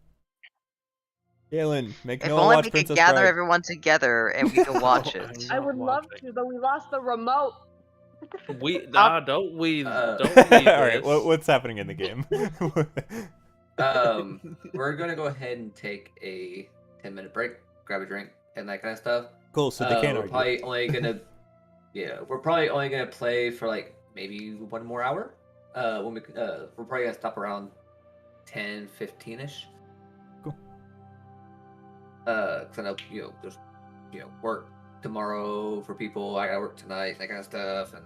Galen, make If Noah only watch we Princess could gather Bride. everyone together and we could watch it. I'm I not would love watching. to, but we lost the remote. Don't we Uh, don't we All right, this. what's happening in the game? We're gonna go ahead and take a 10-minute break, grab a drink, and that kind of stuff. Cool. So they can't We're argue. probably only gonna, yeah, we're probably only gonna play for like maybe 1 more hour. We're probably gonna stop around 10:15 ish. Cool. Cause I know there's work tomorrow for people. I gotta work tonight, that kind of stuff, and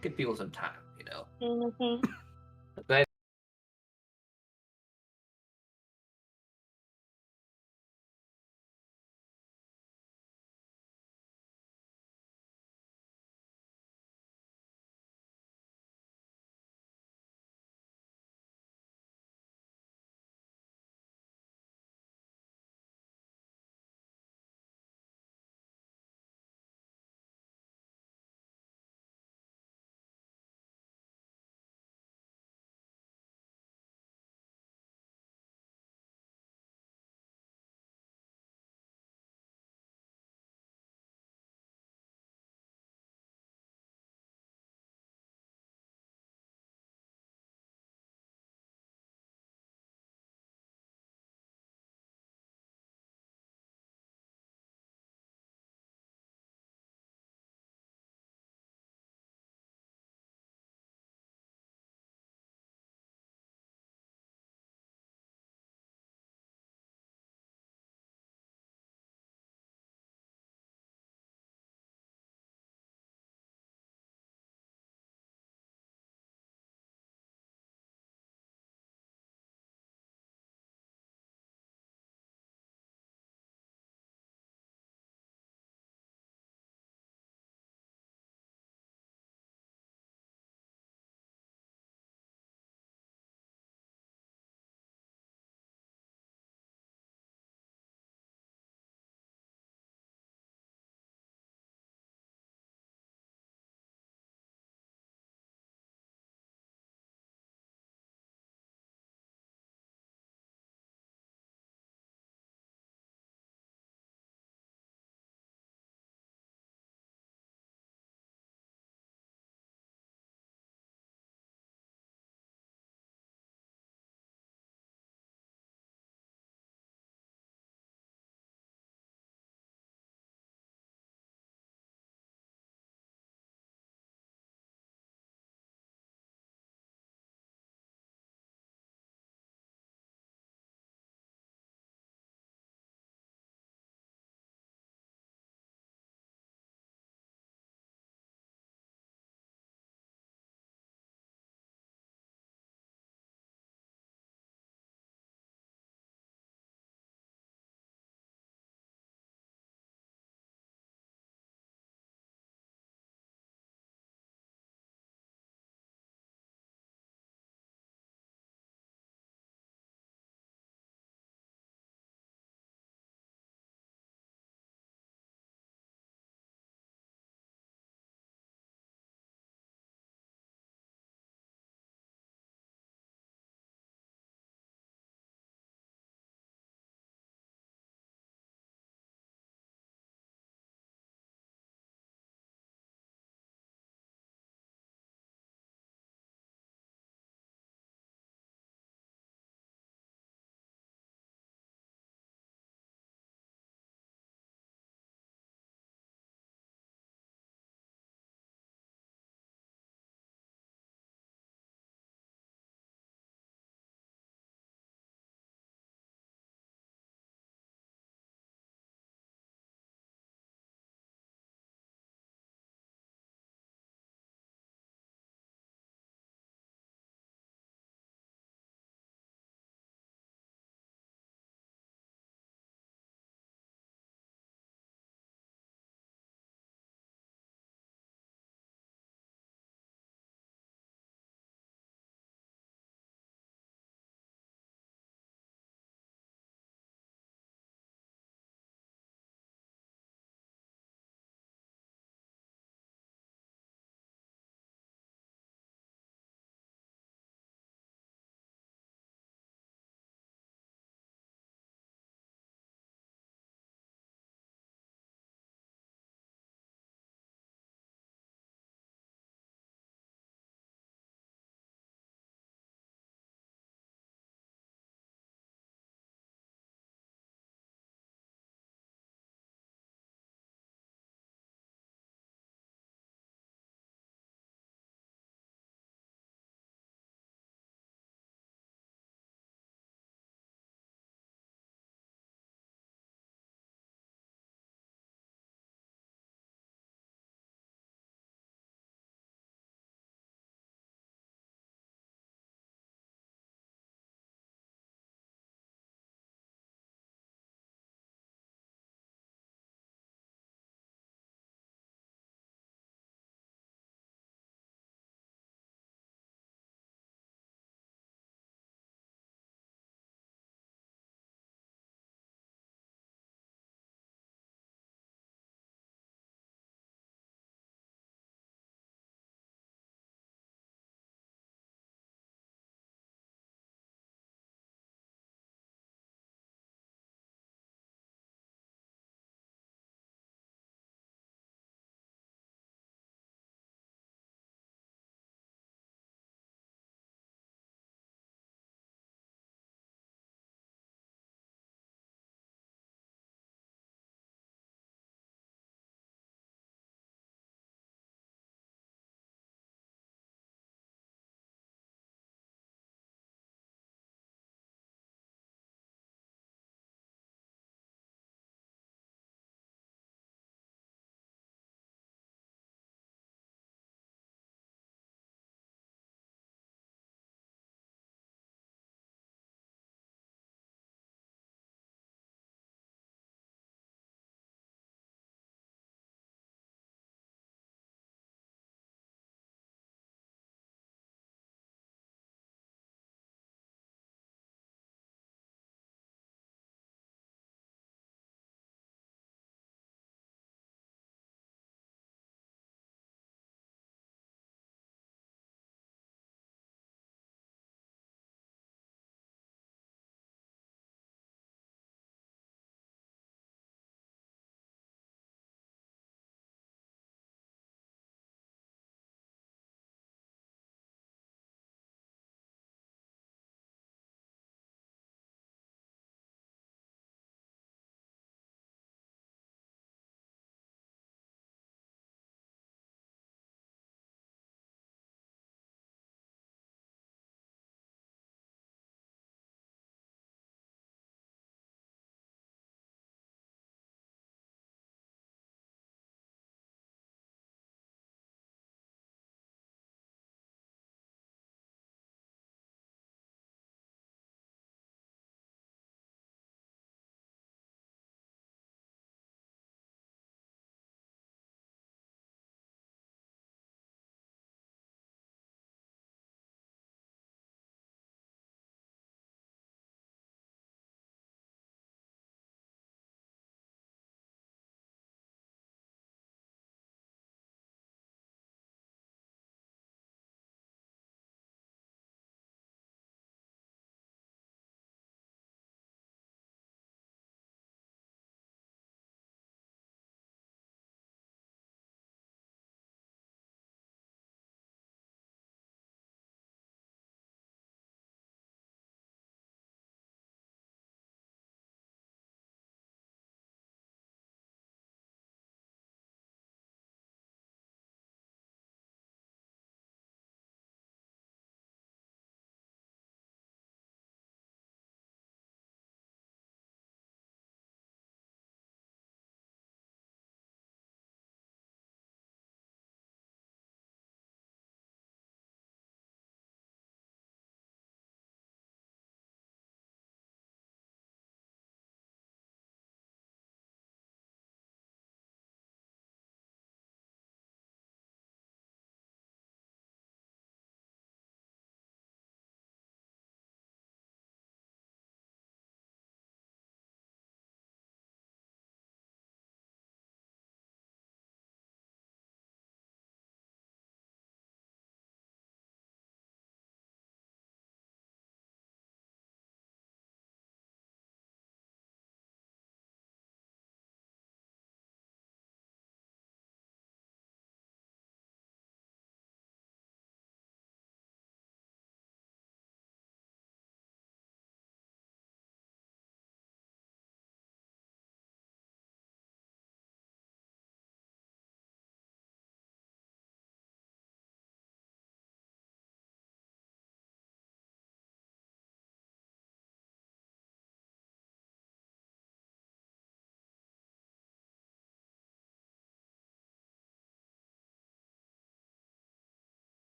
give people some time. Mhm. But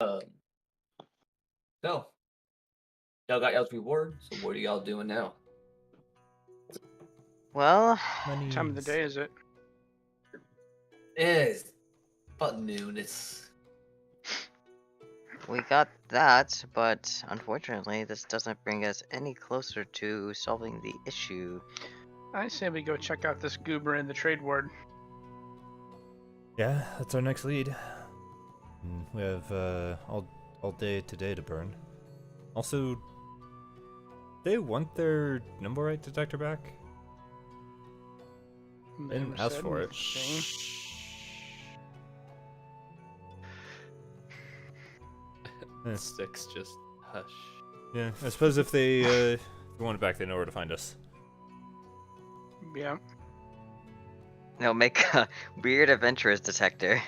Um, so y'all got y'all's reward. So what are y'all doing now? Well, What time of the day is it? It's about noon. It's we got that, but unfortunately, this doesn't bring us any closer to solving the issue. I say we go check out this goober in the trade ward. Yeah, that's our next lead. We have all day today to burn. Also, they want their nimble right detector back. They didn't Never ask said for it. anything. Six just hush. Yeah, I suppose if they want it back, they know where to find us. Yeah. No, make a weird adventurous detector.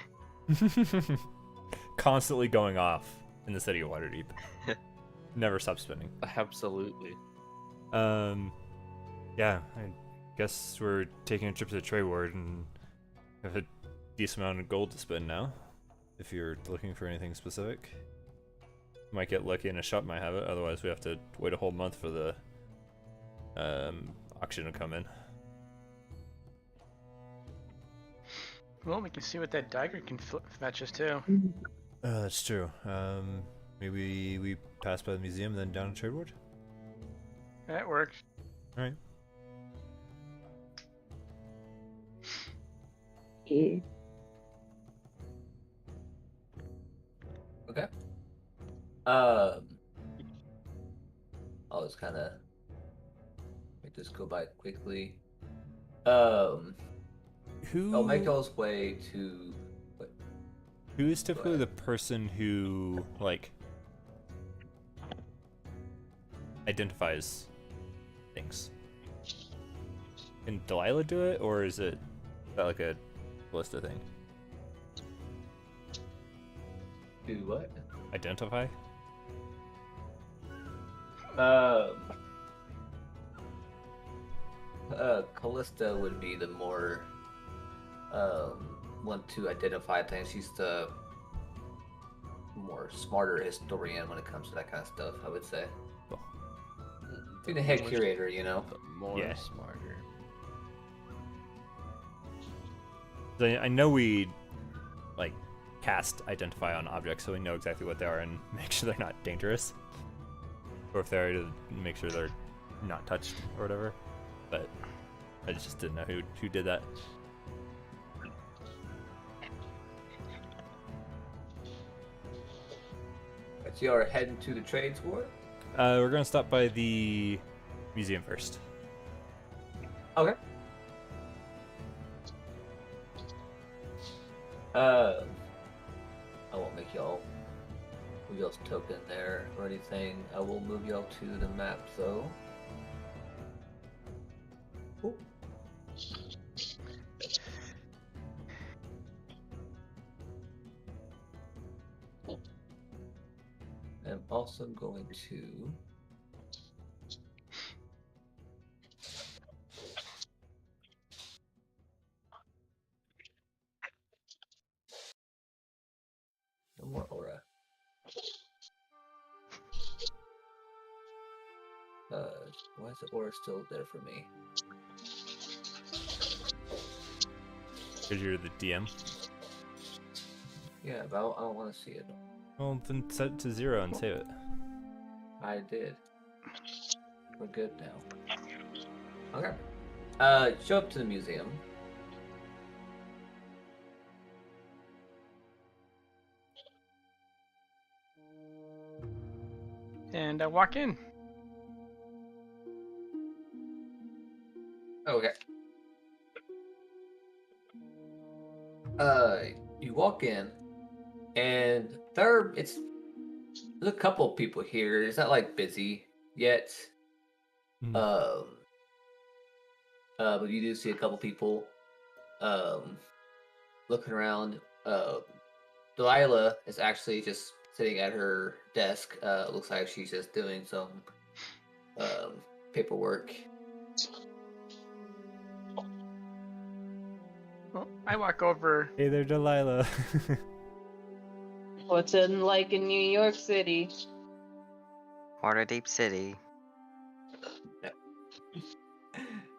Constantly going off in the city of Waterdeep. Never stop spinning. Absolutely. Yeah, I guess we're taking a trip to the trade ward and have a decent amount of gold to spend now. If you're looking for anything specific, might get lucky and a shop might have it. Otherwise, we have to wait a whole month for the auction to come in. Well, we can see what that dagger can fetch us too. That's true. Maybe we pass by the museum, then down to trade ward. That works. All right. okay. I'll just kind of make this go by quickly. I'll make y'all's way to. What? Who is typically the person who like identifies things? Can Delilah do it, or is it like a Ballista thing? Do what? Identify? Callista would be the more one to identify things. She's the more smarter historian when it comes to that kind of stuff, I would say. Cool. Be the head curator, you know. But more Yeah. smarter. I know we like cast identify on objects, so we know exactly what they are and make sure they're not dangerous, or if they are, to make sure they're not touched or whatever. But I just didn't know who did that. But you are heading to the trades ward. We're gonna stop by the museum first. Okay. I won't make y'all move y'all's token there or anything. I will move y'all to the map though. Ooh. I'm also going to no more aura. Why is the aura still there for me? Because you're the DM. Yeah, but I don't want to see it. Well, then set it to 0 and save it. I did. We're good now. Okay. Show up to the museum. And I walk in. Okay. You walk in, and there's a couple people here. It's not like busy yet. But you do see a couple people, looking around. Delilah is actually just sitting at her desk. Looks like she's just doing some paperwork. Well, I walk over. Hey there, Delilah. What's it like in New York City? Waterdeep City. So what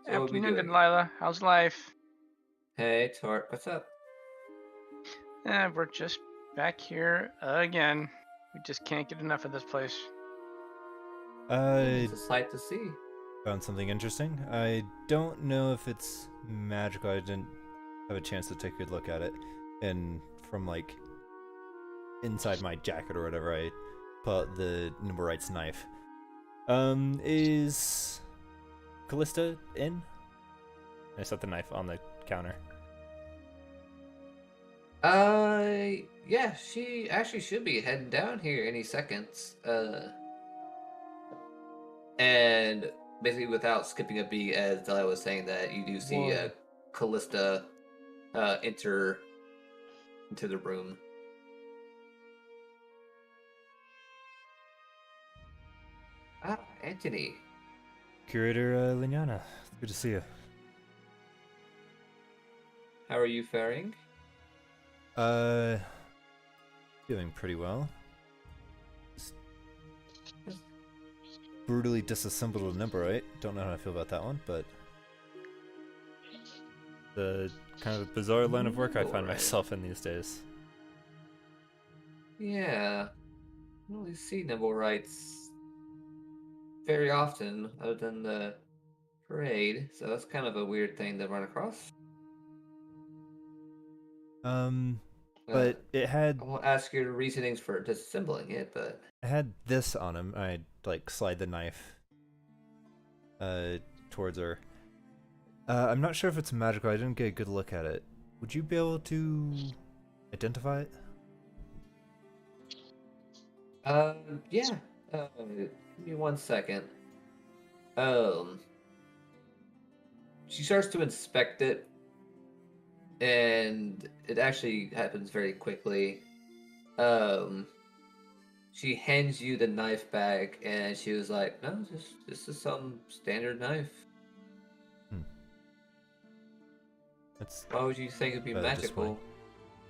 we Afternoon, doing? Delilah. How's life? Hey, Tort, what's up? We're just back here again. We just can't get enough of this place. I It's a sight to see. found something interesting. I don't know if it's magical. I didn't have a chance to take a good look at it. And from like inside my jacket or whatever, I pull out the Nimblewright's knife. Is Callista in? I set the knife on the counter. Yeah, she actually should be heading down here any seconds. And basically without skipping a beat, as Delia was saying, that you do see Callista enter into the room. Ah, Anthony. Curator Lignana, good to see you. How are you faring? Feeling pretty well. Just brutally disassembled a Nimblewright. Don't know how I feel about that one, but the kind of bizarre line of work I find Nimblewright. myself in these days. Yeah. I don't really see Nimblewrights very often, other than the parade, so that's kind of a weird thing to run across. But it had I won't ask your reasonings for disassembling it, but this on him. I like slide the knife towards her. I'm not sure if it's magical. I didn't get a good look at it. Would you be able to identify it? Yeah. Give me 1 second. She starts to inspect it, and it actually happens very quickly. She hands you the knife back, and she was like, "No, this is some standard knife. That's Why would you think it'd be magical?"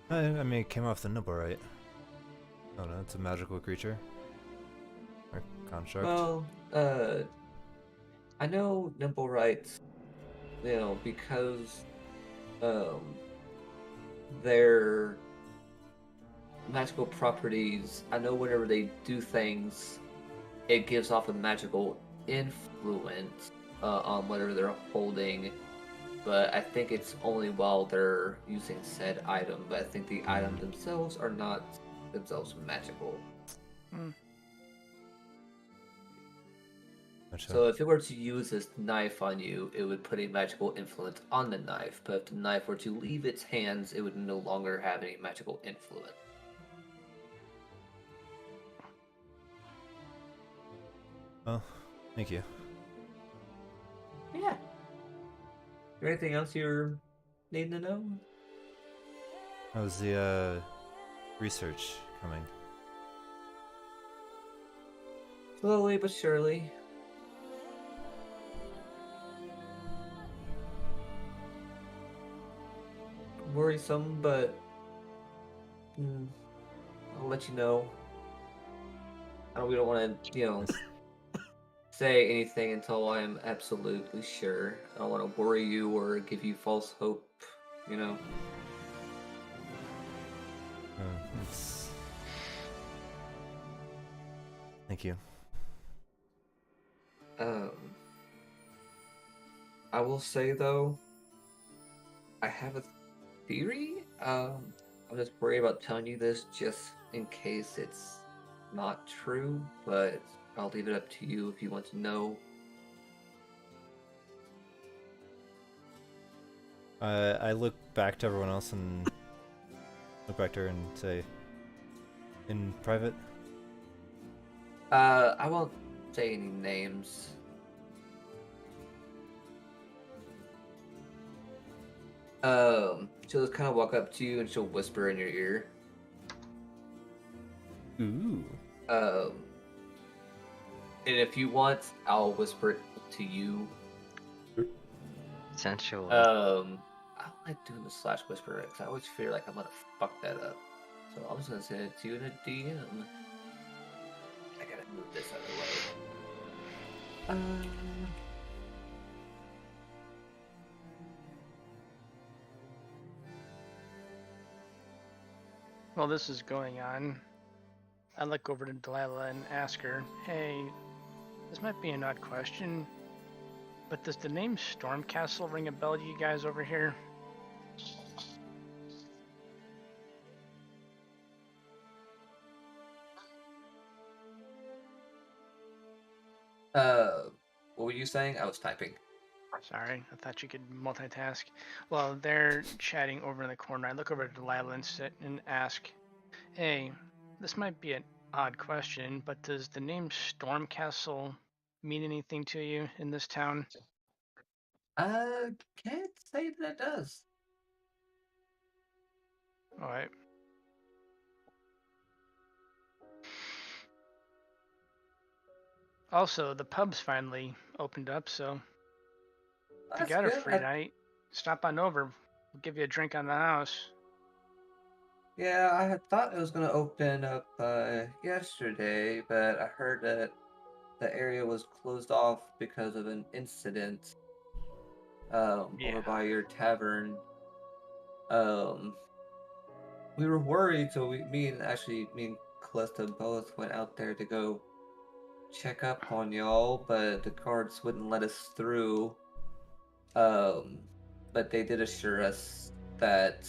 I mean, it came off the Nimblewright. Oh no, it's a magical creature. Or construct. Well, I know Nimblewrights, because their magical properties, I know whenever they do things, it gives off a magical influence on whatever they're holding, but I think it's only while they're using said item, but I think the items themselves are not themselves magical. Gotcha. So if it were to use this knife on you, it would put a magical influence on the knife, but if the knife were to leave its hands, it would no longer have any magical influence. Well, thank you. Yeah. Is there anything else you're needing to know? How's the research coming? Slowly but surely. Worrisome, but I'll let you know. We don't want to, say anything until I am absolutely sure. I don't want to worry you or give you false hope, Thank you. I will say though, I have a theory. I'm just worried about telling you this just in case it's not true, but I'll leave it up to you if you want to know. I look back to everyone else and look back to her and say, in private? I won't say any names. She'll just kind of walk up to you and she'll whisper in your ear. Ooh. And if you want, I'll whisper it to you. Sensual. I don't like doing the slash whisper because I always feel like I'm gonna fuck that up. So I'm just gonna send it to you in a DM. I gotta move this out of the way. While this is going on, I look over to Delilah and ask her, "Hey, this might be an odd question, but does the name Stormcastle ring a bell to you guys over here?" What were you saying? I was typing. Sorry, I thought you could multitask. Well, they're chatting over in the corner. I look over to Delilah and sit and ask, "Hey, this might be an odd question, but does the name Stormcastle mean anything to you in this town?" Can't say that it does. All right. Also, the pub's finally opened up, so if you That's got a good. free night, stop on over. We'll give you a drink on the house. Yeah, I had thought it was gonna open up yesterday, but I heard that the area was closed off because of an incident over Yeah. by your tavern. Um, we were worried, so me and Callista both went out there to go check up on y'all, but the guards wouldn't let us through. But they did assure us that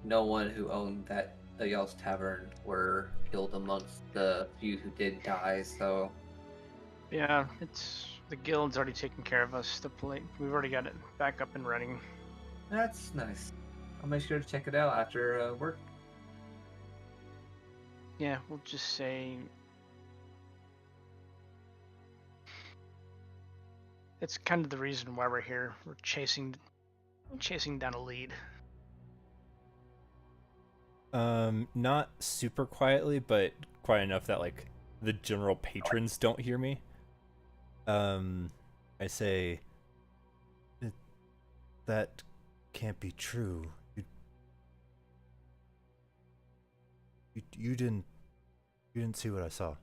no one who owned the y'all's tavern were killed amongst the few who did die. So Yeah, it's the guild's already taken care of us. We've already got it back up and running. that's nice. I'll make sure to check it out after work. Yeah, we'll just say it's kind of the reason why we're here. We're chasing down a lead. Not super quietly, but quiet enough that like the general patrons don't hear me. I say that can't be true. You didn't see what I saw.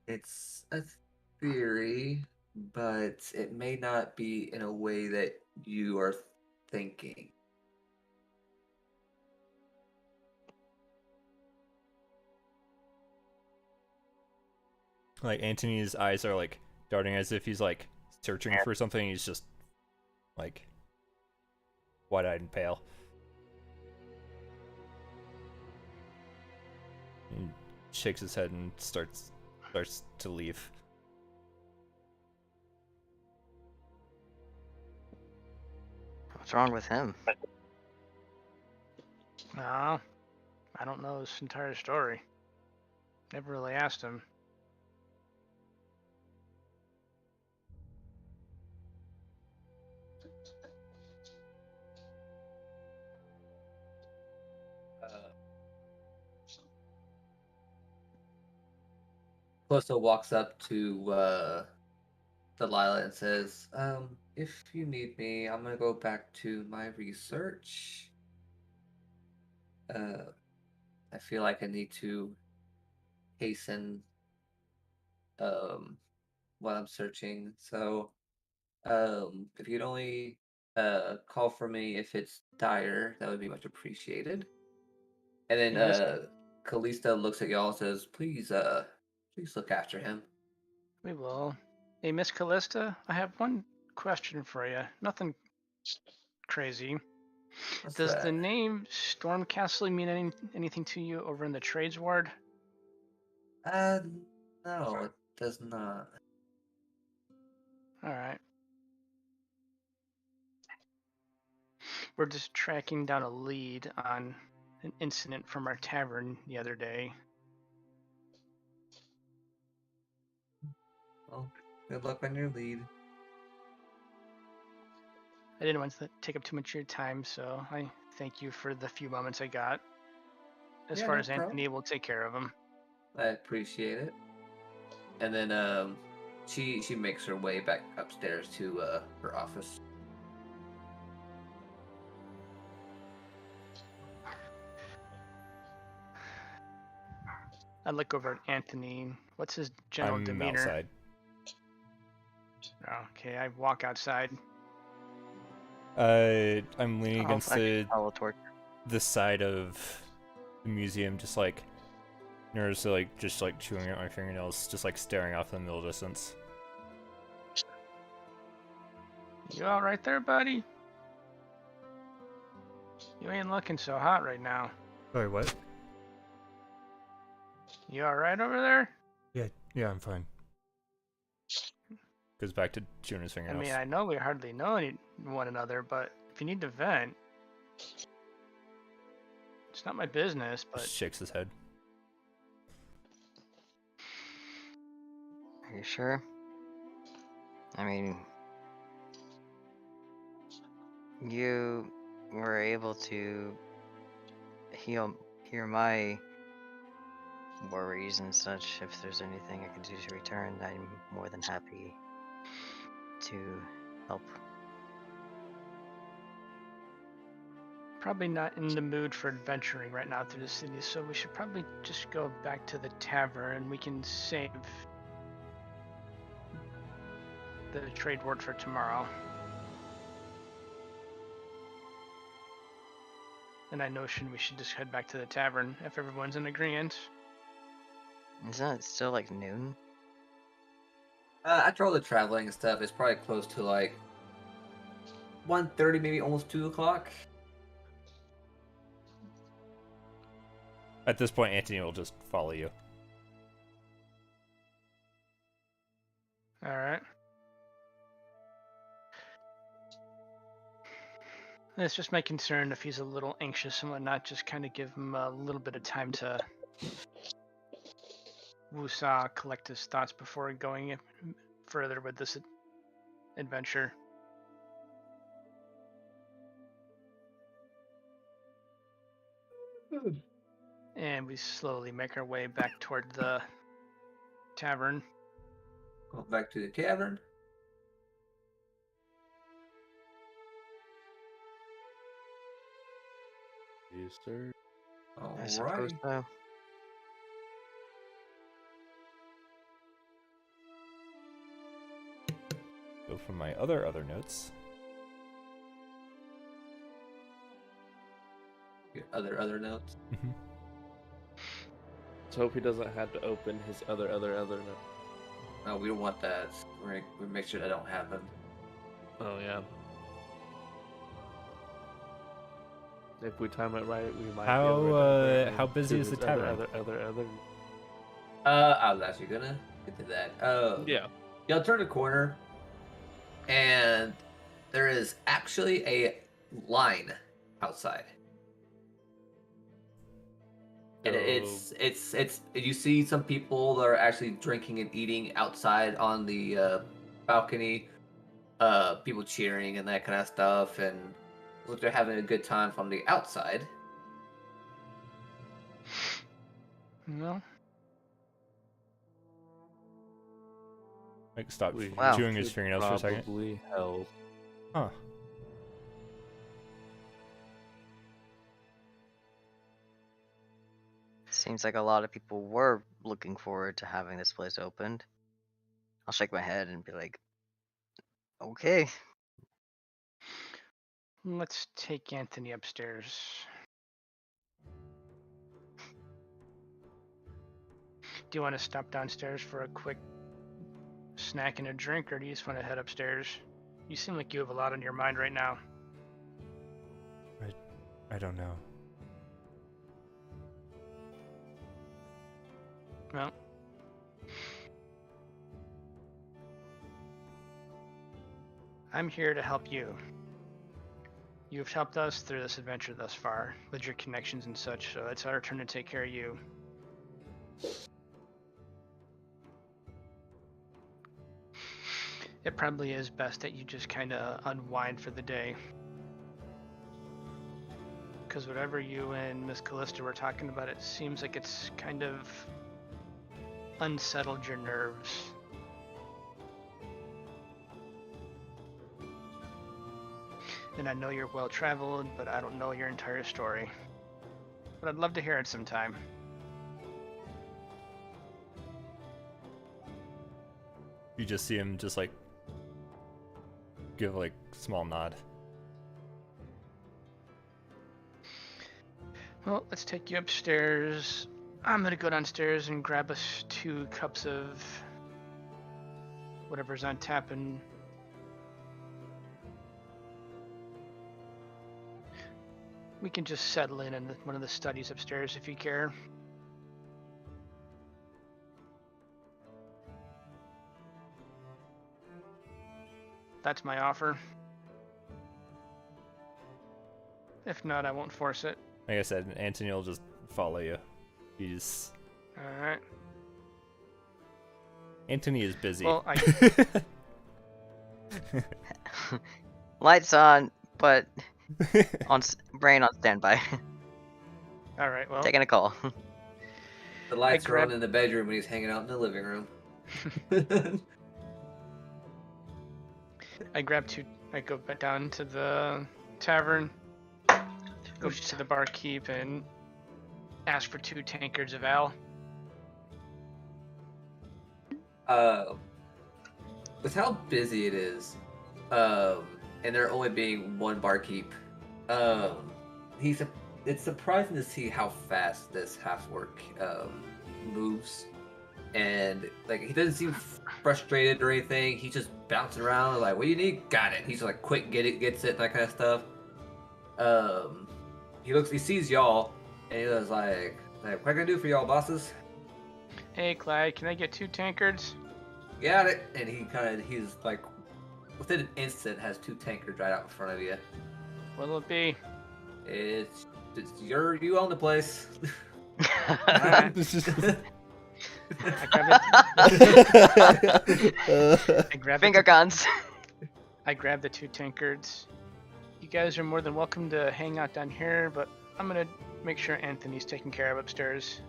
It's a theory, but it may not be in a way that you are thinking. Like Antony's eyes are like darting as if he's like searching for something. He's just like wide-eyed and pale. He shakes his head and starts to leave. What's wrong with him? No, I don't know his entire story. Never really asked him. Closa walks up to Delilah and says, if you need me, I'm gonna go back to my research. I feel like I need to hasten what I'm searching. So, if you'd only call for me if it's dire, that would be much appreciated. And then Hey, Callista looks at y'all and says, please look after him. we will. Hey, Miss Callista, I have one question for you. Nothing crazy. What's Does the that? name Stormcastle mean anything to you over in the trades ward? Uh, no, it does not. All right. We're just tracking down a lead on an incident from our tavern the other day. Well, good luck on your lead. I didn't want to take up too much of your time, so I thank you for the few moments I got. As Yeah, far no as Anthony problem. will take care of him. I appreciate it. And then she makes her way back upstairs to her office. I look over at Anthony. What's his general I'm demeanor? outside. Okay, I walk outside. I'm leaning I'll against actually follow torch. the side of the museum, just like nervously, like just like chewing at my fingernails, just like staring off in the middle distance. You all right there, buddy? You ain't looking so hot right now. Sorry, what? You all right over there? Yeah, I'm fine. Goes back to chewing his I fingernails. mean, I know we hardly know one another, but if you need to vent, it's not my business, but Just shakes his head. Are you sure? I mean, you were able to hear my worries and such. If there's anything I can do to return, I'm more than happy to help. probably not in the mood for adventuring right now through the city, so we should probably just go back to the tavern and we can save the trade ward for tomorrow. And I notion we should just head back to the tavern if everyone's in agreement. Isn't it still like noon? After all the traveling and stuff, it's probably close to like 1:30, maybe almost 2 o'clock. At this point, Anthony will just follow you. Alright. It's just my concern if he's a little anxious and whatnot, just kind of give him a little bit of time to woosah, collect his thoughts before going further with this adventure. And we slowly make our way back toward the tavern. Go back to the tavern. Yes, sir. I suppose Alrighty. so. Go from my other notes. Your other notes. Let's hope he doesn't have to open his other note. No, we don't want that. We make sure I don't have them. Oh yeah. If we time it right, we might. How, be able to how busy is the tavern? Other. I was actually gonna get to that. Yeah. Y'all turn the corner, and there is actually a line outside. And it's you see some people that are actually drinking and eating outside on the balcony, people cheering and that kind of stuff, and look, they're having a good time from the outside. No. Like, stop We Wow. chewing his should fingernails for a second. Probably help. Huh. Seems like a lot of people were looking forward to having this place opened. I'll shake my head and be like, okay. Let's take Anthony upstairs. Do you want to stop downstairs for a quick snack and a drink, or do you just want to head upstairs? You seem like you have a lot on your mind right now. I don't know. Well, I'm here to help you. You've helped us through this adventure thus far, with your connections and such, so it's our turn to take care of you. It probably is best that you just kind of unwind for the day. Because whatever you and Miss Callista were talking about, it seems like it's kind of unsettled your nerves. And I know you're well traveled, but I don't know your entire story. But I'd love to hear it sometime. You just see him just like give like small nod. Well, let's take you upstairs. I'm gonna go downstairs and grab us 2 cups of whatever's on tap, and we can just settle in one of the studies upstairs if you care. That's my offer. If not, I won't force it. Like I said, Anthony will just follow you. He's Alright. Anthony is busy. Well, Lights on, but brain on standby. Alright, well. Taking a call. The lights are grab- on in the bedroom when he's hanging out in the living room. I go back down to the tavern, go to the barkeep, and ask for 2 tankards of ale. With how busy it is, and there only being one barkeep, it's surprising to see how fast this half-orc moves. And like, he doesn't seem frustrated or anything. He's just bouncing around like, what do you need? Got it. He's like, quick, gets it, that kind of stuff. He sees y'all, and he was like, what can I do for y'all, bosses? Hey, Clyde, can I get 2 tankards? Got it. And he's like, within an instant, has 2 tankards right out in front of you. What'll it be? You own the place. Alright. I grab Finger guns. I grab the 2 tankards. You guys are more than welcome to hang out down here, but I'm gonna make sure Anthony's taken care of upstairs.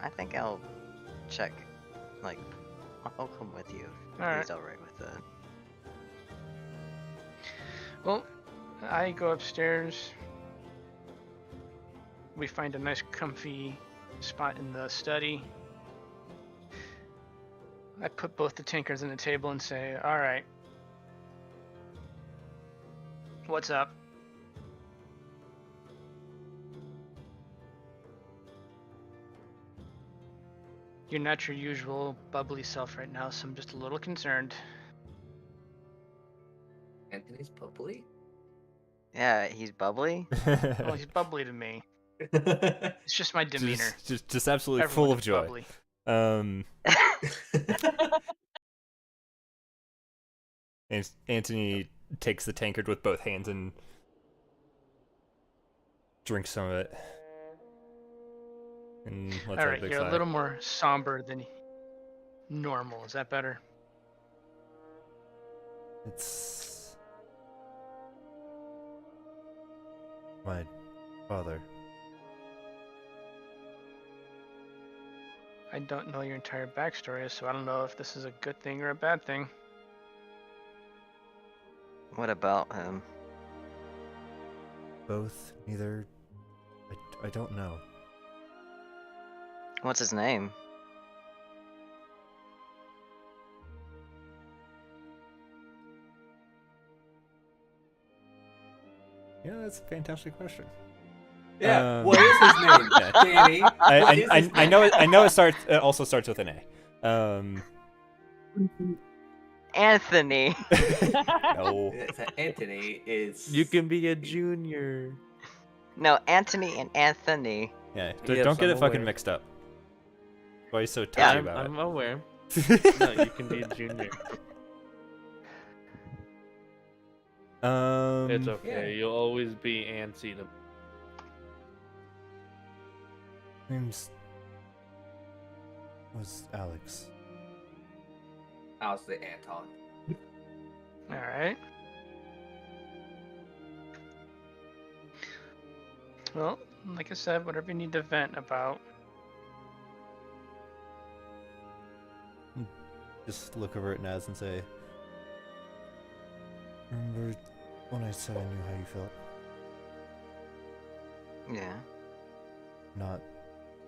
I think I'll check. Like, I'll come with you. If Alright. he's alright with that. Well, I go upstairs. We find a nice comfy spot in the study. I put both the tankards on the table and say, alright. What's up? You're not your usual bubbly self right now, so I'm just a little concerned. Anthony's bubbly? Yeah, he's bubbly. Well, he's bubbly to me. It's just my demeanor. Just absolutely Everyone full of is joy. bubbly. And Anthony takes the tankard with both hands and drinks some of it. And lets out a Alright, big you're sigh. a little more somber than normal. Is that better? It's my father. I don't know your entire backstory, so I don't know if this is a good thing or a bad thing. What about him? Both, neither. I don't know. What's his name? Yeah, that's a fantastic question. Yeah, what is his name? Danny. What is his I name? know it starts. It also starts with an A. Anthony. No. It's Anthony is. You can be a junior. No, Anthony and Anthony. Yeah, Yes, don't get I'm it fucking aware. mixed up. Why are you so touchy Yeah, about I'm aware. it? No, you can be a junior. It's okay. You'll always be antsy to. Name's was Alex. I'll say Anton. Alright. Well, like I said, whatever you need to vent about. Just look over at Naz and say, "Remember when I said I knew how you felt? Yeah. Not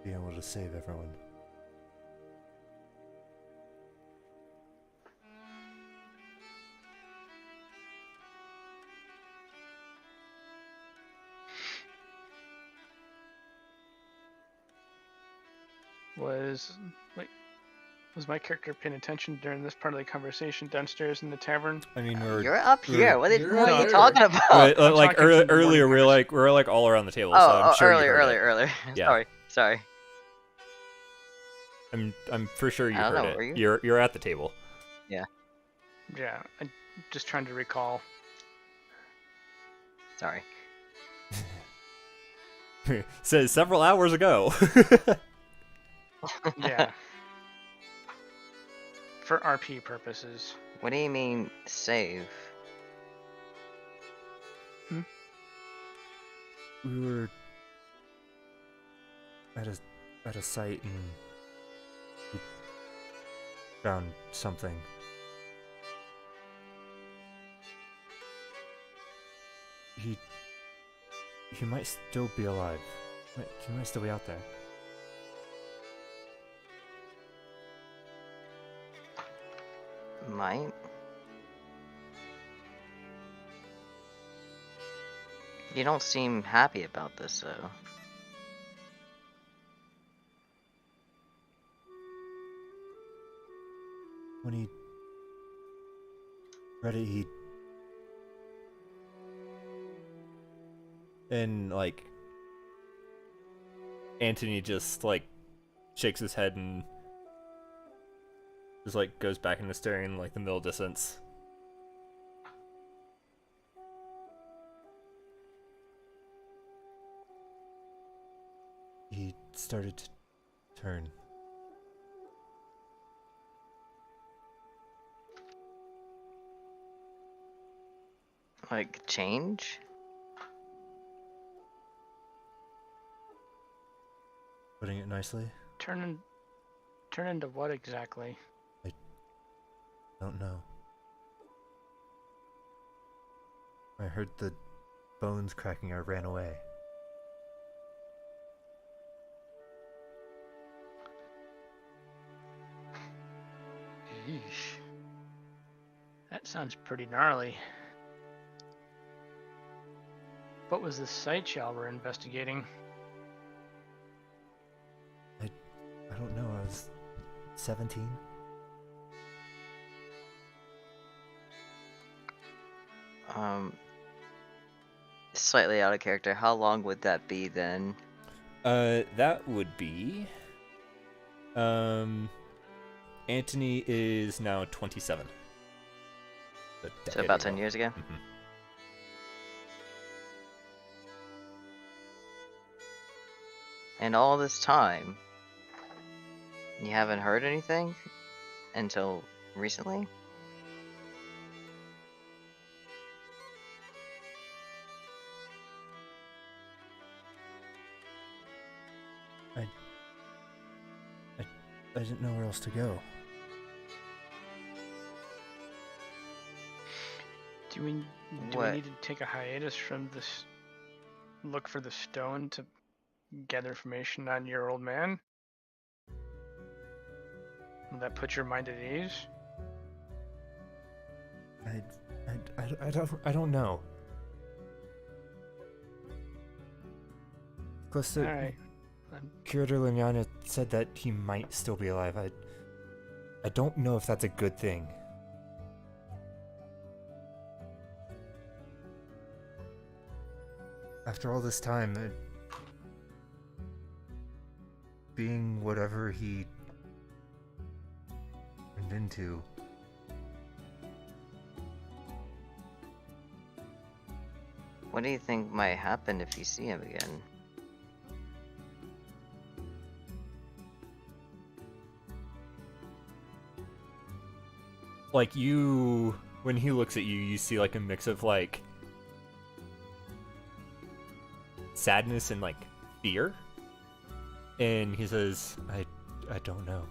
being able to save everyone." Was like was my character paying attention during this part of the conversation downstairs in the tavern? I mean, You're up here. What You're are up you here. talking about? I'm like talking from the earlier, morning we're like all around the table, so I'm Oh, sure you heard earlier. it. Yeah. Sorry. I'm for sure you I don't heard know, it. were you? You're at the table. Yeah, I'm just trying to recall. Sorry. Says several hours ago. Yeah. For RP purposes. What do you mean save? We were at a site and we found something. He might still be alive. He might still be out there. Might? You don't seem happy about this, though. When he read it, he and like Anthony just like shakes his head and just like goes back into staring in like the middle distance. He started to turn. Like, change? Putting it nicely? Turn into what exactly? Don't know. I heard the bones cracking. I ran away. Yeesh. That sounds pretty gnarly. What was the site y'all were investigating? I don't know. I was 17. Slightly out of character. How long would that be then? That would be. Anthony is now 27. So about 10 years ago? Mhm. And all this time, you haven't heard anything? Until recently? I didn't know where else to go. Do we What? need to take a hiatus from this? Look for the stone to gather information on your old man? Will that put your mind at ease? I don't know. Close Alright. Curator Lignana said that he might still be alive. I don't know if that's a good thing. After all this time, being whatever he turned into. What do you think might happen if you see him again? Like when he looks at you, you see like a mix of like sadness and like fear. And he says, I don't know.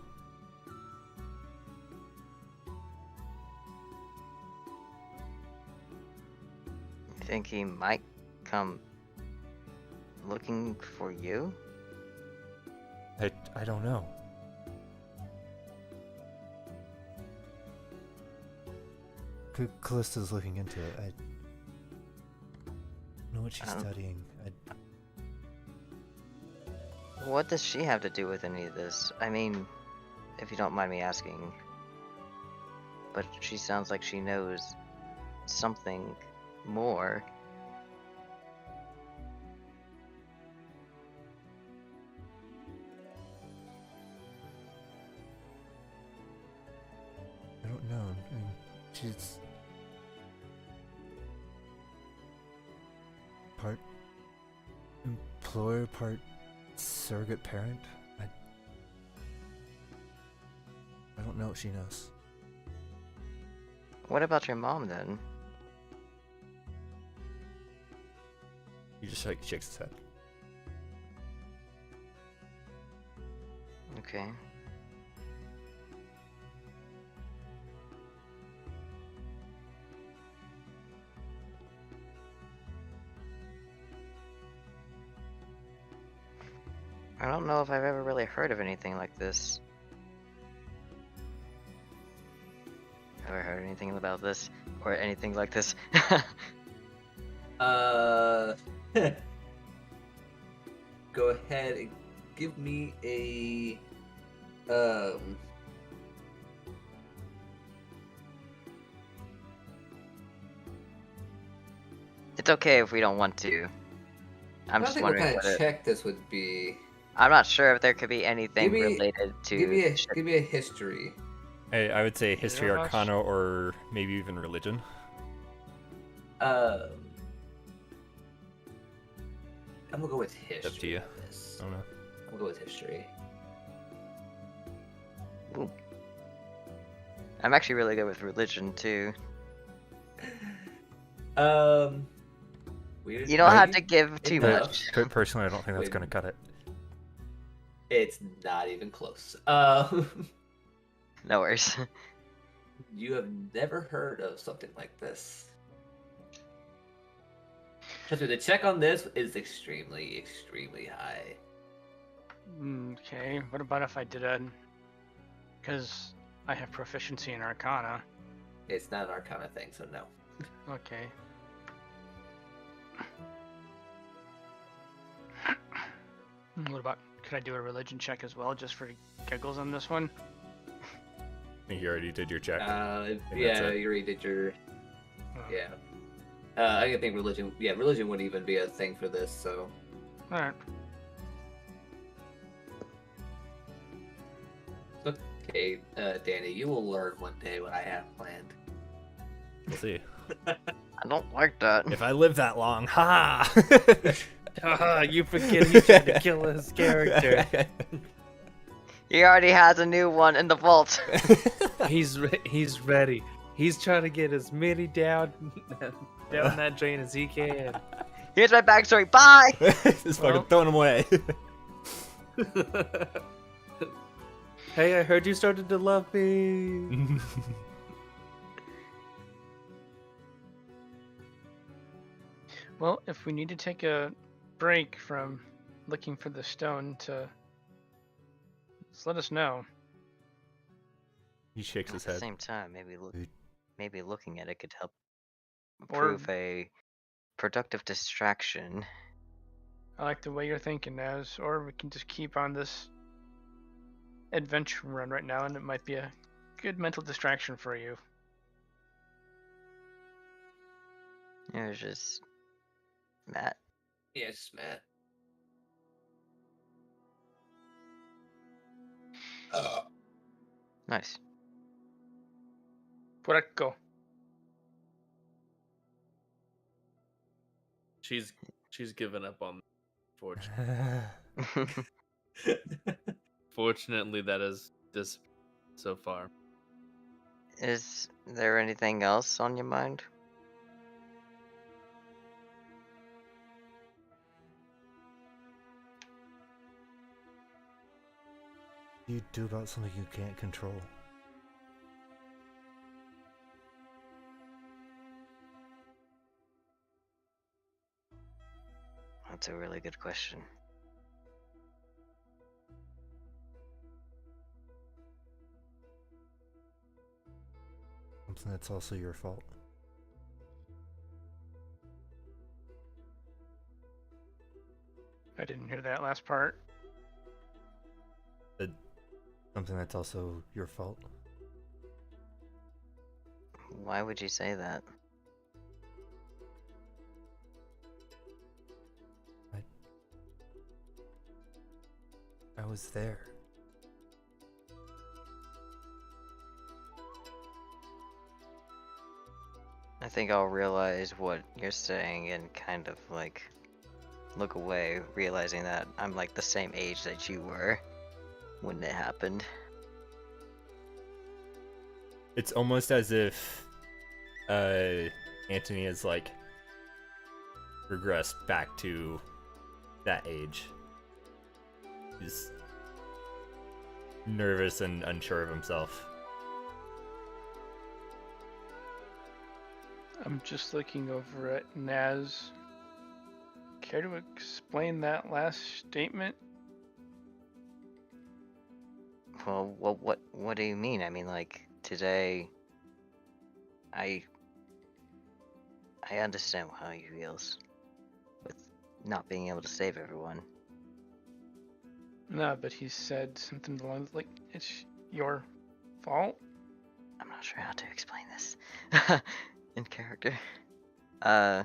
You think he might come looking for you? I don't know. Callista's looking into it. I don't know what she's studying. What does she have to do with any of this? I mean, if you don't mind me asking. But she sounds like she knows something more. I don't know. I mean, she's part employer, part surrogate parent. I don't know what she knows. What about your mom then? He just like shakes his head. Okay. I don't know if I've ever really heard of anything like this. Ever heard anything about this? Or anything like this? Go ahead and give me a It's okay if we don't want to. I'm I just think what wondering kind what of it... check this would be. I'm not sure if there could be anything Give me- related to... Give me a history. I would say history, Zero house? arcana, or maybe even religion. I'm gonna go with history. Up to you. on this. I don't know. I'm gonna go with history. Ooh. I'm actually really good with religion too. Weird. You don't have Maybe? to give too Enough. much. Personally, I don't think that's Wait. gonna cut it. It's not even close. No worries. You have never heard of something like this. Trust me, the check on this is extremely, extremely high. Okay, what about if I did a... Because I have proficiency in Arcana. It's not an arcana thing, so no. Okay. What about... Could I do a religion check as well, just for giggles on this one? I think you already did your check. Yeah, it. you already did your... Oh. Yeah. I think religion... Yeah, religion wouldn't even be a thing for this, so... Alright. Okay, Danny, you will learn one day what I have planned. We'll see. I don't like that. If I live that long, ha! You forget he tried to kill his character. He already has a new one in the vault. He's ready. He's trying to get as many down that drain as he can. Here's my backstory. Bye! Just fucking throwing them away. Hey, I heard you started to love me. Well, if we need to take a break from looking for the stone to... Just let us know. He shakes At his the head. same time, maybe looking at it could help Or- prove a productive distraction. I like the way you're thinking, Naz. Or we can just keep on this adventure run right now, and it might be a good mental distraction for you. It was just Matt. Yes, Matt. Nice. Por go. She's given up on. Fortunately, fortunately, that is this so far. Is there anything else on your mind? What do you do about something you can't control? That's a really good question. Something that's also your fault. I didn't hear that last part. Something that's also your fault. Why would you say that? I was there. I think I'll realize what you're saying and kind of like look away, realizing that I'm like the same age that you were when it happened. It's almost as if Anthony has like regressed back to that age. He's nervous and unsure of himself. I'm just looking over at Naz. Care to explain that last statement? Well, what do you mean? I mean, like today, I understand how he feels with not being able to save everyone. No, but he said something along like it's your fault. I'm not sure how to explain this in character. Uh,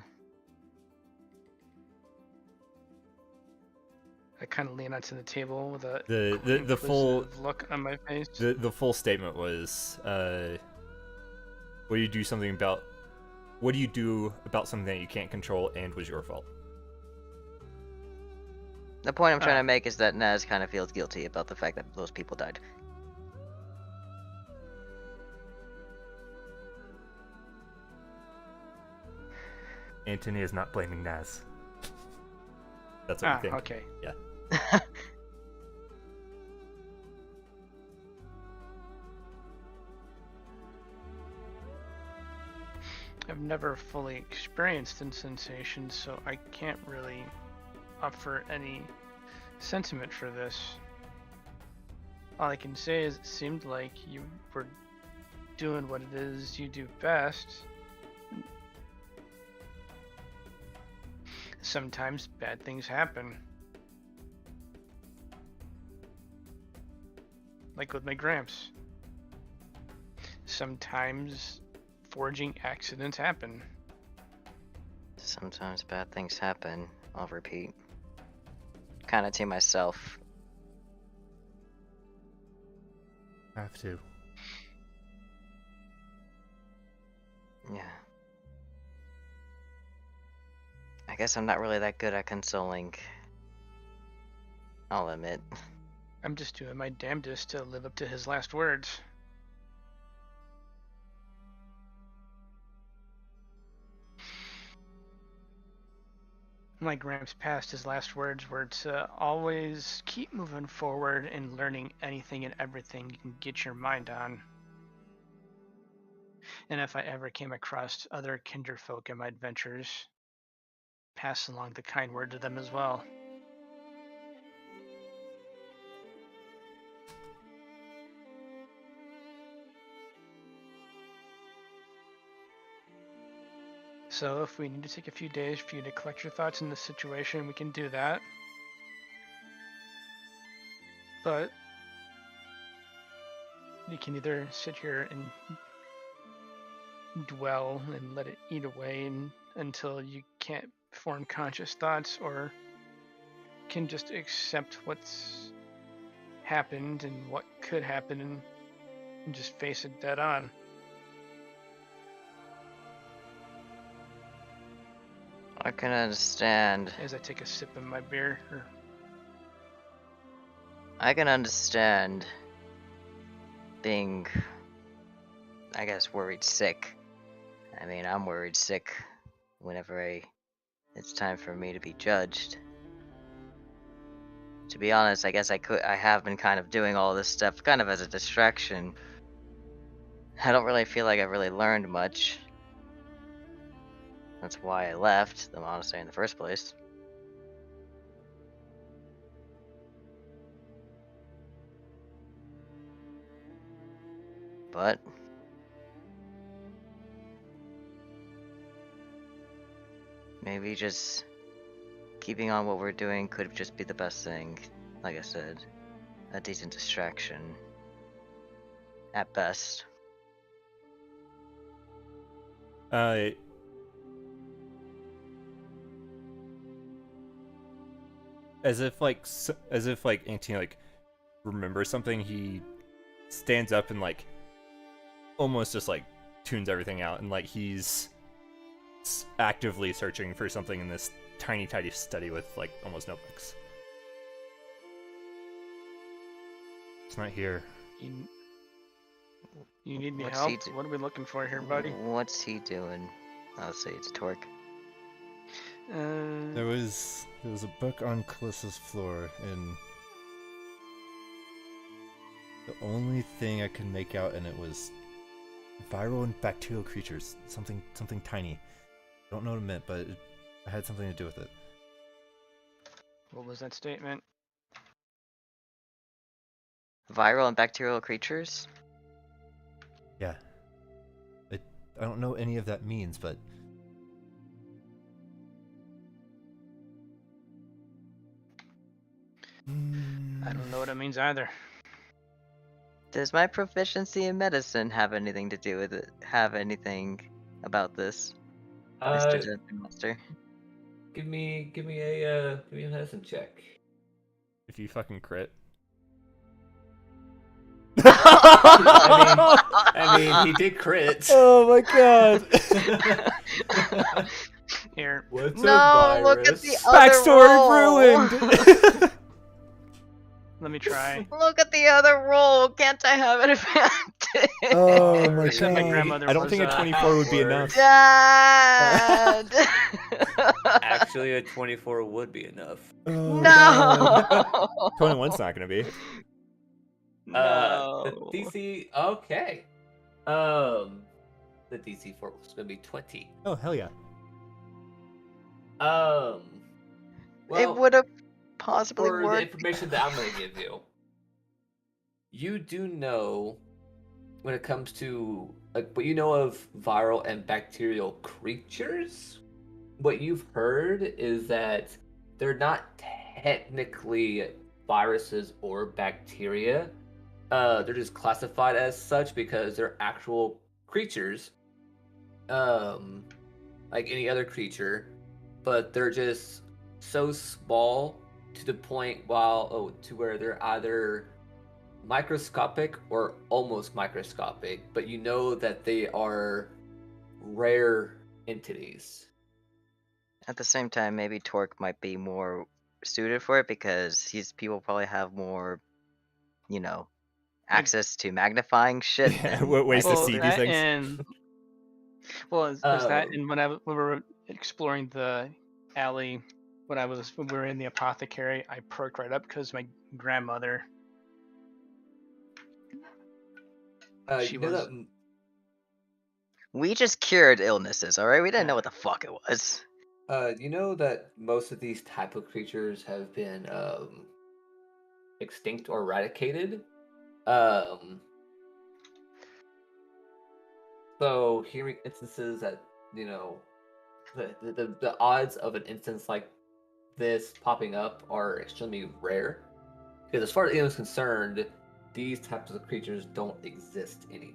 I kind of lean onto the table with a The full inquisitive look on my face. the full statement was what do you do something about what do you do about something that you can't control and was your fault? the point I'm trying to make is that Naz kind of feels guilty about the fact that those people died. Anthony is not blaming Naz. That's what you think. Okay. Yeah. I've never fully experienced insensation, so I can't really offer any sentiment for this. All I can say is it seemed like you were doing what it is you do best. Sometimes bad things happen. Like with my Gramps. Sometimes forging accidents happen. Sometimes bad things happen, I'll repeat. Kind of to myself. Have to. Yeah. I guess I'm not really that good at consoling. I'll admit. I'm just doing my damnedest to live up to his last words. My Gramps passed his last words were to always keep moving forward and learning anything and everything you can get your mind on. And if I ever came across other kinderfolk in my adventures, pass along the kind word to them as well. So if we need to take a few days for you to collect your thoughts in this situation, we can do that. But you can either sit here and dwell and let it eat away until you can't form conscious thoughts, or can just accept what's happened and what could happen and just face it dead on. I can understand. As I take a sip of my beer. I can understand being, I guess, worried sick. I mean, I'm worried sick whenever it's time for me to be judged. To be honest, I guess I have been kind of doing all this stuff kind of as a distraction. I don't really feel like I've really learned much. That's why I left the monastery in the first place. But maybe just keeping on what we're doing could just be the best thing, like I said. a decent distraction. At best. As if like Antony like remembers something, he stands up and like almost just like tunes everything out, and like he's actively searching for something in this tiny study with like almost no books. It's not here. You need me What's help? he do- What are we looking for here, buddy? What's he doing? I'll say it's Torque. There was a book on Calissa's floor, and the only thing I could make out in it was viral and bacterial creatures, something tiny. I don't know what it meant, but it had something to do with it. What was that statement? Viral and bacterial creatures? Yeah. I don't know what any of that means, but I don't know what it means either. Does my proficiency in medicine have anything to do with it? Have anything about this, Mr. Dungeon Master? Give me a medicine check. If you fucking crit. I mean, he did crit. oh my god! Here. What's No, look at the other Backstory roll. ruined. Let me try. Look at the other roll. Can't I have an advantage? Oh my I said my god! grandmother I don't was, think a 24 would be enough. Dad. Actually, a 24 would be enough. Oh, god. No. 21's not gonna be. No. The DC. Okay. The DC for was gonna be 20. Oh hell yeah! Well, It would have possibly for the worked. information that I'm gonna give you, you do know when it comes to like what you know of viral and bacterial creatures. What you've heard is that they're not technically viruses or bacteria. They're just classified as such because they're actual creatures, like any other creature, but they're just so small to the point to where they're either microscopic or almost microscopic, but you know that they are rare entities. At the same time, maybe Torque might be more suited for it because people probably have more, access to magnifying shit. Yeah, than ways to I see do. these things. And there's that, and when we were exploring the alley, when we were in the apothecary, I perked right up because my grandmother. She You know was. We just cured illnesses, alright? We didn't know what the fuck it was. You know that most of these type of creatures have been extinct or eradicated. So hearing instances that the odds of an instance like this popping up are extremely rare, because as far as anyone's concerned, these types of creatures don't exist anymore.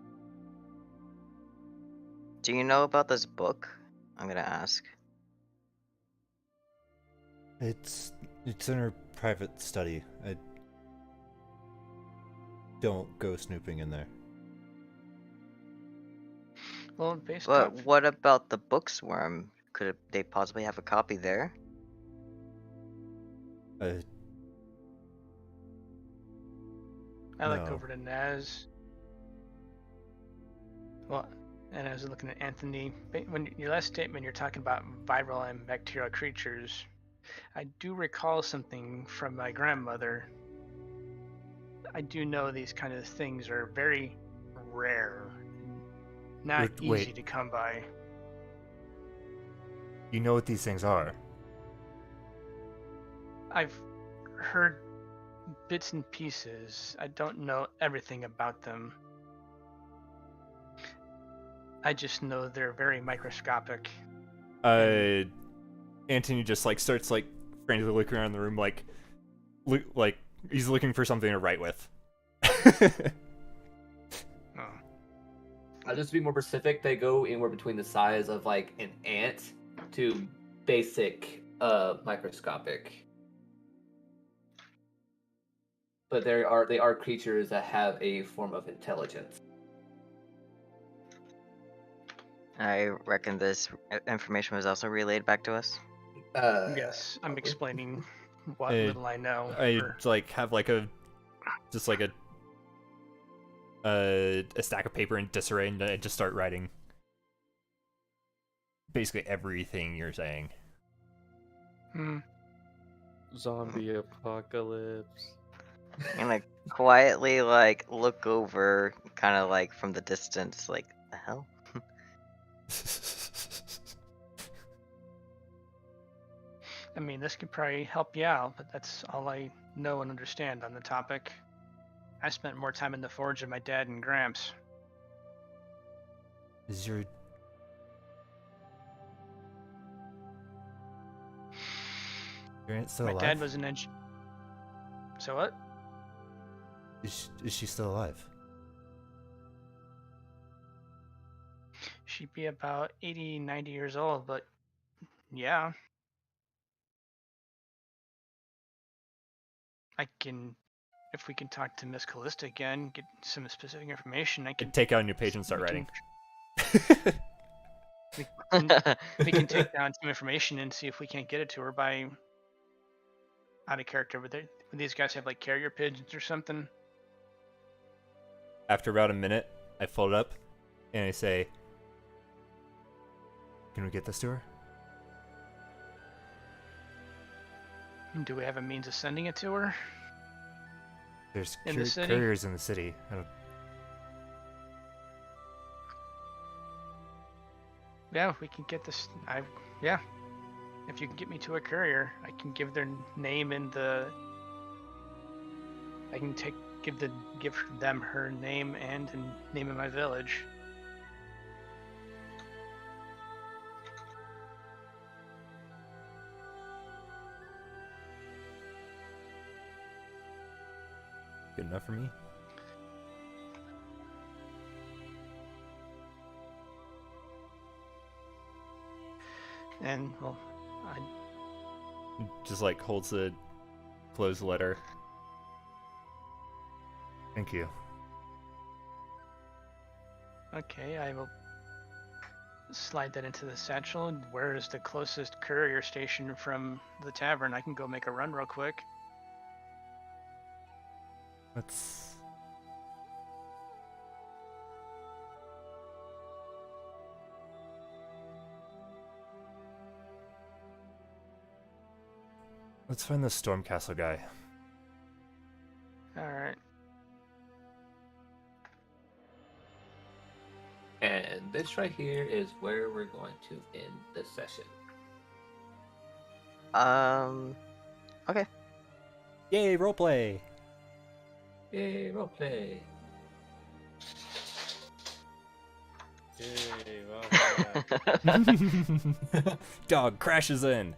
Do you know about this book? I'm gonna ask. It's in her private study. I don't go snooping in there. Well, based But off. what about the Booksworm? Could they possibly have a copy there? I looked No. over to Naz. Well, and I was looking at Anthony. When your last statement, you're talking about viral and bacterial creatures. I do recall something from my grandmother. I do know these kind of things are very rare, not easy Wait. to come by. You know what these things are? I've heard bits and pieces. I don't know everything about them. I just know they're very microscopic. Antony just like starts like frantically looking around the room, like He's looking for something to write with. Oh. Just to be more specific, they go anywhere between the size of like an ant to basic microscopic. But they are creatures that have a form of intelligence. I reckon this information was also relayed back to us. Yes, I'm probably. explaining what Uh, little I know. I for- like have like a stack of paper in disarray, and I just start writing basically everything you're saying. Hmm. Zombie apocalypse. And I quietly like look over, kind of like from the distance, like the hell. I mean, this could probably help you out, but that's all I know and understand on the topic. I spent more time in the forge than my dad and Gramps. Is your aunt still My alive? dad was an engineer. So what? Is she still alive? She'd be about 80, 90 years old, but yeah. I can, if we can talk to Miss Callista again, get some specific information, I can. Take out a new page and start we writing. We can take down some information and see if we can't get it to her by out of character. Would these guys have like carrier pigeons or something? After about a minute, I fold up and I say, Can we get this to her? Do we have a means of sending it to her? There's In the city? couriers in the city. I don't- Yeah, we can get this. Yeah. If you can get me to a courier, I can give their name and the. I can give them her name and the name of my village. Good enough for me? And well, I just like holds the closed letter. Thank you. okay. I will slide that into the satchel. And where is the closest courier station from the tavern? I can go make a run real quick. Let's find the Stormcastle guy. All right. And this right here is where we're going to end this session. Okay. Yay, roleplay! Yay, roleplay. Yay, welcome back. Dog crashes in.